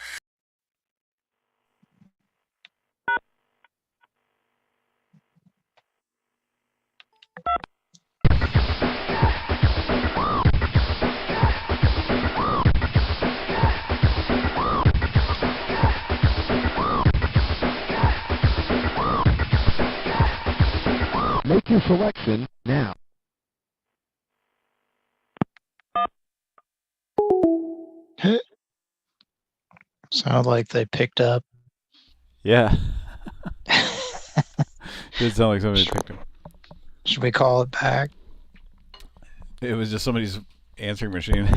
Make your selection now. Sound like they picked up. Yeah. Did sound like somebody picked him. Should we call it back? It was just somebody's answering machine.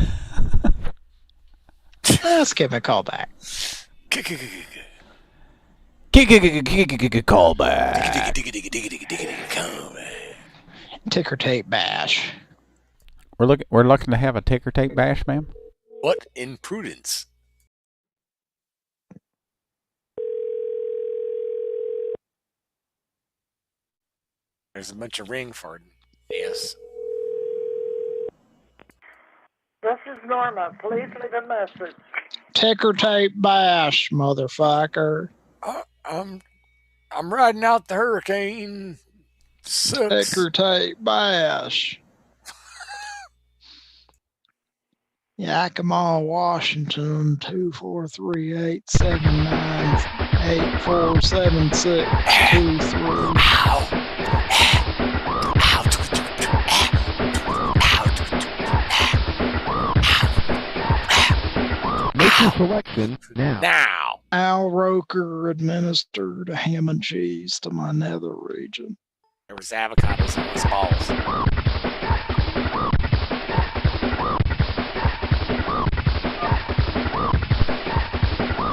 Let's give a call back. Call back. Ticker tape bash. We're looking to have a ticker tape bash, ma'am. What imprudence! There's a bunch of ring farting. Yes. This is Norma. Please leave a message. Ticker tape bash, motherfucker. I'm riding out the hurricane. Sucks. Ticker tape bash. Yakima, Washington, 243-877-947323. Make your selection now. Now. Al Roker administered ham and cheese to my nether region. There was avocados on his balls.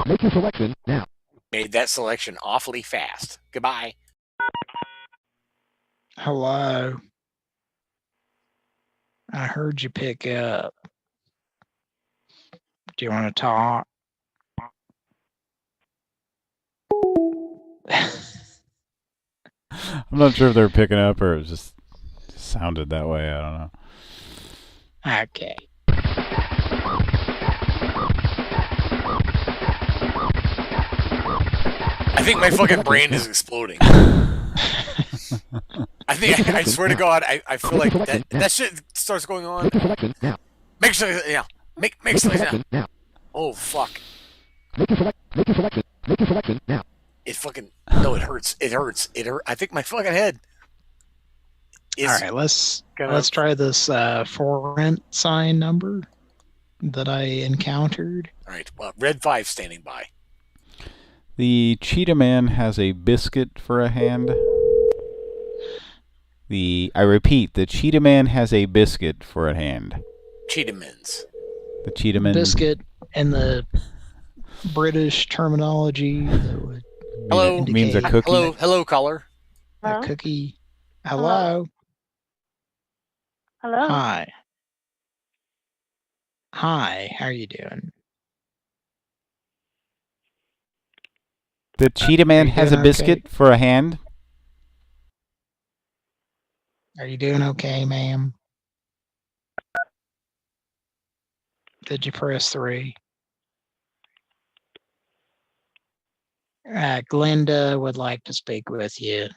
Make your selection now. Made that selection awfully fast. Goodbye. Hello. I heard you pick up. Do you want to talk? I'm not sure if they're picking up or it just sounded that way. I don't know. Okay. I think my fucking brain is exploding. I swear to God, I feel like that shit starts going on. Make sure, yeah. Make selection now. Oh, fuck. Make your selection now. It fucking, no, it hurts. It hurts. I think my fucking head is. All right, let's try this for rent sign number that I encountered. All right, well, Red 5 standing by. The Cheetah Man has a biscuit for a hand. I repeat, the Cheetah Man has a biscuit for a hand. Cheetahmans. The Cheetah Man. Biscuit and the British terminology that would means a cookie. Hello, caller. A cookie. Hello. Hello. Hi. Hi. How are you doing? The Cheetah Man has a biscuit for a hand. Are you doing okay, ma'am? Did you press 3? Glenda would like to speak with you.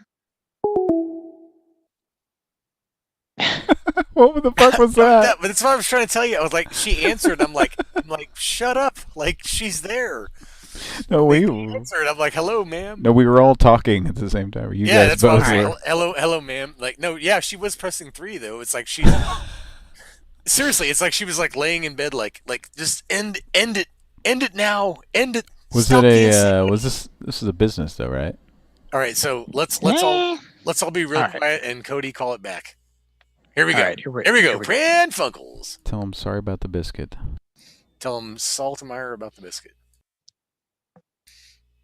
What the fuck was that? But that's what I was trying to tell you. I was like, she answered. I'm like, shut up. Like, she's there. No, we answered. I'm like, hello, ma'am. No, we were all talking at the same time. You yeah, guys that's what both I was were. like, hello, ma'am. Like, no, yeah, she was pressing 3 though. It's like she's seriously. It's like she was like laying in bed, like just end it now, end it. Was it a? Was this is a business though, right? All right, so let's all be real quiet and Cody call it back. Here we go. Right, here we go. Pran Funkels. Tell him sorry about the biscuit. Tell him Saltmeyer about the biscuit.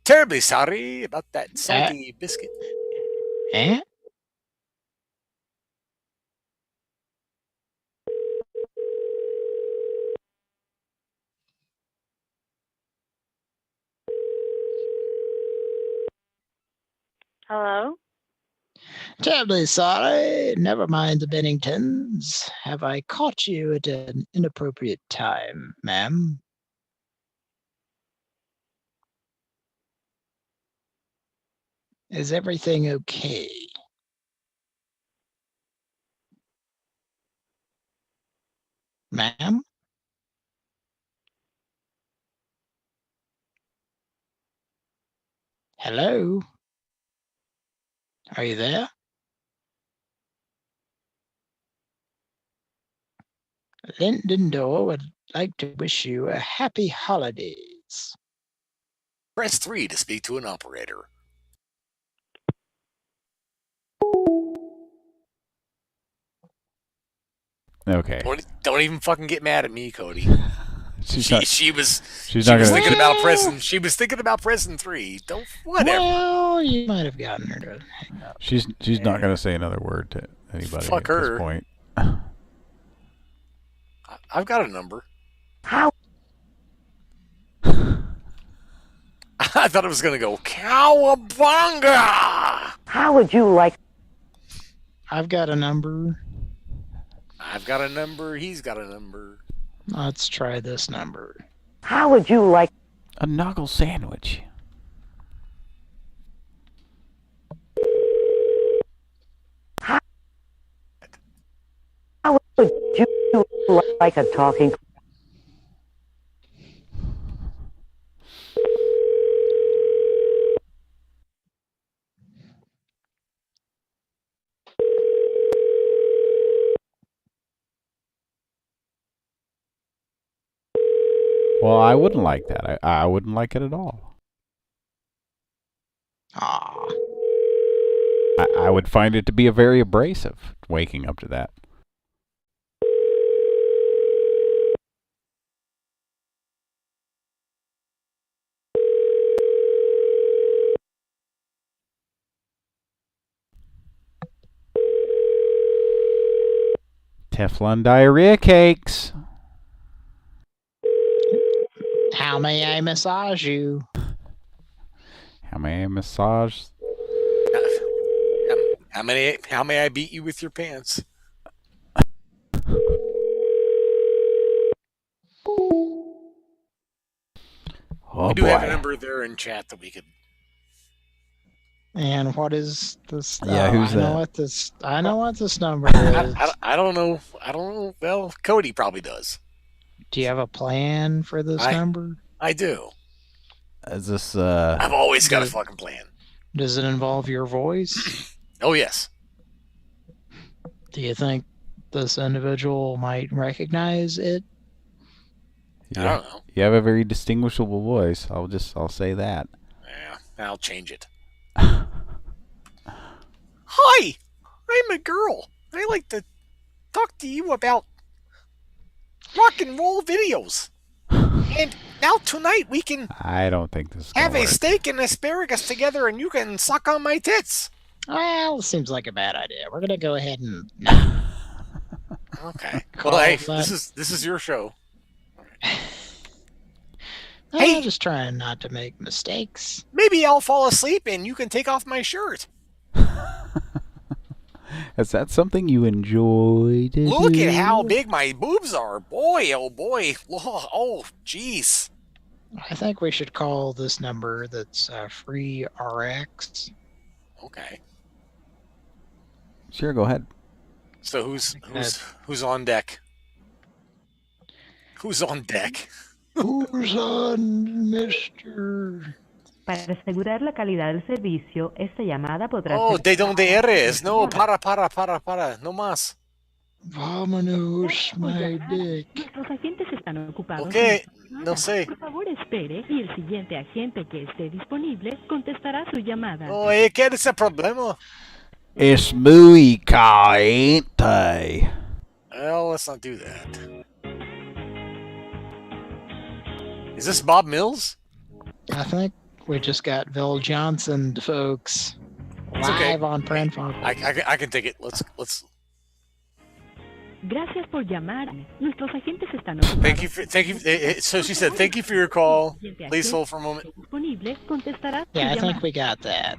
Terribly sorry about that salty biscuit. Eh? Hello? Terribly sorry. Never mind the Benningtons. Have I caught you at an inappropriate time, ma'am? Is everything okay? Ma'am? Hello? Are you there? Linden Door would like to wish you a happy holidays. Press 3 to speak to an operator. Okay. Don't even fucking get mad at me, Cody. She was thinking about Prison. She was thinking about Prison 3. Don't whatever. Well, you might have gotten her to hang up. She's not going to say another word to anybody Fuck at her. this point. I've got a number. How? I thought it was going to go cowabunga. How would you like? I've got a number. I've got a number. He's got a number. Let's try this number. How would you like a knuckle sandwich? How would you like a talking? Well, I wouldn't like that. I wouldn't like it at all. I would find it to be a very abrasive, waking up to that. Teflon diarrhea cakes. How may I massage you? How may I massage? How may I beat you with your pants? Oh, we do have a number there in chat that we could. And what is this? Yeah, who's I know that? what this. I know what this number is. I don't know. I don't know. Well, Cody probably does. Do you have a plan for this number? I do. Is this? I've always got a fucking plan. Does it involve your voice? Oh yes. Do you think this individual might recognize it? I don't know. You have a very distinguishable voice. I'll say that. Yeah, I'll change it. Hi, I'm a girl. I like to talk to you about rock and roll videos. And now tonight we can I don't think this is have gonna a work. steak and asparagus together, and you can suck on my tits. Well, seems like a bad idea. We're gonna go ahead and. Okay. Call Well, hey, that- this is your show. Hey, I'm just trying not to make mistakes. Maybe I'll fall asleep and you can take off my shirt. Is that something you enjoy to Look do? at how big my boobs are. Boy, oh boy. Oh, jeez. I think we should call this number that's free RX. Okay. Sure, go ahead. So who's on deck? Who's on deck? Who's on, Mr. Para asegurar la calidad del servicio, esta llamada podrá Oh, ser... ¿de dónde eres? No, para. No más. Vámonos, my dick. Nuestros agentes están ocupados. Ok, no sé. Por favor, espere y el siguiente agente que esté disponible contestará su llamada. Oh, ¿qué es el problema? Es muy caliente. Well, let's not do that. Is this Bob Mills? I think we just got Bill Johnson, folks. It's Live okay. on Pran Funkels. I can take it. Let's. Gracias por llamar. Nuestros agentes están ocupados. Thank you. So she said, "Thank you for your call. Please hold for a moment." Disponible contestará su Yeah, I llamada. think we got that.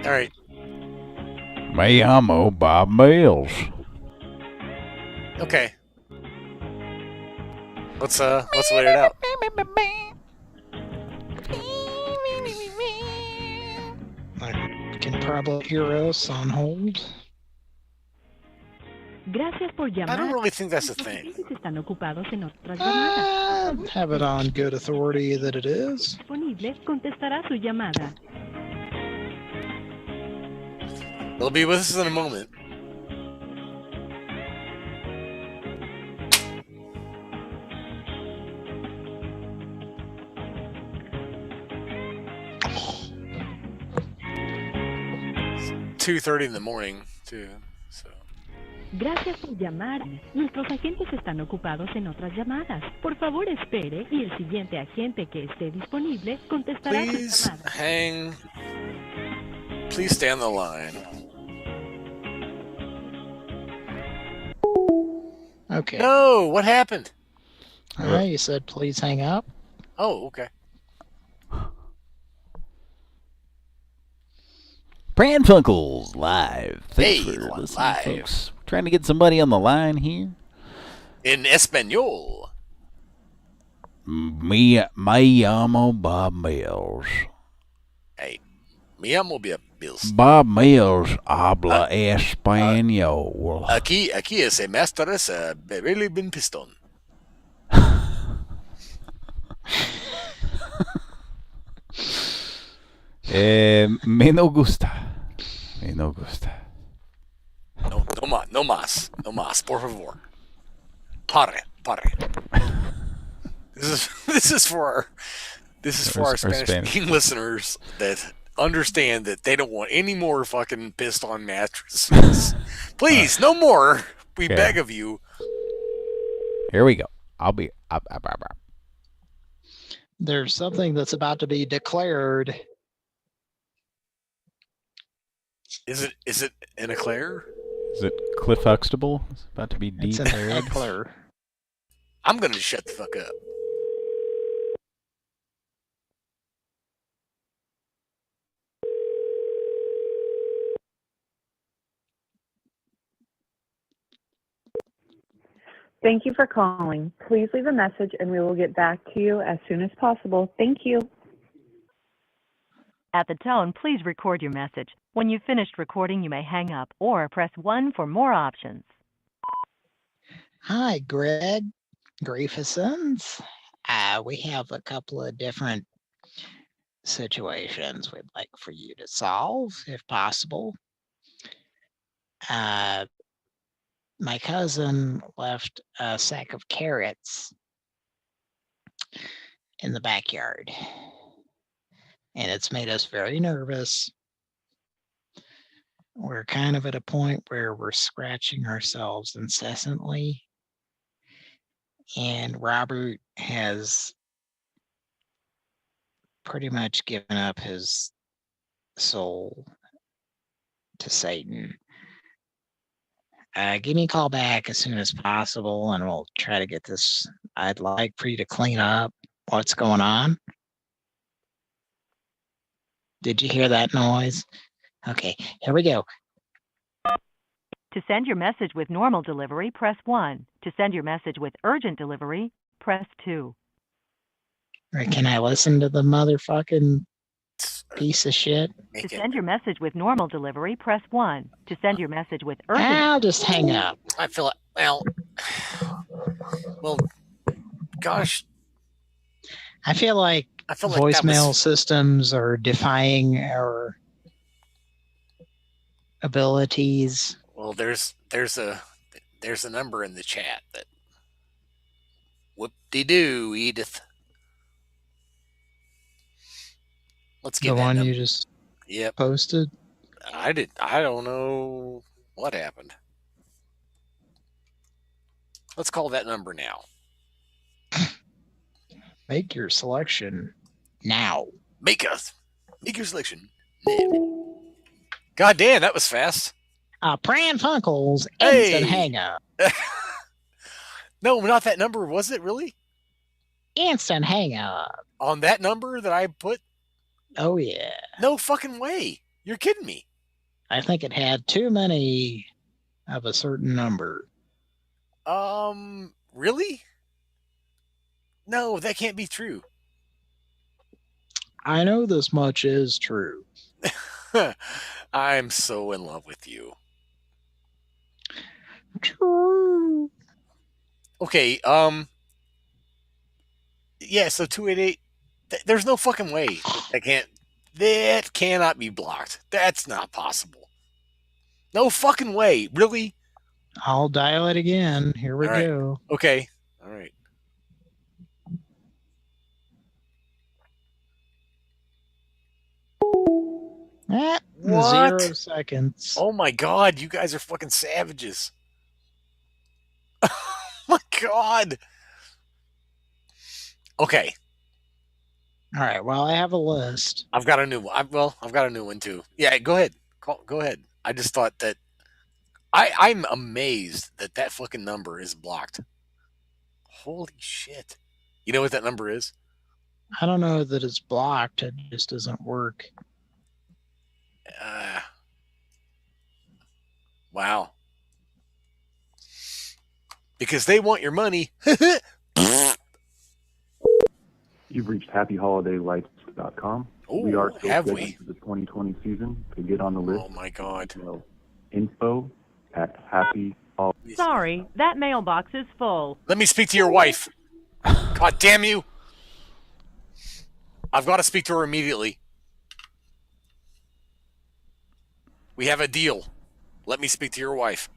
All right. Me llamo Bob Mills. Okay. Let's wait it out. I can probably hear us on hold. Gracias por llamar. I don't really think that's a Nuestros thing. agentes están ocupados en otras llamadas. Have it on good authority that it is. Disponible contestará su llamada. They'll be with us in a moment. It's 2:30 in the morning, too. So Gracias por llamar. Nuestros agentes están ocupados en otras llamadas. Por favor, espere y el siguiente agente que esté disponible contestará su llamada. Please stay on the line. Okay. No, what happened? You said please hang up. Oh, okay. Pran Funkels live. Thanks Hey, for listening, live. folks. We're trying to get somebody on the line here. In Espanol. Me llamo Bob Mills. Hey, me llamo Bills. Bob Mills habla español. Aquí es maestro Beverly Ben Piston. Me no gusta. Me no gusta. No más, por favor. Pare. This is for our Spanish-speaking listeners that understand that they don't want any more fucking pissed-on mattresses. Please, no more. We beg of you. Here we go. I'll be. There's something that's about to be declared. Is it an eclair? Is it Cliff Huxtable? It's about to be declared. It's an eclair. I'm gonna shut the fuck up. Thank you for calling. Please leave a message and we will get back to you as soon as possible. Thank you. At the tone, please record your message. When you've finished recording, you may hang up or press 1 for more options. Hi, Greg Griefusons. We have a couple of different situations we'd like for you to solve, if possible. My cousin left a sack of carrots in the backyard, and it's made us very nervous. We're kind of at a point where we're scratching ourselves incessantly, and Robert has pretty much given up his soul to Satan. Give me a call back as soon as possible, and we'll try to get this. I'd like for you to clean up what's going on. Did you hear that noise? Okay, here we go. To send your message with normal delivery, press 1. To send your message with urgent delivery, press 2. Or can I listen to the motherfucking piece of shit? To send your message with normal delivery, press 1. To send your message with urgent... I'll just hang up. I feel well, gosh. I feel like voicemail systems are defying our abilities. Well, there's a number in the chat that whoop-de-doo, Edith. Let's get the that one number. You just Yep. posted. I don't know what happened. Let's call that number now. Make your selection now. Make your selection now. God damn, that was fast. Pran Funkels instant hang up. No, not that number, was it really? Instant hang up. On that number that I put? Oh yeah. No fucking way. You're kidding me. I think it had too many of a certain number. Really? No, that can't be true. I know this much is true. I'm so in love with you. True. Okay, yeah, so 288, there's no fucking way that cannot be blocked. That's not possible. No fucking way. Really? I'll dial it again. Here we go. Okay. All right. What? What? 0 seconds. Oh my god, you guys are fucking savages. Oh my god. Okay. All right. Well, I have a list. I've got a new one. I've got a new one too. Yeah, go ahead. Go ahead. I just thought that I'm amazed that fucking number is blocked. Holy shit. You know what that number is? I don't know that it's blocked. It just doesn't work. Wow. Because they want your money. You've reached happyholidaylights.com. Ooh, We are still have scheduled we? for the 2020 season. To get on the list, Oh my god. email info@happy. Sorry, that mailbox is full. Let me speak to your wife. God damn you. I've got to speak to her immediately. We have a deal. Let me speak to your wife.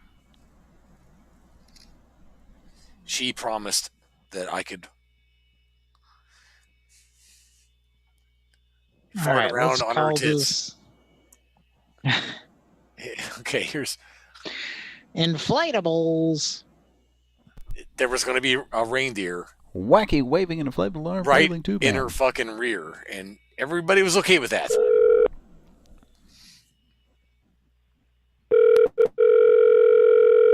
She promised that I could All fart right, around let's on her call tits. this Okay, here's. inflatables. There was going to be a reindeer Wacky waving an inflatable arm right flailing tube in man. her fucking rear, and everybody was okay with that.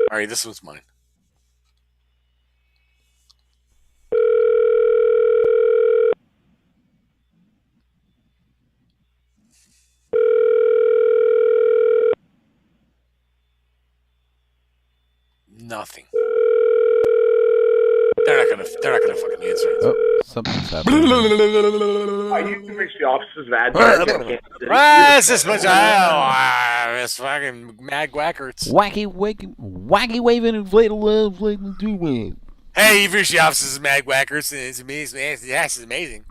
All right, this one's mine. Nothing. They're not gonna fucking answer it. Oh, something's happening. You reached the offices of Advent. This is much. This fucking mad whackerts. Wacky waving inflatable arm flailing tube man. Hey, you've reached the offices of Mad Whackers, and it's amazing. Yes, it's amazing.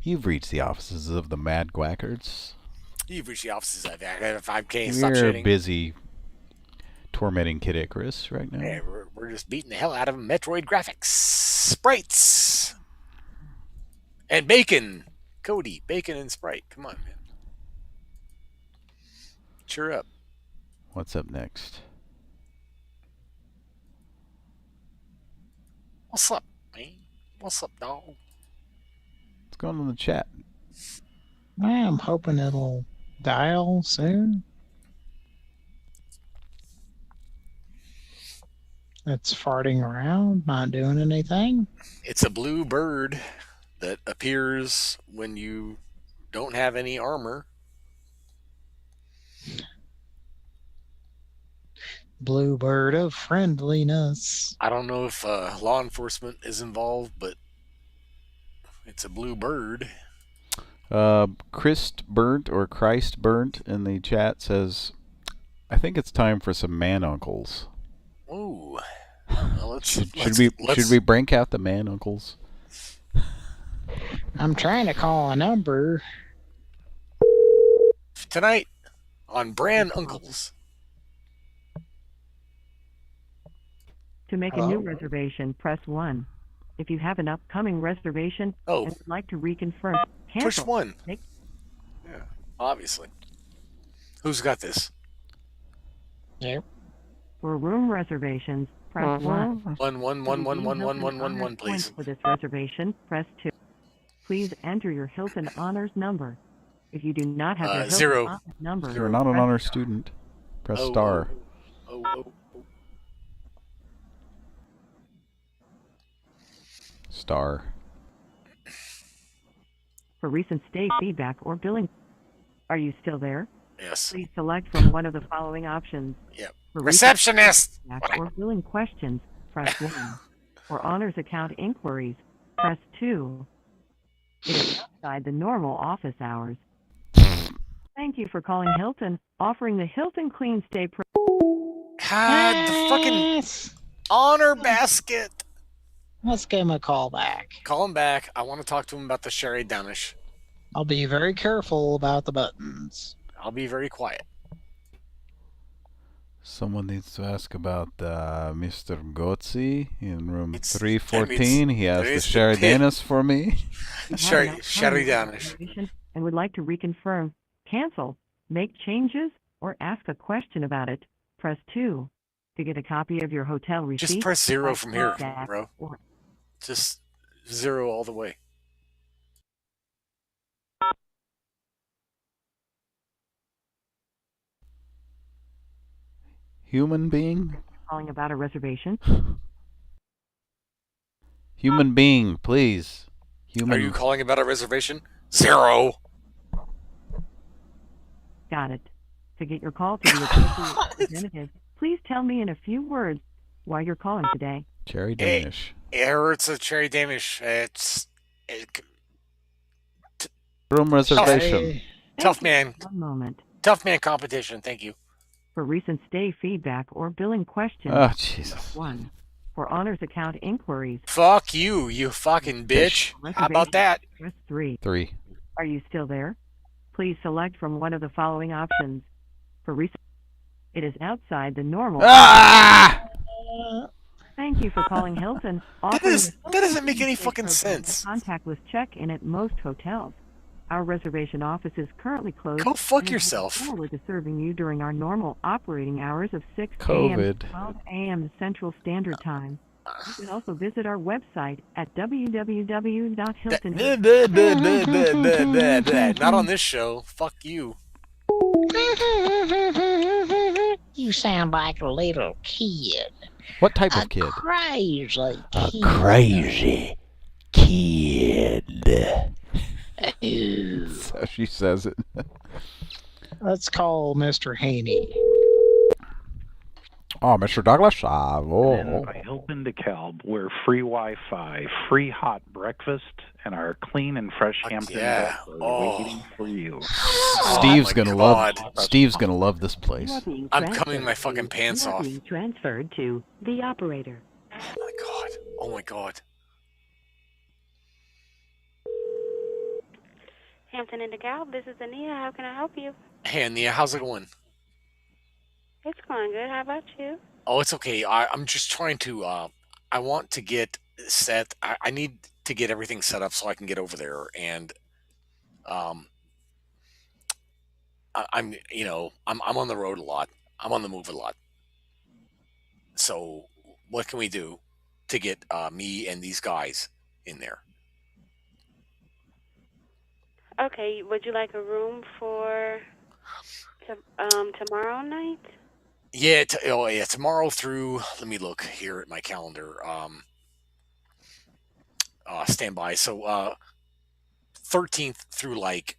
You've reached the offices of the Mad Quackards. You've reached the offices of 5K. Stop We're shitting. busy tormenting Kid Icarus right now. Yeah, we're just beating the hell out of Metroid graphics, sprites, and bacon. Cody, bacon and Sprite. Come on, man. Cheer up. What's up next? What's up, man? What's up, dog? What's going on in the chat? I'm hoping it'll dial soon. It's farting around, not doing anything. It's a blue bird that appears when you don't have any armor. Blue bird of friendliness. I don't know if law enforcement is involved, but it's a blue bird. Christ Burnt or Christ Burnt in the chat says, I think it's time for some man uncles. Ooh. Well, Should we break out the man uncles? I'm trying to call a number. Tonight on Pran Funkels. To make a new reservation, press 1. If you have an upcoming reservation and would like to reconfirm, cancel. Push 1. Yeah, obviously. Who's got this? Yep. For room reservations, press 1. 1, please. For this reservation, press 2. Please enter your Hilton Honors number. If you do not have your Hilton 0. Honors number, If you're not an press honor student, press star. Star. For recent stay feedback or billing. Are you still there? Yes. Please select from one of the following options. Yep. For Receptionist! recent feedback or billing questions, press 1. For honors account inquiries, press 2. It is outside the normal office hours. Thank you for calling Hilton, offering the Hilton Clean Stay God, the fucking honor basket. Let's give him a call back. Call him back. I want to talk to him about the Sherry Danish. I'll be very careful about the buttons. I'll be very quiet. Someone needs to ask about Mr. Gotzi in room 314. He has the Sherry Danish for me. Sherry Danish. And would like to reconfirm, cancel, make changes, or ask a question about it, press 2. To get a copy of your hotel receipt, Just press 0 from here, back, bro. or Just 0 all the way. Human being? calling about a reservation. Human being, please. Human. Are you calling about a reservation? 0. Got it. To get your call to the appropriate representative, please tell me in a few words why you're calling today. Cherry Danish. It's a Cherry Danish. Room reservation. Tough man. 1 moment. Tough man competition. Thank you. For recent stay feedback or billing questions, Oh, Jesus. 1. For honors account inquiries, Fuck you, you fucking bitch. How about that? press 3. 3. Are you still there? Please select from one of the following options. For recent, it is outside the normal. Thank you for calling Hilton. That doesn't make any fucking sense. Contactless check-in at most hotels. Our reservation office is currently closed. Go fuck yourself. We look forward to serving you during our normal operating hours of 6 a.m. COVID. to 12 a.m. Central Standard Time. You can also visit our website at www.hilton. Not on this show. Fuck you. You sound like a little kid. What type of kid? Crazy A crazy kid. So she says it. Let's call Mr. Haney. Oh, Mr. Douglas. And by Hilton DeKalb, we're free Wi-Fi, free hot breakfast, and our clean and fresh Hampton beds are waiting for you. Steve's gonna love. Steve's gonna love this place. I'm coming my fucking pants off. Being transferred to the operator. Oh my god. Hampton and DeKalb, this is Ania. How can I help you? Hey, Ania, how's it going? It's going good. How about you? Oh, it's okay. I'm just trying to. I want to get set. I need to get everything set up so I can get over there. And I'm on the road a lot. I'm on the move a lot. So what can we do to get me and these guys in there? Okay. Would you like a room for tomorrow night? Yeah, tomorrow through, let me look here at my calendar. Stand by. So 13th through like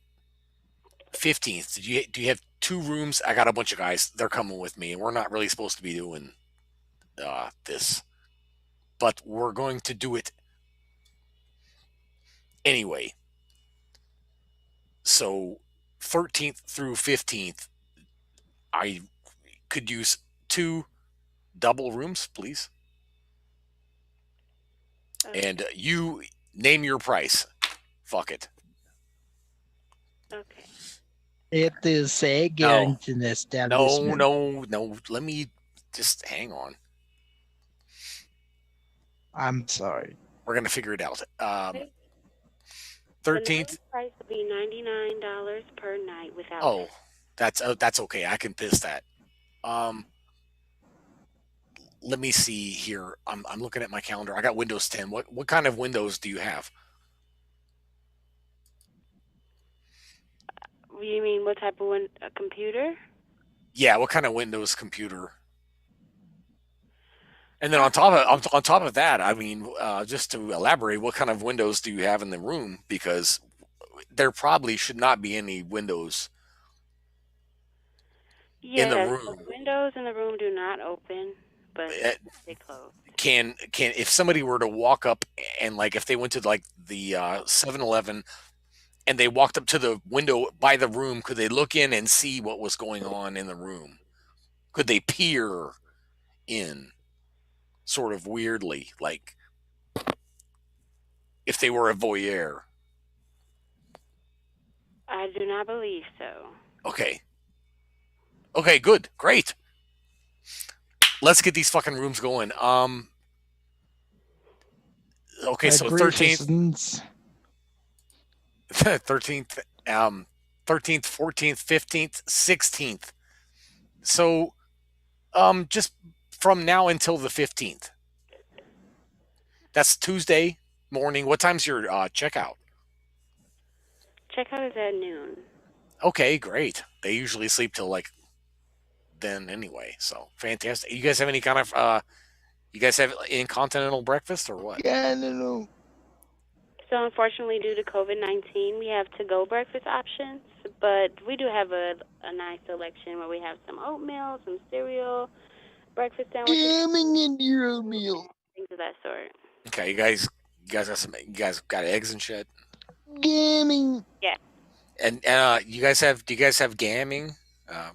15th. Do you have 2 rooms? I got a bunch of guys. They're coming with me, and we're not really supposed to be doing this, but we're going to do it anyway. So 13th through 15th, I could use 2 double rooms, please. Okay. And you name your price. Fuck it. Okay. It is segment in this establishment. No. Let me just hang on. I'm sorry. We're gonna figure it out. 13th. The price will be $99 per night without. Oh, that's okay. I can piss that. Let me see here. I'm looking at my calendar. I got Windows 10. What kind of Windows do you have? You mean what type of a computer? Yeah, what kind of Windows computer? And then on top of that, I mean, just to elaborate, what kind of Windows do you have in the room? Because there probably should not be any Windows in the room. The windows in the room do not open, but they close. Can if somebody were to walk up and like if they went to like the 7-Eleven and they walked up to the window by the room, could they look in and see what was going on in the room? Could they peer in sort of weirdly, like if they were a voyeur? I do not believe so. Okay, good. Great. Let's get these fucking rooms going. Okay, so 13th. 13th 13th, 14th, 15th, 16th. So, just from now until the 15th. That's Tuesday morning. What time's your checkout? Checkout is at noon. Okay, great. They usually sleep till like then anyway. So fantastic. You guys have any kind of you guys have incontinental breakfast or what? Yeah, no. So unfortunately, due to COVID-19, we have to-go breakfast options, but we do have a nice selection where we have some oatmeal, some cereal, breakfast sandwiches. Jamming into your oatmeal. Things of that sort. Okay, you guys got eggs and shit. Gamming. Yeah. And do you guys have gamming?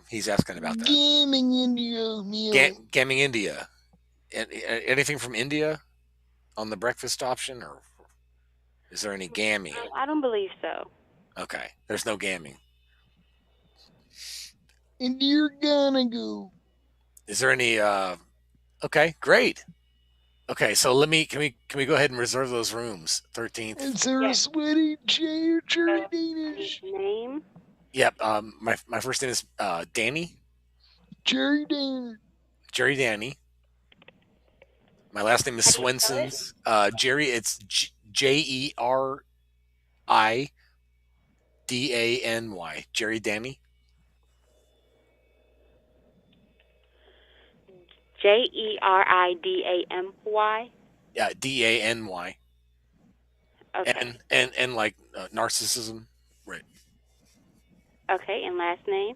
He's asking about that. Gamming into your oatmeal. Gamming India. Anything from India on the breakfast option, or is there any gamming? I don't believe so. Okay, there's no gamming. And you're gonna go. Is there any? Okay, great. Okay, so can we go ahead and reserve those rooms? 13th. Is there a sweaty Jerry Danish? Name? Yep. My first name is Danny. Jerry Danny. Jerry Danny. My last name is Swenson's. Jerry, it's JERIDANY. Jerry Danny. JERIDAMY. Yeah, DANY. Okay. And like narcissism, right? Okay, and last name?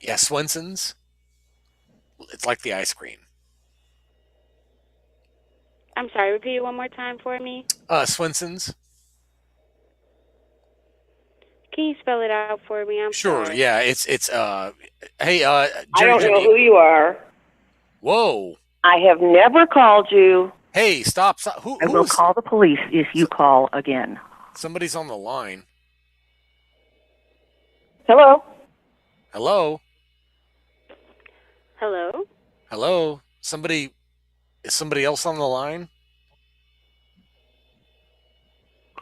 Yeah, Swenson's. It's like the ice cream. I'm sorry, repeat it one more time for me. Swenson's. Can you spell it out for me? I'm Sure. sorry. Yeah, it's hey Jerry, I don't know who you are. Whoa. I have never called you. Hey, stop. I will call the police if you call again. Somebody's on the line. Hello? Hello? Hello? Hello? Is somebody else on the line?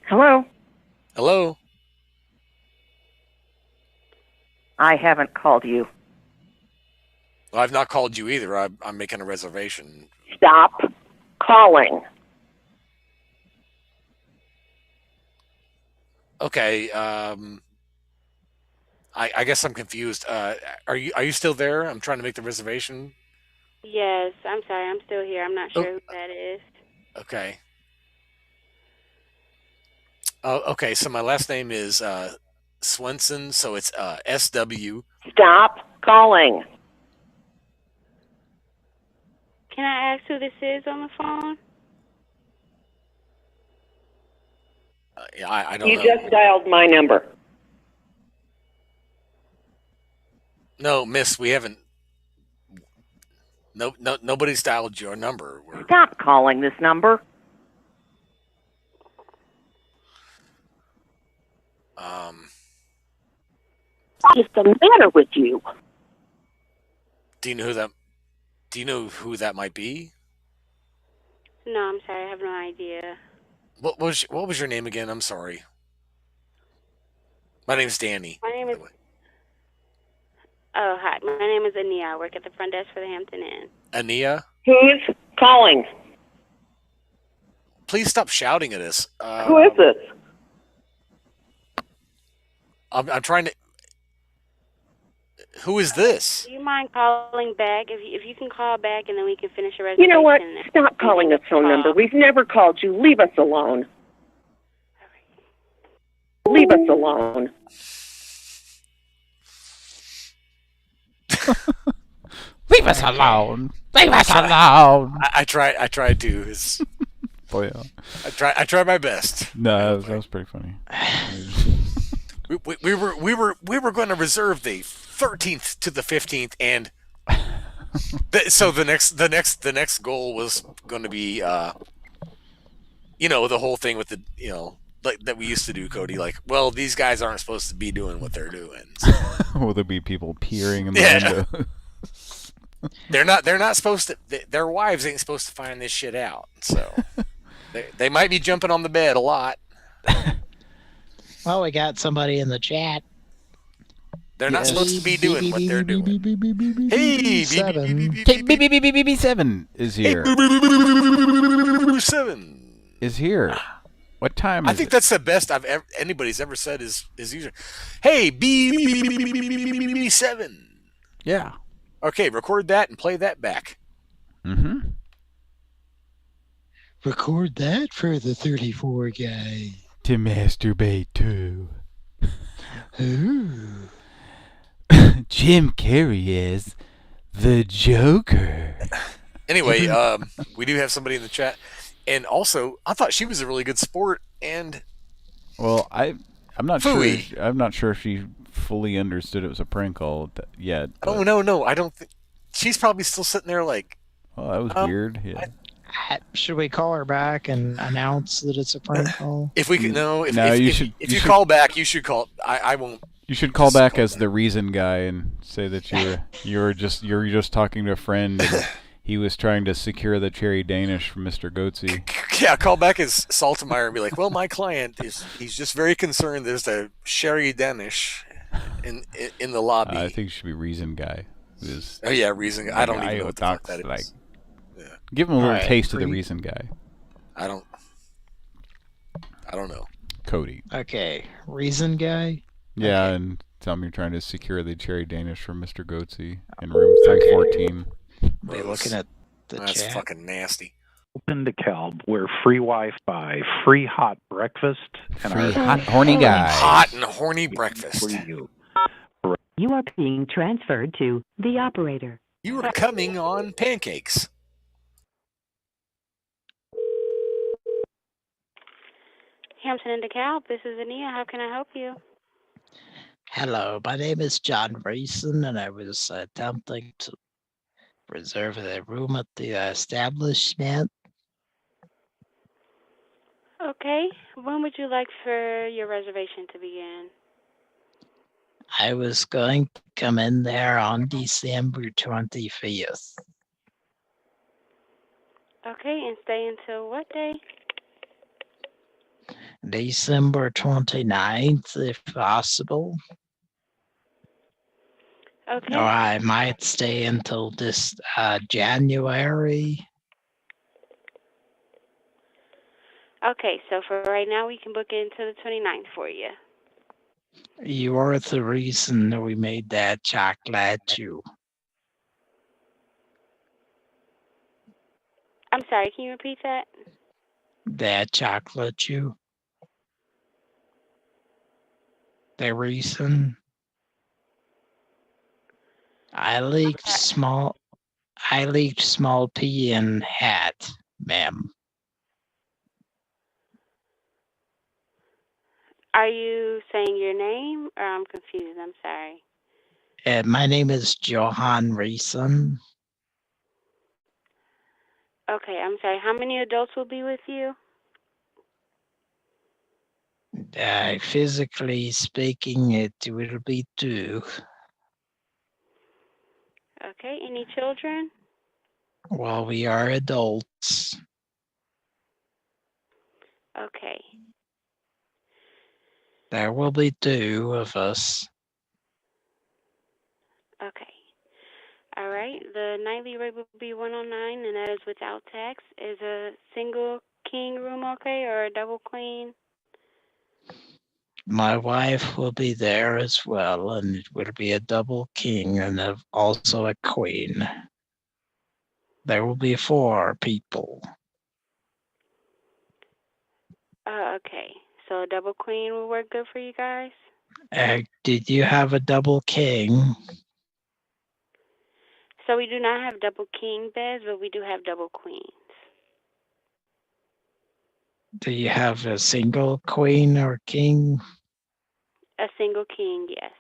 Hello? Hello? I haven't called you. Well, I've not called you either. I'm making a reservation. Stop calling. Okay, I guess I'm confused. Are you still there? I'm trying to make the reservation. Yes, I'm sorry. I'm still here. I'm not sure who that is. Okay. Okay, so my last name is Swenson, so it's SW. Stop calling. Can I ask who this is on the phone? Yeah, I don't You know. just dialed my number. No, miss, we haven't. Nobody's dialed your number. Stop calling this number. What is the matter with you? Do you know who that might be? No, I'm sorry. I have no idea. What was your name again? I'm sorry. My name's Danny. My name is... Oh, hi. My name is Ania. I work at the front desk for the Hampton Inn. Ania? Who's calling? Please stop shouting at us. Who is this? I'm trying to... Who is this? Do you mind calling back? If you can call back and then we can finish a reservation. You know what? Stop calling this phone number. We've never called you. Leave us alone. Leave us alone. Leave us alone. Leave us alone. I tried to. Boy, yeah. I tried my best. No, that was pretty funny. We were going to reserve the 13th to the 15th, and so the next goal was going to be the whole thing with the like that we used to do, Cody. Like, well, these guys aren't supposed to be doing what they're doing. So. Will there be people peering in the window? They're not supposed to. Their wives ain't supposed to find this shit out. So they might be jumping on the bed a lot. Well, we got somebody in the chat. They're not supposed to be doing what they're doing. Hey, BB7 is here. Is here. What time is I think that's the best anybody's ever said is user. Hey, B7. Yeah. Okay, record that and play that back. Mm-hmm. Record that for the 34 guy. To masturbate to. Ooh. Jim Carrey is the Joker. Anyway, we do have somebody in the chat. And also, I thought she was a really good sport. And well, I'm not sure. I'm not sure if she fully understood it was a prank call yet. Oh no! I don't think she's probably still sitting there like. Oh, that was weird. Yeah. Should we call her back and announce that it's a prank call? If we could, if you call back, you should call. I won't. You should call back as the reason guy and say that you're just talking to a friend. And he was trying to secure the cherry Danish from Mr. Goatsy. Yeah, call back as Saltemeyer and be like, well, my client he's just very concerned there's a cherry Danish in the lobby. I think it should be reason guy. Oh yeah, reason guy. I don't even know what the fuck that is. Like, yeah. Give him a little taste of the reason guy. I don't know. Cody. Okay, reason guy? Yeah, okay. And tell him you're trying to secure the cherry Danish from Mr. Goatsy in room 314. We're looking at the That's chat. fucking nasty. Open DeKalb, where free Wi-Fi, free hot breakfast, and free hot horny guy. Hot and horny breakfast. For you. You are being transferred to the operator. You are coming on pancakes. Hampton and DeKalb, this is Ania. How can I help you? Hello, my name is John Reason, and I was attempting to reserve a room at the establishment. Okay. When would you like for your reservation to begin? I was going to come in there on December 25th. Okay, and stay until what day? December 29th, if possible. Okay. Or I might stay until this January. Okay, so for right now, we can book it into the 29th for you. You are the reason that we made that chocolate chew. I'm sorry, can you repeat that? That chocolate chew. The reason I leaked small pea in hat, ma'am. Are you saying your name, or I'm confused? I'm sorry. My name is Johan Reason. Okay, I'm sorry. How many adults will be with you? Physically speaking, it will be 2. Okay, any children? Well, we are adults. Okay. There will be 2 of us. Okay. All right. The nightly rate will be $109, and that is without tax. Is a single king room okay, or a double queen? My wife will be there as well, and it will be a double king and also a queen. There will be 4 people. Okay. So a double queen will work good for you guys? Did you have a double king? So we do not have double king beds, but we do have double queens. Do you have a single queen or king? A single king, yes.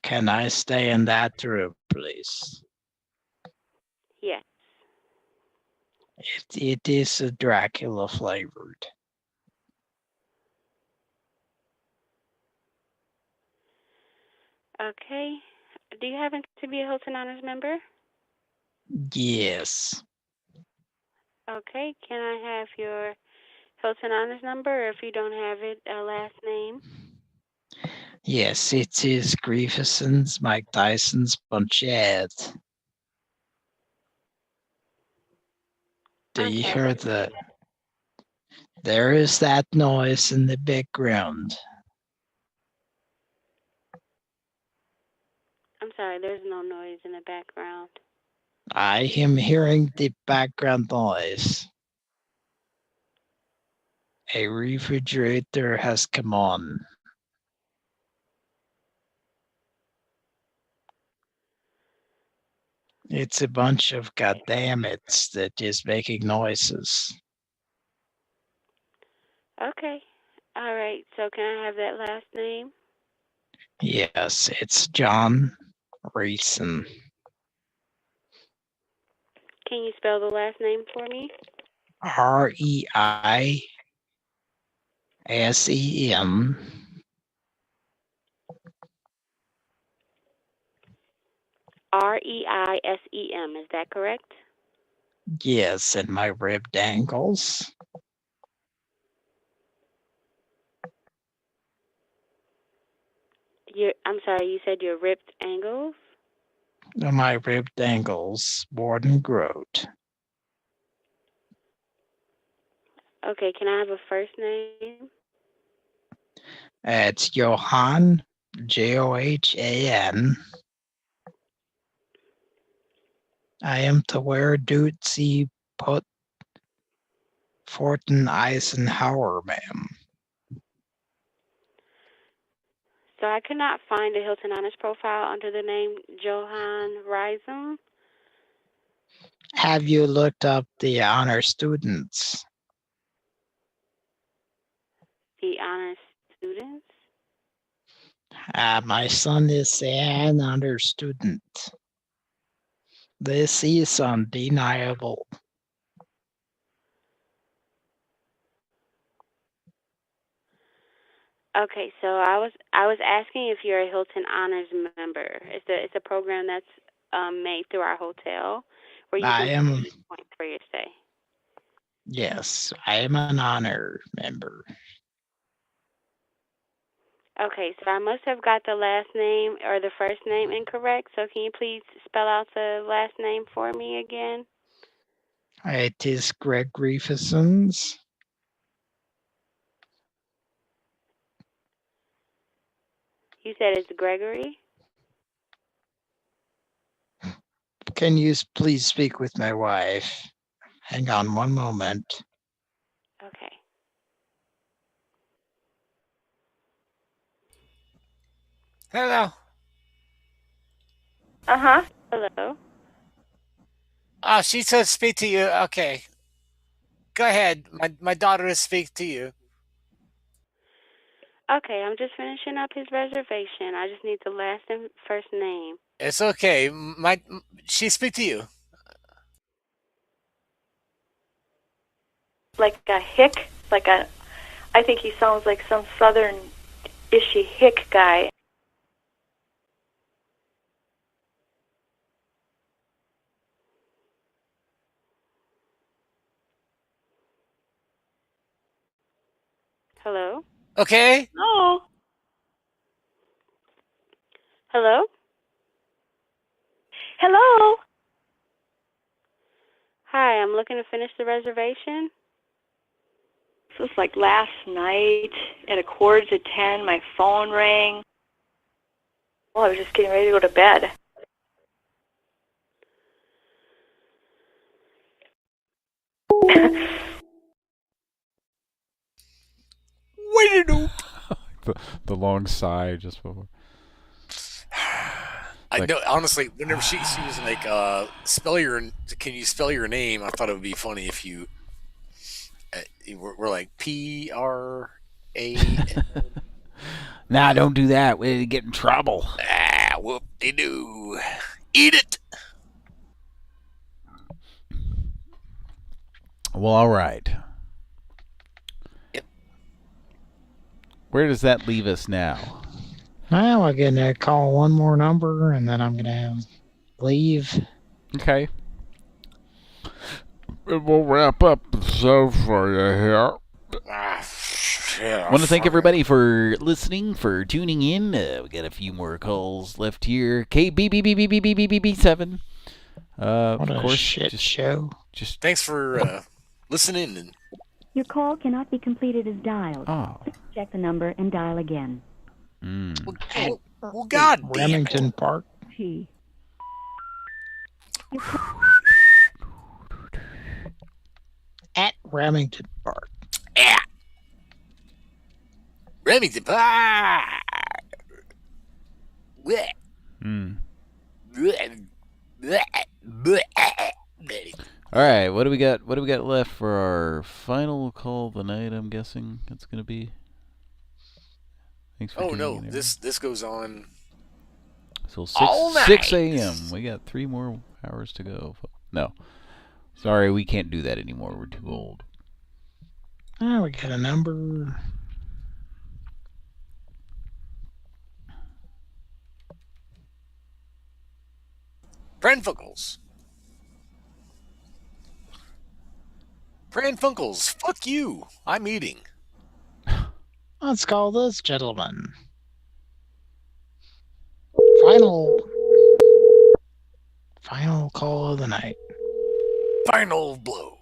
Can I stay in that room, please? Yes. It is a Dracula flavored. Okay. Do you happen to be a Hilton Honors member? Yes. Okay. Can I have your Hilton Honors number, or if you don't have it, a last name? Yes, it is Grieveson's Mike Tyson's Bunchette. Do you hear the... There is that noise in the background. I'm sorry, there's no noise in the background. I am hearing the background noise. A refrigerator has come on. It's a bunch of goddammits that is making noises. Okay. All right. So can I have that last name? Yes, it's John Reason. Can you spell the last name for me? R-E-I-S-E-N. R-E-I-S-E-M. Is that correct? Yes, and my ribbed ankles. I'm sorry, you said your ripped angles? My ribbed ankles, Borden Grote. Okay, can I have a first name? It's Johan, Johan. I am to where Dutzy put Fortin Eisenhower, ma'am. So I could not find a Hilton Honors profile under the name Johan Reisum. Have you looked up the honor students? The honors students? My son is an honor student. This is undeniable. Okay, so I was asking if you're a Hilton Honors member. It's a program that's made through our hotel where you can earn points for your stay. Yes, I am an honor member. Okay, so I must have got the last name or the first name incorrect. So can you please spell out the last name for me again? It is Greg Griefesons. You said it's Gregory? Can you please speak with my wife? Hang on one moment. Okay. Hello. Uh-huh. Hello. Oh, she said speak to you. Okay. Go ahead. My daughter will speak to you. Okay, I'm just finishing up his reservation. I just need the last and first name. It's okay. She speak to you. Like a hick, I think he sounds like some southern-ishy hick guy. Hello? Okay. Oh. Hello? Hello? Hi, I'm looking to finish the reservation. This was like last night at 9:45, my phone rang. Well, I was just getting ready to go to bed. Wait a the long sigh just before. I know, honestly, whenever she was like, can you spell your name? I thought it would be funny if you were like P-R-A. Nah, don't do that. We'll get in trouble. Whoop-de-doo. Eat it. Well, all right. Yep. Where does that leave us now? Now we're going to call one more number, and then I'm going to leave. Okay. And we'll wrap up the show for you here. Yeah. Want to thank everybody for listening, for tuning in. We got a few more calls left here. KBBBBBBBB7. What of a course, shit just, show. Just thanks for listening. And Your call cannot be completed as dialed. Oh. Please check the number and dial again. Well, God damn it. Remington Park. T. At Remington Park. At Remington Park. All right, what do we got? What do we got left for our final call of the night? I'm guessing it's gonna be. Thanks for tuning in, this goes on. So all 6 night. a.m. We got 3 more hours to go. No, sorry, we can't do that anymore. We're too old. Oh, we got a number. Pran Funkels. Pran Funkels, fuck you. I'm eating. Let's call this gentleman. Final call of the night. Final blow.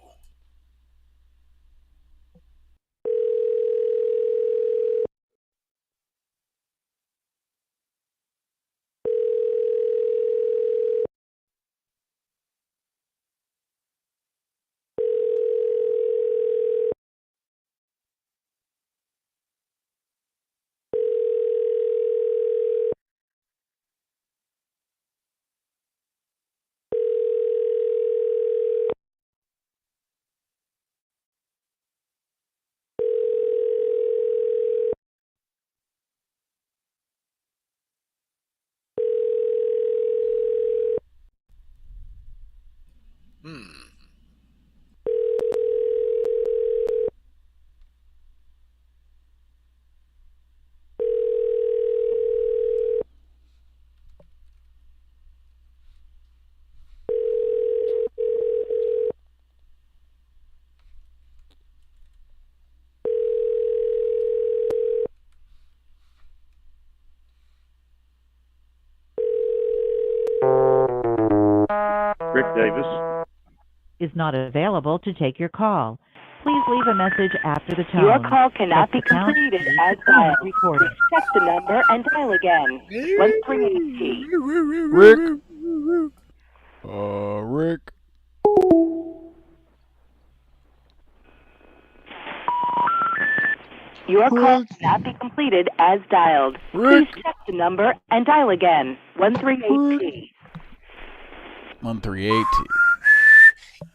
Rick Davis is not available to take your call. Please leave a message after the tone. Your call cannot be Press the pound completed key as to dialed. recording. Please check the number and dial again. 138T. Rick. Rick. Your call cannot be completed as dialed. Please check the number and dial again. 138T. 138.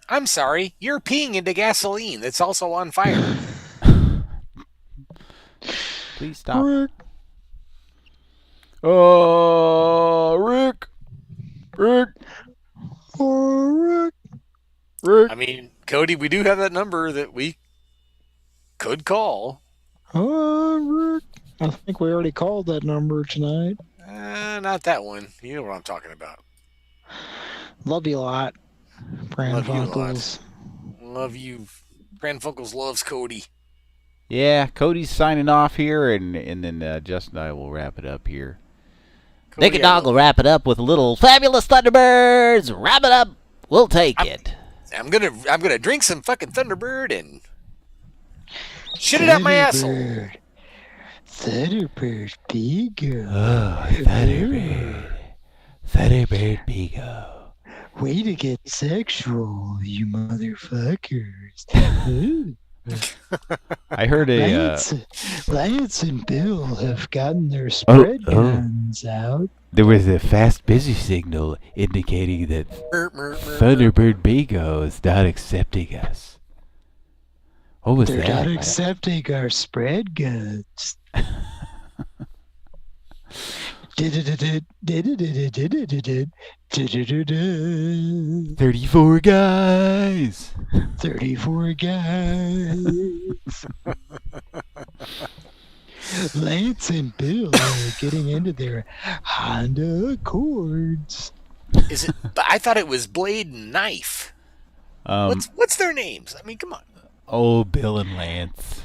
I'm sorry, you're peeing into gasoline that's also on fire. Please stop. Rick. Rick. I mean, Cody, we do have that number that we could call. Rick. I think we already called that number tonight. Not that one. You know what I'm talking about. Love you a lot, Pran Funkels. Love you. Pran Funkels loves Cody. Yeah, Cody's signing off here, and then Justin and I will wrap it up here. Naked Dog will wrap it up with a little fabulous Thunderbirds. Wrap it up. We'll take it. I'm gonna drink some fucking Thunderbird and shit it out my asshole. Thunderbird Bigo. Oh, Thunderbird. Thunderbird Bigo. Way to get sexual, you motherfuckers. I heard Lance and Bill have gotten their spread guns out. There was a fast busy signal indicating that Thunderbird Bigo is not accepting us. What was They're that? not accepting our spread guns. 34 guys. 34 guys. Lance and Bill are getting into their Honda Accords. Is it? I thought it was Blade and Knife. What's their names? I mean, come on. Oh, Bill and Lance.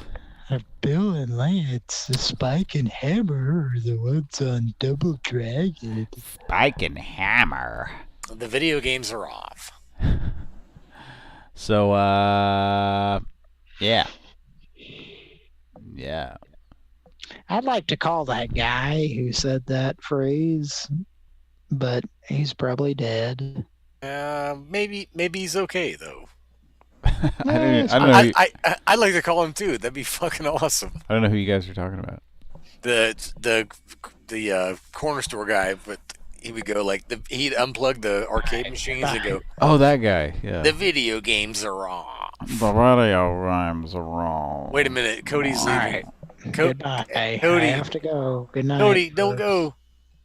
Bill and Lance, the Spike and Hammer are the ones on Double Dragon. Spike and Hammer. The video games are off. So, yeah. Yeah. I'd like to call that guy who said that phrase, but he's probably dead. Maybe he's okay though. I don't know. I'd like to call him too. That'd be fucking awesome. I don't know who you guys are talking about. The corner store guy, but he would go like he'd unplug the arcade machines and go. Oh, that guy. Yeah. The video games are off. The radio games are wrong. Wait a minute, Cody's leaving. Right. Goodbye. Cody, I have to go. Good night. Cody, don't go.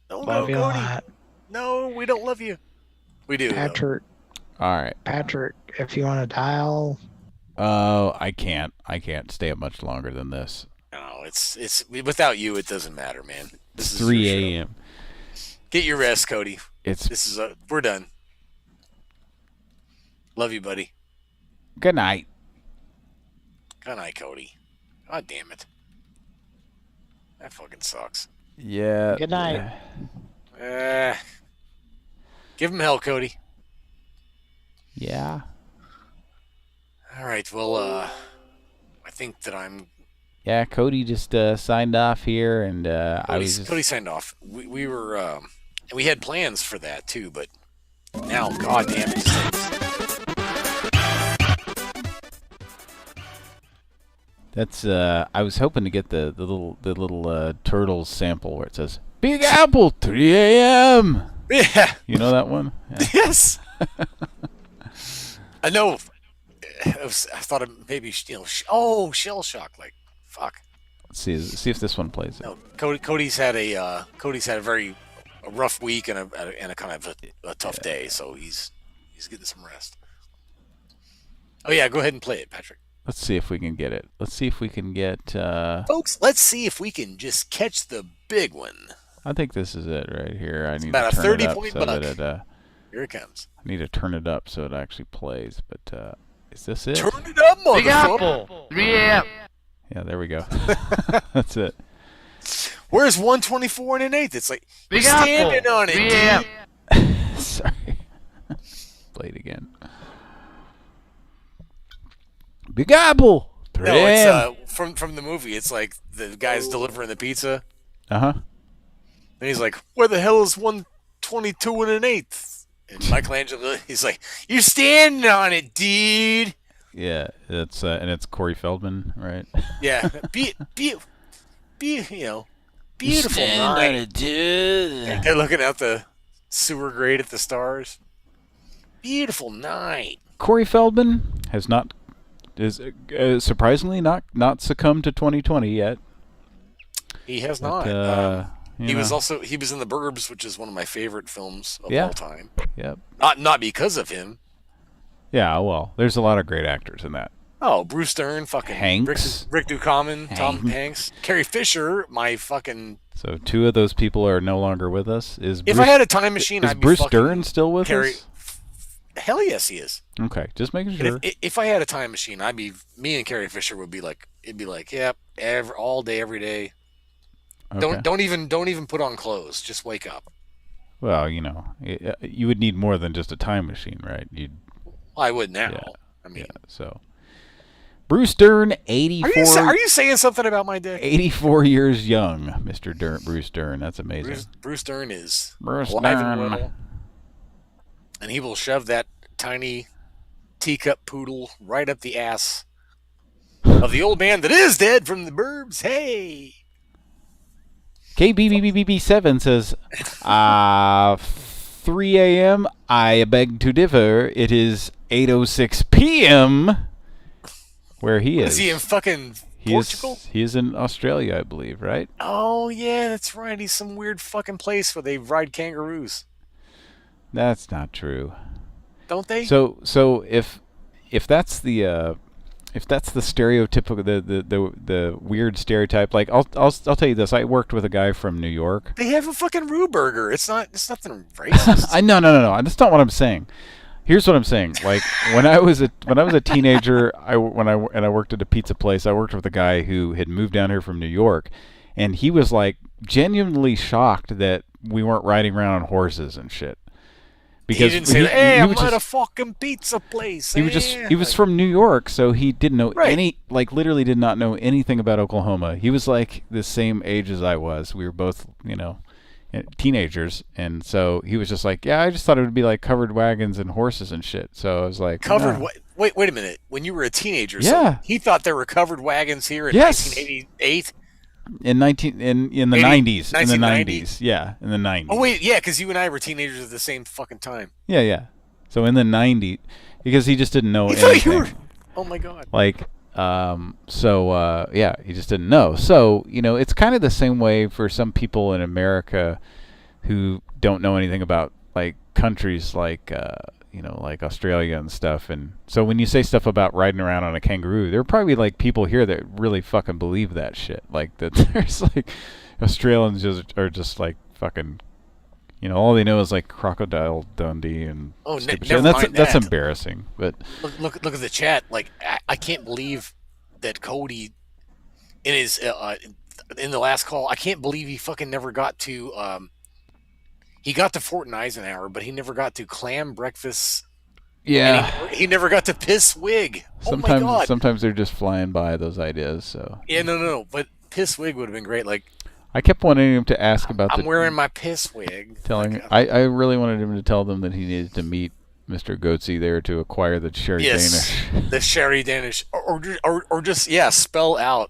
Don't Love go, you a Cody. lot. No, we don't love you. We do. Patrick. All right. Patrick, if you want to dial. Oh, I can't. I can't stay up much longer than this. No, it's without you, it doesn't matter, man. This is 3 your show. a.m. Get your rest, Cody. This is we're done. Love you, buddy. Good night. Good night, Cody. God damn it. That fucking sucks. Yeah. Good night. Give him hell, Cody. Yeah. All right. Well, I think that I'm. Yeah, Cody just signed off here, and I was. Cody signed off. We were. We had plans for that too, but now, god damn it. That's. I was hoping to get the little Turtles sample where it says "Big Apple 3 a.m." Yeah. You know that one? Yeah. Yes. I know. I thought it maybe shell shock. Like, fuck. Let's see if this one plays it. No, Cody's had a very rough week and a kind of a tough day, so he's getting some rest. Oh yeah, go ahead and play it, Patrick. Let's see if we can get it. Let's see if we can get. Folks, let's see if we can just catch the big one. I think this is it right here. I need about to a turn it 30-point up so buck. that Here it comes. I need to turn it up so it actually plays. But is this it? Turn it up, motherfucker. Big Apple. 3 a.m. Yeah, there we go. That's it. Where's 124 and an eighth? It's like Big you're standing Apple. on it, 3 dude. a.m. Sorry. Play it again. Big Apple. 3 No, a.m. it's from the movie. It's like the guy's delivering the pizza. Uh-huh. And he's like, where the hell is 122 and an eighth? And Michelangelo, he's like, you're standing on it, dude. Yeah, it's and it's Corey Feldman, right? Yeah, beautiful Stand on night. it, dude. They're looking out the sewer grate at the stars. Beautiful night. Corey Feldman is surprisingly not succumbed to 2020 yet. He has But, not. He you was know. he was in The Burbs, which is one of my favorite films of Yeah. all time. Yep. Not because of him. Yeah, well, there's a lot of great actors in that. Oh, Bruce Stern, fucking Hanks. Rick Ducommun, Tom Hanks, Carrie Fisher, my fucking. So two of those people are no longer with us. If I had a time machine, is I'd be Bruce fucking Stern still with Carrie. us? Hell yes, he is. Okay, just making And sure. if I had a time machine, me and Carrie Fisher would be like, it'd be like, yep, all day, every day. Okay. Don't even put on clothes. Just wake up. Well, you would need more than just a time machine, right? I would now. Yeah. I mean, so Bruce Stern, 84. Are you saying something about my dick? 84 years young, Mr. Bruce Stern. That's amazing. Bruce Stern is Bruce alive Stern. and well, and he will shove that tiny teacup poodle right up the ass of the old man that is dead from the Burbs. Hey. KBBBB7 says, 3 a.m. I beg to differ. It is 8:06 p.m. where he is. Is he in fucking Portugal? He is in Australia, I believe, right? Oh yeah, that's right. He's some weird fucking place where they ride kangaroos. That's not true. Don't they? So if that's the stereotypical the weird stereotype, like I'll tell you this, I worked with a guy from New York. They have a fucking Roo burger. It's nothing racist. No. That's not what I'm saying. Here's what I'm saying. Like when I was a teenager, I worked at a pizza place. I worked with a guy who had moved down here from New York, and he was like genuinely shocked that we weren't riding around on horses and shit. Because he didn't say, "Hey, I'm at a fucking pizza place." He was from New York, so he didn't know literally did not know anything about Oklahoma. He was like the same age as I was. We were both, teenagers, and so he was just like, yeah, I just thought it would be like covered wagons and horses and shit. So I was like, no. Wait a minute. When you were a teenager, yeah, so he thought there were covered wagons here in 1988. In the 90s. In the 90s. Yeah, in the 90s. Oh wait, yeah, because you and I were teenagers at the same fucking time. Yeah. So in the 90s, because he just didn't know anything. Oh my god. Like. He just didn't know. So, it's kind of the same way for some people in America who don't know anything about like countries like, like Australia and stuff. And so when you say stuff about riding around on a kangaroo, there are probably like people here that really fucking believe that shit. Like that there's like Australians are just like fucking, all they know is like Crocodile Dundee and stupid shit. And that's embarrassing. But look at the chat. Like I can't believe that Cody in his in the last call. I can't believe he fucking never got to. He got to Fort Eisenhower, but he never got to clam breakfast. Yeah, he never got to piss wig. Sometimes, oh my god! Sometimes they're just flying by those ideas. So yeah, no. But piss wig would have been great. Like. I kept wanting him to ask about I'm wearing my piss wig. I really wanted him to tell them that he needed to meet Mr. Goatsy there to acquire the Sherry Danish. The Sherry Danish. Or just, spell out.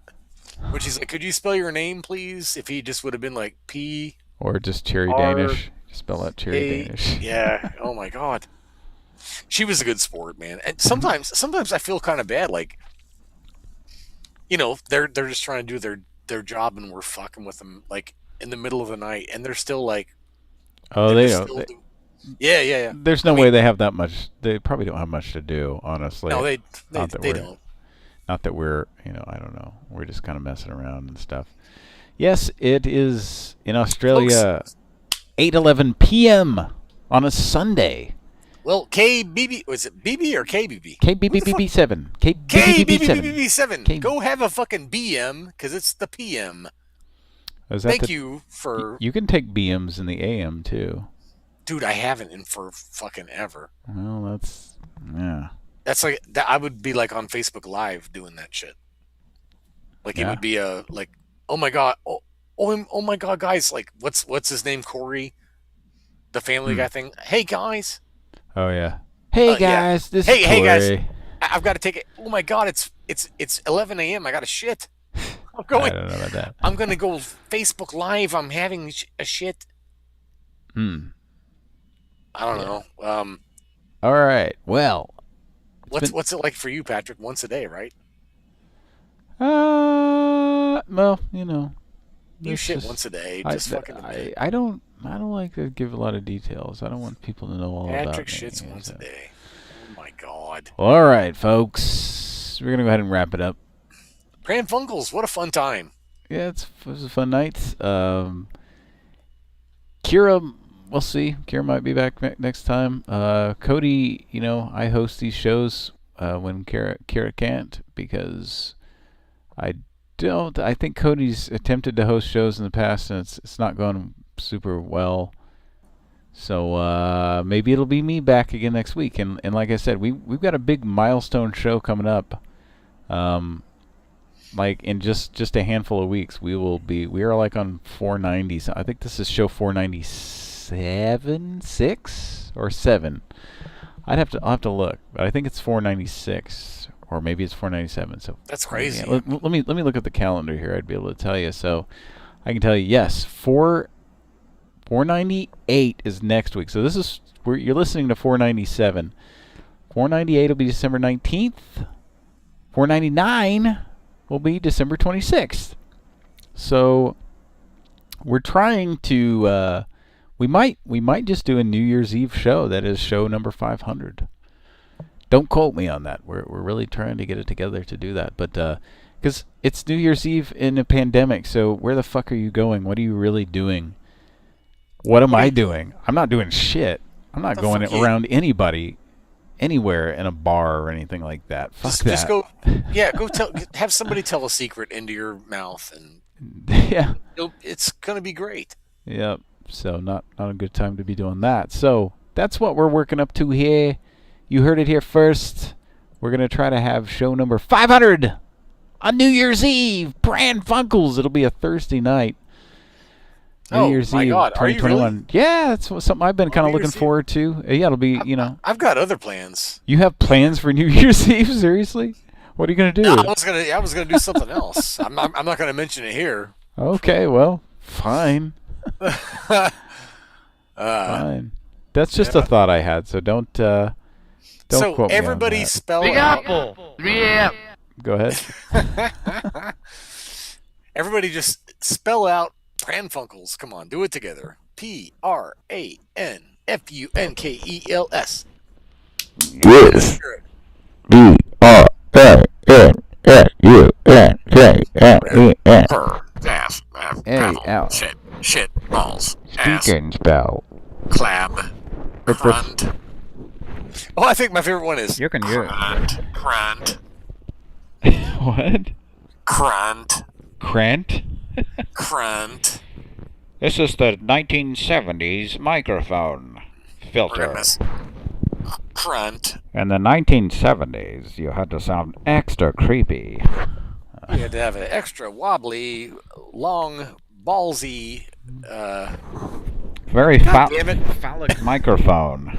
Which is like, could you spell your name, please? If he just would have been like P. Or just Cherry Danish. Spell out Cherry Danish. Yeah. Oh my god. She was a good sport, man. And sometimes I feel kind of bad. Like, they're just trying to do their job and we're fucking with them like in the middle of the night and they're still like they don't. Yeah. There's no way they have that much. They probably don't have much to do, honestly. No, they don't. Not that we're, I don't know. We're just kind of messing around and stuff. Yes, it is in Australia 8:11 p.m. on a Sunday. Well, KBB, was it BB or KBB? KBBB7. KBBB7. Go have a fucking BM, because it's the PM. Thank you for... You can take BMs in the AM, too. Dude, I haven't in for fucking ever. Well, that's... Yeah. That's like... I would be like on Facebook Live doing that shit. Like, it would be like, oh my god, oh my god, guys, like, what's his name, Corey? The Family Guy thing. Hey, guys... Oh yeah. Hey guys, this is Corey. Hey guys, I've got to take it. Oh my god, it's 11 a.m. I got to shit. I'm going. I don't know about that. I'm gonna go Facebook Live. I'm having a shit. I don't know. All right. Well, what's it like for you, Patrick? Once a day, right? Well, you shit once a day. Just fucking. I don't like to give a lot of details. I don't want people to know all about me. Patrick shits once a day. Oh my god. All right, folks. We're gonna go ahead and wrap it up. Pran Funkels, what a fun time. Yeah, it was a fun night. Kira, we'll see. Kira might be back next time. Cody, I host these shows when Kira can't because I think Cody's attempted to host shows in the past and it's not going super well. So maybe it'll be me back again next week. And like I said, we've got a big milestone show coming up. Like in just a handful of weeks, we are like on 490. So I think this is show 497, 6 or 7. I'll have to look, but I think it's 496 or maybe it's 497. So that's crazy. Yeah, let me look at the calendar here. I'd be able to tell you. So I can tell you, yes, 498 is next week. So this is you're listening to 497. 498 will be December 19th. 499 will be December 26th. So we're trying to we might just do a New Year's Eve show. That is show number 500. Don't quote me on that. We're really trying to get it together to do that. But because it's New Year's Eve in a pandemic, so where the fuck are you going? What are you really doing? What am I doing? I'm not doing shit. I'm not going around anybody anywhere in a bar or anything like that. Fuck that. Just go. Yeah, go have somebody tell a secret into your mouth, and yeah, it's gonna be great. Yep. So not a good time to be doing that. So that's what we're working up to here. You heard it here first. We're gonna try to have show number 500 on New Year's Eve. Pran Funkels. It'll be a Thursday night. New Year's Eve, God, 2021. Are you really? Yeah, that's something I've been kind of looking forward to. Yeah, it'll be, I've got other plans. You have plans for New Year's Eve? Seriously? What are you going to do? No, I was gonna do something else. I'm not going to mention it here. Okay, well, fine. Fine. That's just a thought I had, so don't quote me on that. Everybody spell Big out. Apple. 3 a.m. Go ahead. Everybody just spell out Pran Funkels. Come on, do it together. PRANFUNKELS. Yes. BRANFUNKELS. Shit. Balls. Ass. Spell. Clab. Crunt. Oh, I think my favorite one is You can use Crunt. What? Crunt. Crant? Crunt. This is the 1970s microphone filter. Crunt. In the 1970s, you had to sound extra creepy. You had to have an extra wobbly, long, ballsy, very phallic microphone.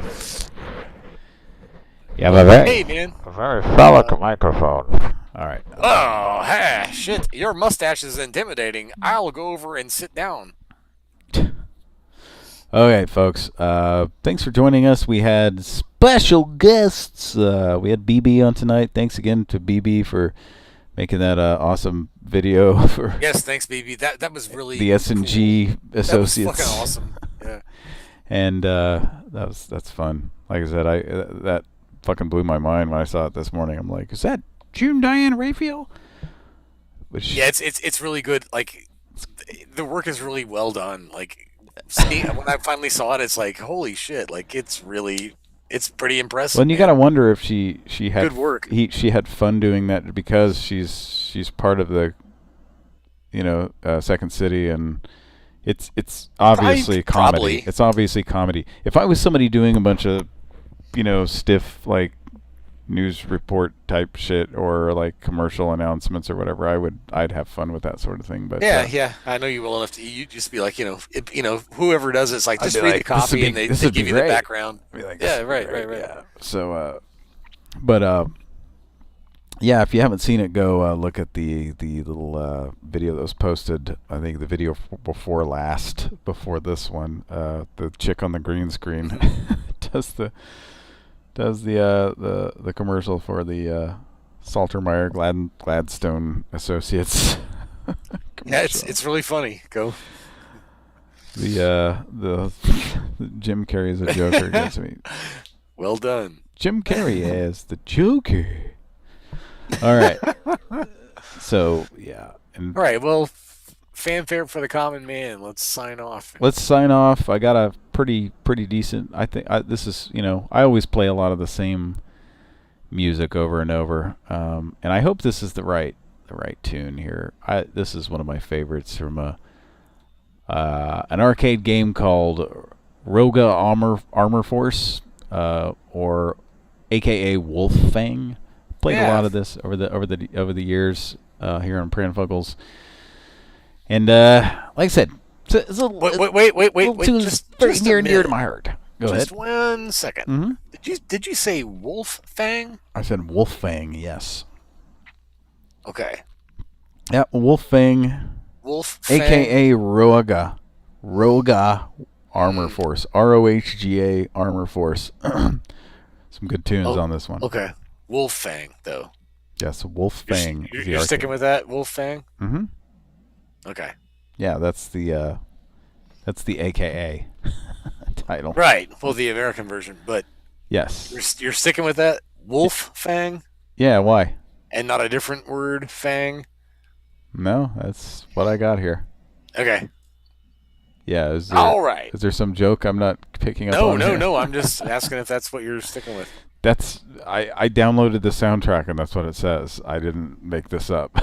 You have a very phallic microphone. All right. Oh, hey, shit. Your mustache is intimidating. I'll go over and sit down. Okay, folks. Thanks for joining us. We had special guests. We had BB on tonight. Thanks again to BB for making that awesome video for. Yes, thanks, BB. That was really the S&G cool. Associates. That was fucking awesome. Yeah. And that's fun. Like I said, that fucking blew my mind when I saw it this morning. I'm like, is that June Diane Raphael? Yeah, it's really good. Like, the work is really well done. Like, when I finally saw it, it's like, holy shit! Like, it's pretty impressive. Well, and you gotta wonder if she had good work. She had fun doing that because she's part of the, Second City, and it's obviously comedy. Probably. It's obviously comedy. If I was somebody doing a bunch of, stiff like news report type shit or like commercial announcements or whatever, I'd have fun with that sort of thing. But yeah, I know you well enough to. You just be like, whoever does it's like just read the copy and they give you the background. Like, yeah, right. Yeah. So, yeah, if you haven't seen it, go look at the little video that was posted. I think the video before this one, the chick on the green screen does the commercial for the Saltermeyer Gladstone Associates. Yeah, it's really funny. Go. The Jim Carrey as a Joker gets me. Well done. Jim Carrey as the Joker. All right. So yeah. All right. Well, fanfare for the common man. Let's sign off. I got a pretty decent. I think this is, I always play a lot of the same music over and over, and I hope this is the right tune here. This is one of my favorites from an arcade game called Roga Armor Force, or AKA Wolffang. Played a lot of this over the years here on Pran Funkels, and like I said. It's a wait. Just very near and dear to my heart. Go ahead. Just 1 second. Mm-hmm. Did you say Wolffang? I said Wolffang, yes. Okay. Yeah, Wolffang. Wolffang. AKA Roga Armor Force. ROHGA Armor Force. Some good tunes on this one. Okay. Wolffang, though. Yes, Wolffang. You're sticking with that, Wolffang? Mm-hmm. Okay. Yeah, that's the AKA title. Right. Well, the American version, but yes, you're sticking with that Wolffang. Yeah. Why? And not a different word, fang. No, that's what I got here. Okay. Yeah. All right. Is there some joke I'm not picking up on? No. I'm just asking if that's what you're sticking with. I downloaded the soundtrack and that's what it says. I didn't make this up.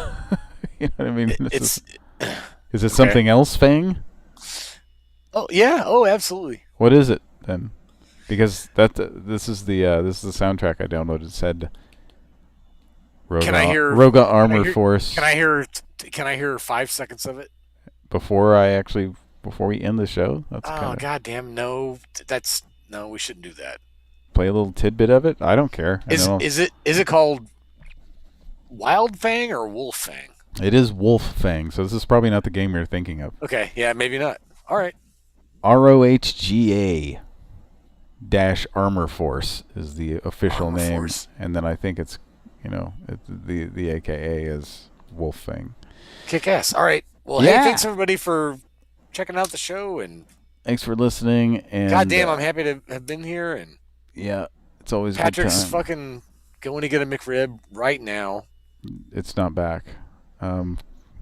You know what I mean? Is it something else, Fang? Oh yeah. Oh, absolutely. What is it then? Because this is the soundtrack I downloaded. It said Roga Armor Force. Can I hear 5 seconds of it before we end the show? That's goddamn no. No, we shouldn't do that. Play a little tidbit of it. I don't care. Is it called Wild Fang or Wolf Fang? It is Wolf Fang. So this is probably not the game you're thinking of. Okay, yeah, maybe not. All right. ROHGA Armor Force is the official name, Force. And then I think it's the AKA is Wolf Fang. Kick ass. All right. Well, hey, thanks everybody for checking out the show and thanks for listening. And goddamn, I'm happy to have been here. And yeah, it's always Patrick's a good time. fucking going to get a McRib right now. It's not back.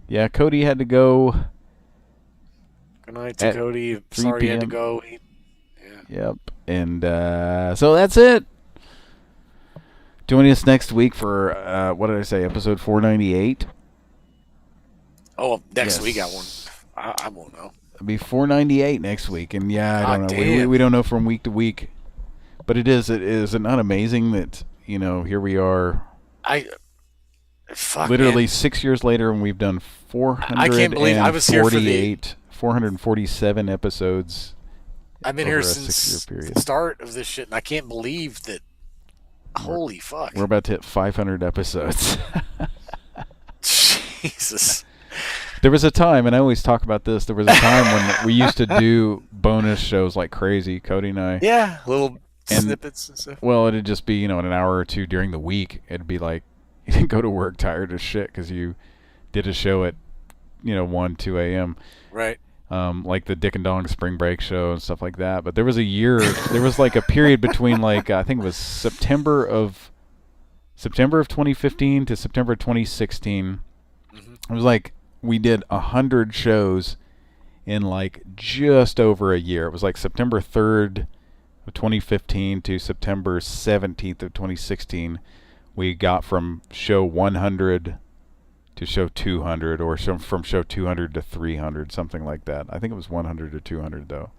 Yeah, Cody had to go. Good night to Cody. Sorry he had to go. Yep. And so that's it. Joining us next week for what did I say? Episode 498. Oh, next week I won't. I won't know. It'll be 498 next week, and I don't know. We don't know from week to week, but it is not amazing that here we are. Literally 6 years later, and we've done 448. I can't believe I was here for 447 episodes. I've been here since the start of this shit, and I can't believe that. Holy fuck! We're about to hit 500 episodes. Jesus. There was a time, and I always talk about this. There was a time when we used to do bonus shows like crazy, Cody and I. Yeah, little snippets and stuff. Well, it'd just be in an hour or two during the week. It'd be like you didn't go to work tired as shit because you did a show at 1, 2 a.m. Right. Like the Dick and Dong Spring Break show and stuff like that. But there was there was like a period between like I think it was September of 2015 to September 2016. Mm-hmm. It was like we did 100 shows in like just over a year. It was like September 3rd of 2015 to September 17th of 2016. We got from show 100 to show 200, or from show 200 to 300, something like that. I think it was 100 to 200, though.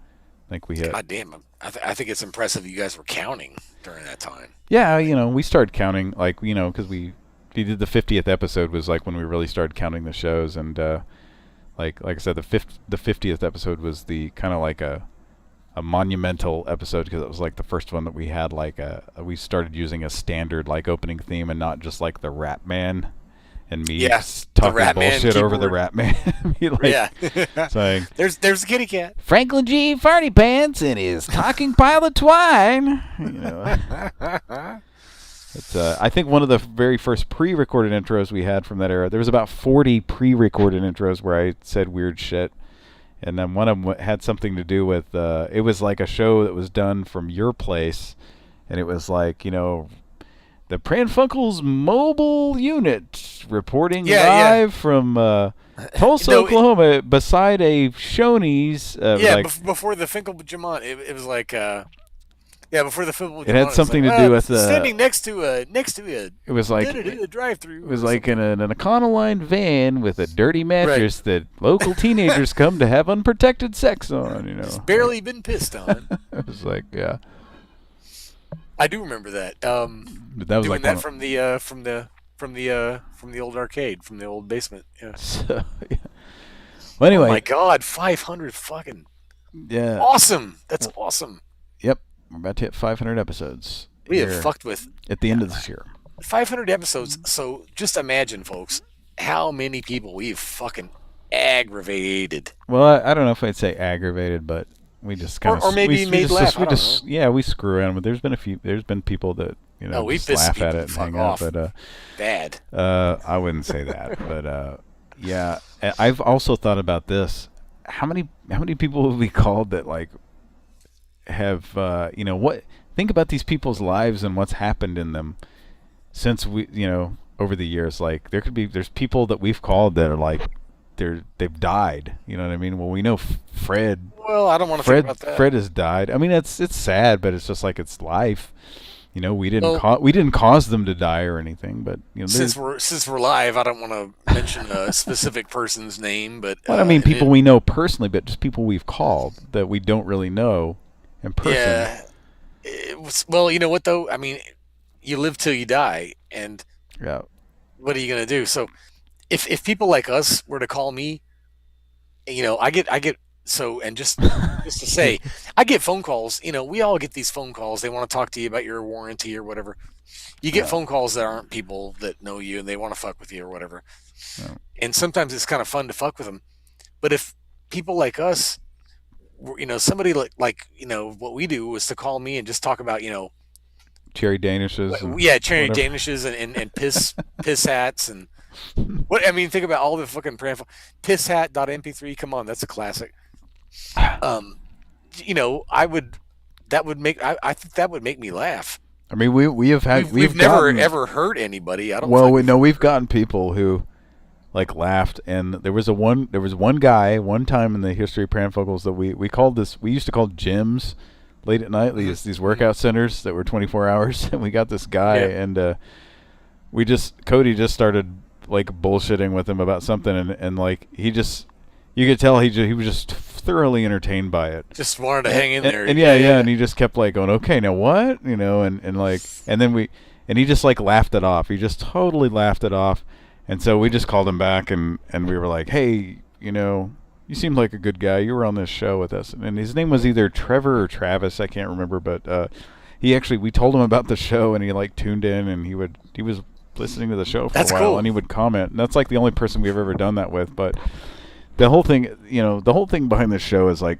I think we hit. God damn, I think it's impressive you guys were counting during that time. Yeah, we started counting, like, because we did the 50th episode was like when we really started counting the shows, and like I said, the 50th episode was the kind of like a monumental episode because it was like the first one that we had we started using a standard like opening theme and not just like the Rat Man. And me talking bullshit over the Rat Man. Saying, there's a kitty cat. Franklin G. Farty Pants and his talking pile of twine. It's, I think one of the very first pre-recorded intros we had from that era, there was about 40 pre-recorded intros where I said weird shit. And then one of them had something to do with, it was like a show that was done from your place. And it was like, the Pran Funkels mobile unit reporting live from Tulsa, Oklahoma, beside a Shoney's. Before the Finkel-Jamont, it was like, before the Finkel-Jamont. It had something to do with standing next to a. It was like a drive-through. It was like in an Econoline van with a dirty mattress that local teenagers come to have unprotected sex on. It's barely been pissed on. It was like, yeah. I do remember that. But that was doing like that from the old arcade, from the old basement. Yeah. So, yeah. Well, anyway. Oh my God, 500 fucking. Yeah. Awesome. That's awesome. Yep, we're about to hit 500 episodes. We have fucked with at the end of this year. 500 episodes. So just imagine, folks, how many people we've fucking aggravated. Well, I don't know if I'd say aggravated, but. We just kind of, or maybe made laugh. We screw around. But there's been people that we just laugh at it and hang out. But bad. I wouldn't say that. But yeah, I've also thought about this. How many people have we called that like have what? Think about these people's lives and what's happened in them since we over the years. Like there's people that we've called that are like. They've died. You know what I mean? Well, we know Fred. Well, I don't want to think about that. Fred has died. I mean, it's sad, but it's just like it's life. You know, we didn't cause them to die or anything, but you know, since we're live, I don't want to mention a specific person's name, but well, I mean, people we know personally, but just people we've called that we don't really know in person. Yeah. Well, you know what though? I mean, you live till you die, and yeah, what are you gonna do? So, if people like us were to call me, you know, I get so, and just to say, I get phone calls. You know, we all get these phone calls. They want to talk to you about your warranty or whatever. You get phone calls that aren't people that know you and they want to fuck with you or whatever. Yeah. And sometimes it's kind of fun to fuck with them. But if people like us, you know, somebody like you know, what we do was to call me and just talk about, you know, cherry danishes. Cherry danishes and piss hats and what I mean. Think about all the fucking piss hat.mp3. Come on, that's a classic. You know, I think that would make me laugh. I mean, we've never ever hurt anybody. I don't. Well, we've gotten people who like laughed, and there was one guy one time in the history of Pran Funkels that we called this. We used to call gyms late at night, these workout centers that were 24 hours, and we got this guy, and Cody just started like bullshitting with him about something, and like you could tell he was just thoroughly entertained by it. Just wanted to hang in there. And and he just kept like going, okay, now what? You know, and he just like laughed it off. He just totally laughed it off. And so we just called him back and we were like, hey, you know, you seemed like a good guy. You were on this show with us. And his name was either Trevor or Travis, I can't remember, but we told him about the show and he like tuned in and he was listening to the show for a while, cool. And he would comment. And that's like the only person we've ever done that with, but the whole thing behind this show is like,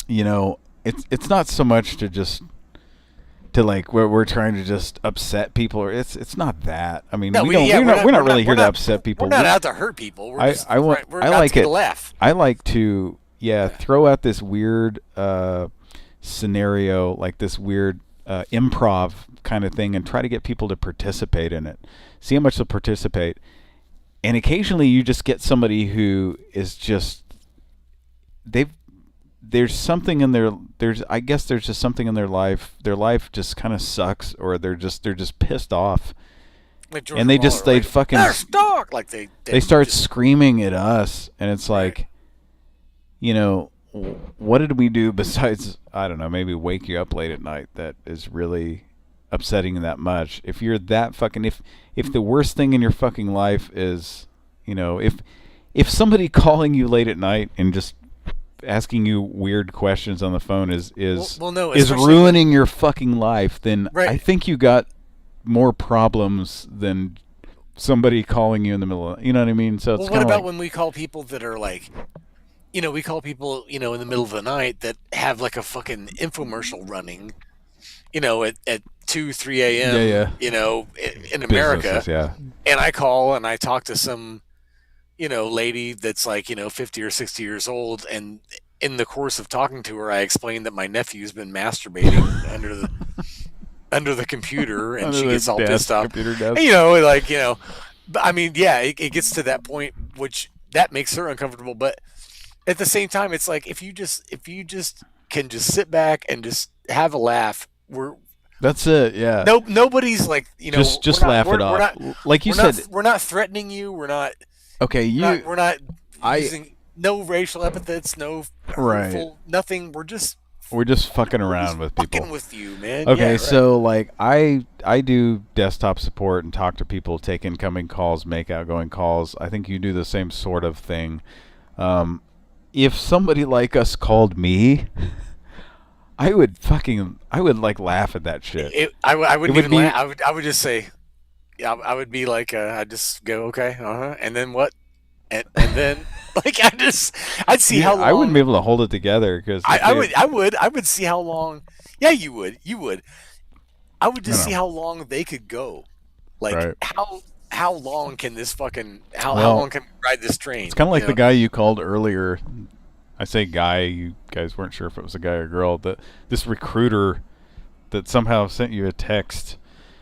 you know, it's not so much to like where we're trying to just upset people, or it's not that. I mean, we're not really here to upset people. We're not out to hurt people. We're just, we're I like to it. Laugh. I like to throw out this weird scenario, like this weird improv kind of thing, and try to get people to participate in it. See how much they'll participate. And occasionally you just get somebody who is just there's something in I guess there's just something in their life just kind of sucks, or they're just pissed off. Like and they fucking they're stuck, like they start screaming at us, and it's like, you know, what did we do besides, I don't know, maybe wake you up late at night that is really upsetting that much? If you're that fucking if the worst thing in your fucking life is, you know, if somebody calling you late at night and just asking you weird questions on the phone is ruining your fucking life, then I think you got more problems than somebody calling you in the middle of, you know what I mean? So it's what about when we call people that are like, you know, we call people, you know, in the middle of the night that have like a fucking infomercial running, you know, at 2, 3 a.m., you know, in America. And I call and I talk to some, you know, lady that's like, you know, 50 or 60 years old. And in the course of talking to her, I explained that my nephew's been masturbating under the computer, and she gets all pissed off. And, you know, like, you know, but I mean, yeah, it gets to that point, which that makes her uncomfortable. But at the same time, it's like, if you just can just sit back and just have a laugh, that's it, yeah. Nobody's like, you know, just laugh it off. Like you said, we're not threatening you. We're not. Okay, we're not using no racial epithets, no hurtful, nothing. We're just fucking around with people. Fucking with you, man. Okay, so like I do desktop support and talk to people, take incoming calls, make outgoing calls. I think you do the same sort of thing. If somebody like us called me, I would like laugh at that shit. I wouldn't even laugh. I would just say, yeah, I would be like, I'd just go, okay, and then what? And then like I'd see how long. I wouldn't be able to hold it together because I would see how long. Yeah, you would. I would just see how long they could go. Like how long can this fucking how long can we ride this train? It's kind of like the guy you called earlier. I say guy, you guys weren't sure if it was a guy or a girl. This recruiter that somehow sent you a text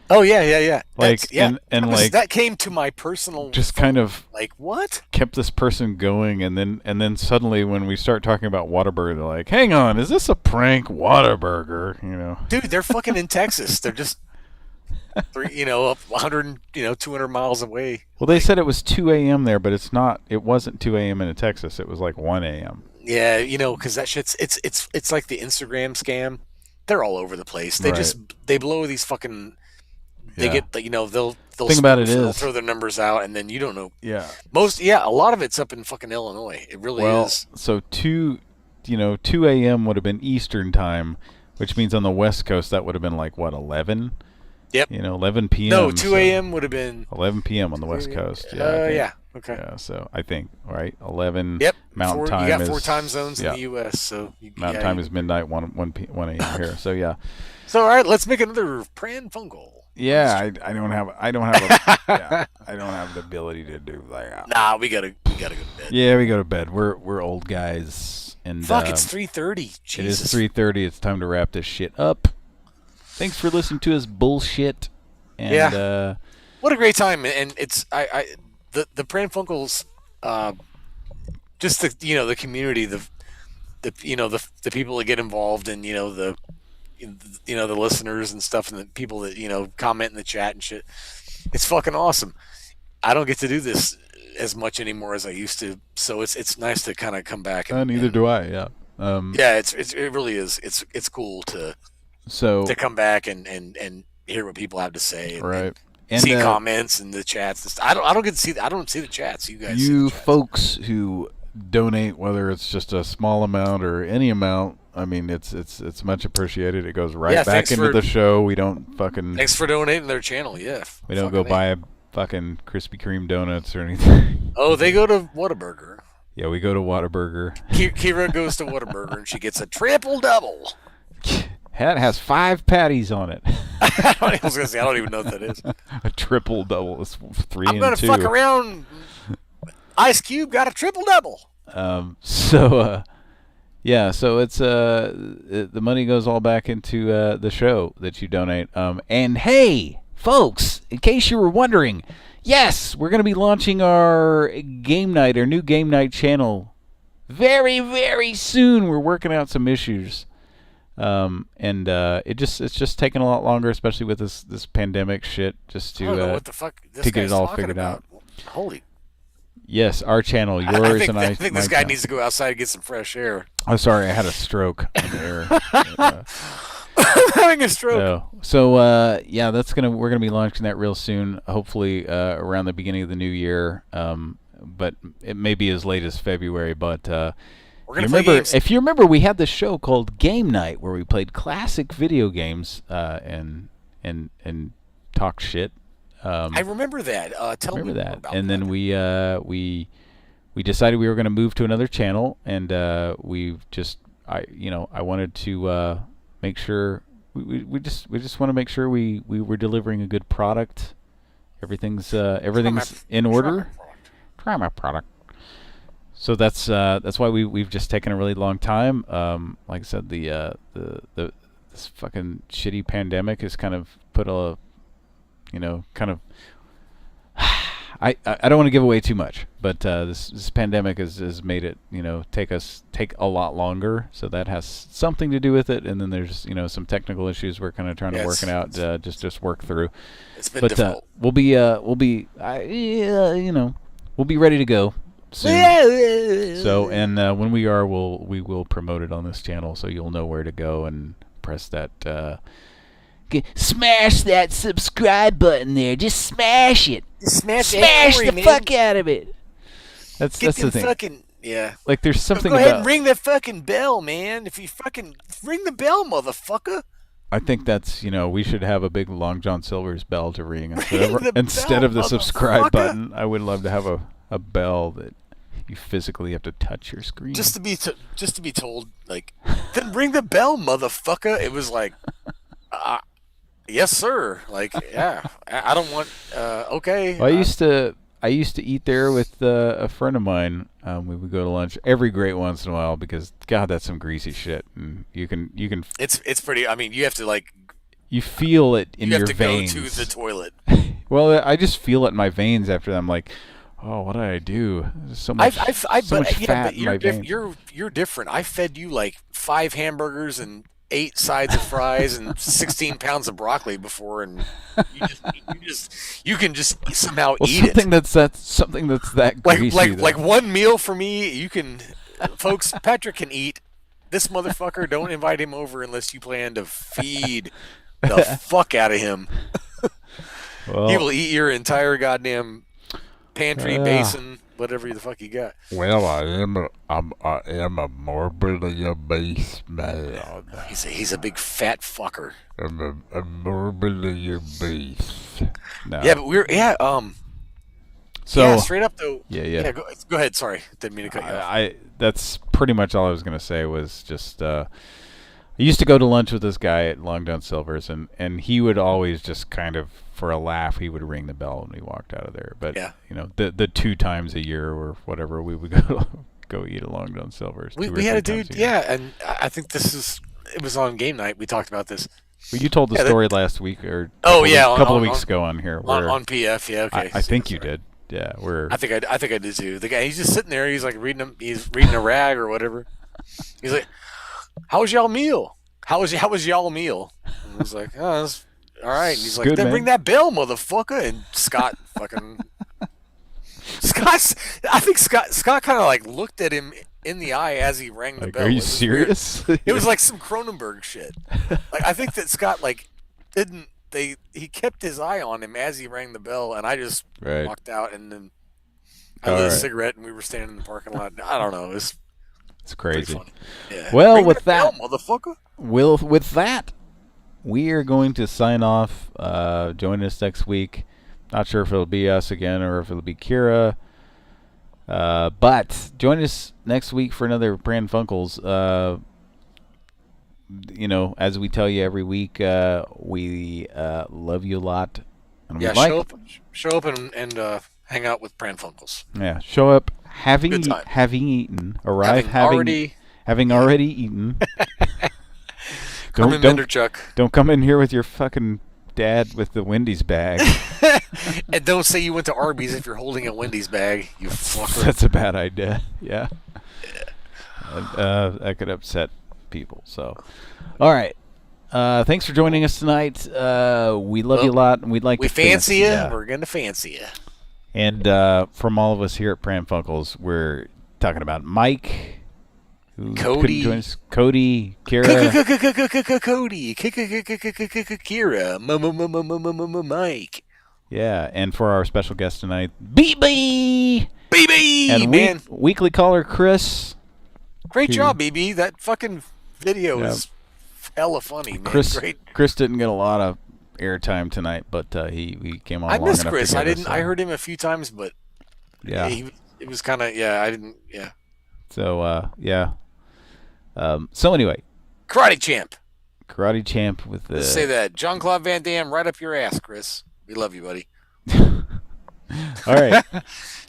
Oh yeah. Like and like that came to my personal. Just phone. kind of like what kept this person going, and then suddenly when we start talking about Whataburger, they're like, "Hang on, is this a prank, Whataburger?" You know, dude, they're fucking in Texas. They're just 100, 200 miles away. Well, they said it was 2 a.m. there, but it's not. It wasn't 2 a.m. in Texas. It was like 1 a.m. Yeah, because that shit's it's like the Instagram scam. They're all over the place. They they blow these fucking. They get they'll Thing about it they'll is throw their numbers out, and then you don't know. Yeah. A lot of it's up in fucking Illinois. It really is. So 2 a.m. would have been Eastern time, which means on the West Coast that would have been like what 11. Yep. 11 p.m. No, 2 a.m. would have been 11 p.m. on the West Coast. Yeah. Okay. Yeah. So I think 11. Yep. Mountain time. You got 4 time zones in the U.S. So Mountain time is midnight 1 a.m. here. So yeah. So all right, let's make another Pran Funkel. Yeah, I don't have I don't have the ability to do that. Nah, we gotta go to bed. Yeah, we go to bed. We're old guys, and fuck, it's 3:30. It is 3:30. It's time to wrap this shit up. Thanks for listening to us bullshit. And what a great time, and it's the Pran Funkels, just the community, the people that get involved, and the listeners and stuff, and the people that comment in the chat and shit. It's fucking awesome. I don't get to do this as much anymore as I used to, so it's nice to kind of come back. Neither do I. Yeah. It really is. It's cool to come back and hear what people have to say. And see comments and the chats. I don't get to see. I don't see the chats. You guys. You folks who donate, whether it's just a small amount or any amount. I mean, it's much appreciated. It goes right back into the show. We don't fucking. Thanks for donating their channel. Yeah. We don't go buy a fucking Krispy Kreme donuts or anything. Oh, they go to Whataburger. Yeah, we go to Whataburger. Kira goes to Whataburger and she gets a triple double. Hat has 5 patties on it. I was gonna say I don't even know what that is. A triple double is 3 and 2. I'm gonna fuck around. Ice Cube got a triple double. Yeah, so it's the money goes all back into the show that you donate. And hey, folks, in case you were wondering, yes, we're going to be launching our game night, our new game night channel, very, very soon. We're working out some issues, and it's just taking a lot longer, especially with this pandemic shit, just to what the fuck to get it all figured out. Holy. Yes, our channel, yours I think this guy needs to go outside and get some fresh air. I'm sorry, I had a stroke there. I'm having a stroke. So we're gonna be launching that real soon. Hopefully around the beginning of the new year. But it may be as late as February. But if you remember, we had this show called Game Night where we played classic video games and talked shit. I remember that. Tell me that. About and that. then we decided we were going to move to another channel, and I wanted to make sure we just want to make sure we were delivering a good product. Everything's in order. Try my product. So that's why we've just taken a really long time. Like I said, this fucking shitty pandemic has kind of put a I don't want to give away too much, but this pandemic has made it take a lot longer, so that has something to do with it. And then there's some technical issues we're kind of trying to work it out, just work through. It's been difficult. We'll be ready to go soon. So when we are, we will promote it on this channel, so you'll know where to go and press that. Smash that subscribe button there. Just smash it. Smash the fuck out of it. That's the thing. Fucking, yeah. Like there's something Go ahead about. And ring the fucking bell, man. If you fucking ring the bell, motherfucker. I think that's we should have a big Long John Silver's bell to ring instead of the subscribe button. I would love to have a bell that you physically have to touch your screen. Just to be told, like, then ring the bell, motherfucker. It was like. Yes, sir. Like, yeah. I don't want. Okay. Well, I used to eat there with a friend of mine. We would go to lunch every great once in a while because God, that's some greasy shit. And you can. It's pretty. I mean, you have to like You feel it in your veins. You have to go to the toilet. Well, I just feel it in my veins after that. I'm like, oh, what did I do? There's so much, so much fat in my veins. You're different. I fed you like 5 hamburgers and 8 sides of fries and 16 pounds of broccoli before, and you can just somehow eat it. Something that's that greasy. Like one meal for me, you can, folks. Patrick can eat. This motherfucker, don't invite him over unless you plan to feed the fuck out of him. Well, he will eat your entire goddamn pantry, basin, whatever the fuck you got. Well, I am a morbidly obese man. He's a big fat fucker. I'm a morbidly obese. No. Yeah, but so straight up though. Yeah. Go ahead. Sorry, didn't mean to cut you off. That's pretty much all I was gonna say. Was just I used to go to lunch with this guy at Long John Silver's, and he would always just kind of, for a laugh, he would ring the bell when we walked out of there. But you know, the 2 times a year or whatever, we would go eat at Long John Silver's. We had a dude, and I think it was on game night. We talked about this. Well, you told the story last week or a couple of weeks ago on here. On PF, yeah, okay. I think you did. Yeah, I think I did too. The guy, he's just sitting there. He's like he's reading a rag or whatever. He's like, "How was y'all meal? How was y'all meal?" And I was like, "Oh, that's all right." And he's like, good, "Then man. Ring that bell, motherfucker!" And Scott I think Scott kind of like looked at him in the eye as he rang the bell. Are you serious? It was like some Cronenberg shit. Like I think that Scott he kept his eye on him as he rang the bell, and I just walked out, and then I lit a cigarette, and we were standing in the parking lot. I don't know. It's crazy. Funny. Yeah. Well, Ring with that that, bell, motherfucker. with that, we are going to sign off. Join us next week. Not sure if it'll be us again or if it'll be Kira. But join us next week for another Pran Funkels. You know, as we tell you every week, we love you a lot. And show up and hang out with Pran Funkels. Yeah, show up having eaten, arrive having already eaten. Don't come in here with your fucking dad with the Wendy's bag. And don't say you went to Arby's if you're holding a Wendy's bag, you fucker. That's a bad idea. Yeah. That could upset people. So, all right. Thanks for joining us tonight. We love you a lot, and we'd like to fancy you. We're gonna fancy you. And from all of us here at Pran Funkels, we're talking about Mike, Cody, Kira, Cody, Kira, Mike. Yeah, and for our special guest tonight, BB, and man, weekly caller Chris. Great job, BB. That fucking video is hella funny, man. Chris didn't get a lot of airtime tonight, but he came on. I long missed enough Chris. to get us, I heard him a few times, but it was kind of I didn't. So so anyway, Karate Champ with the. Let's say that Jean-Claude Van Damme right up your ass, Chris. We love you, buddy. All right,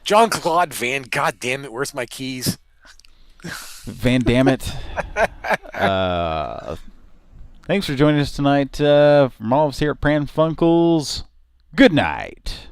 Jean-Claude Van. God damn it, where's my keys? Van Damme it. Thanks for joining us tonight. From all of us here at Pran Funkels, good night.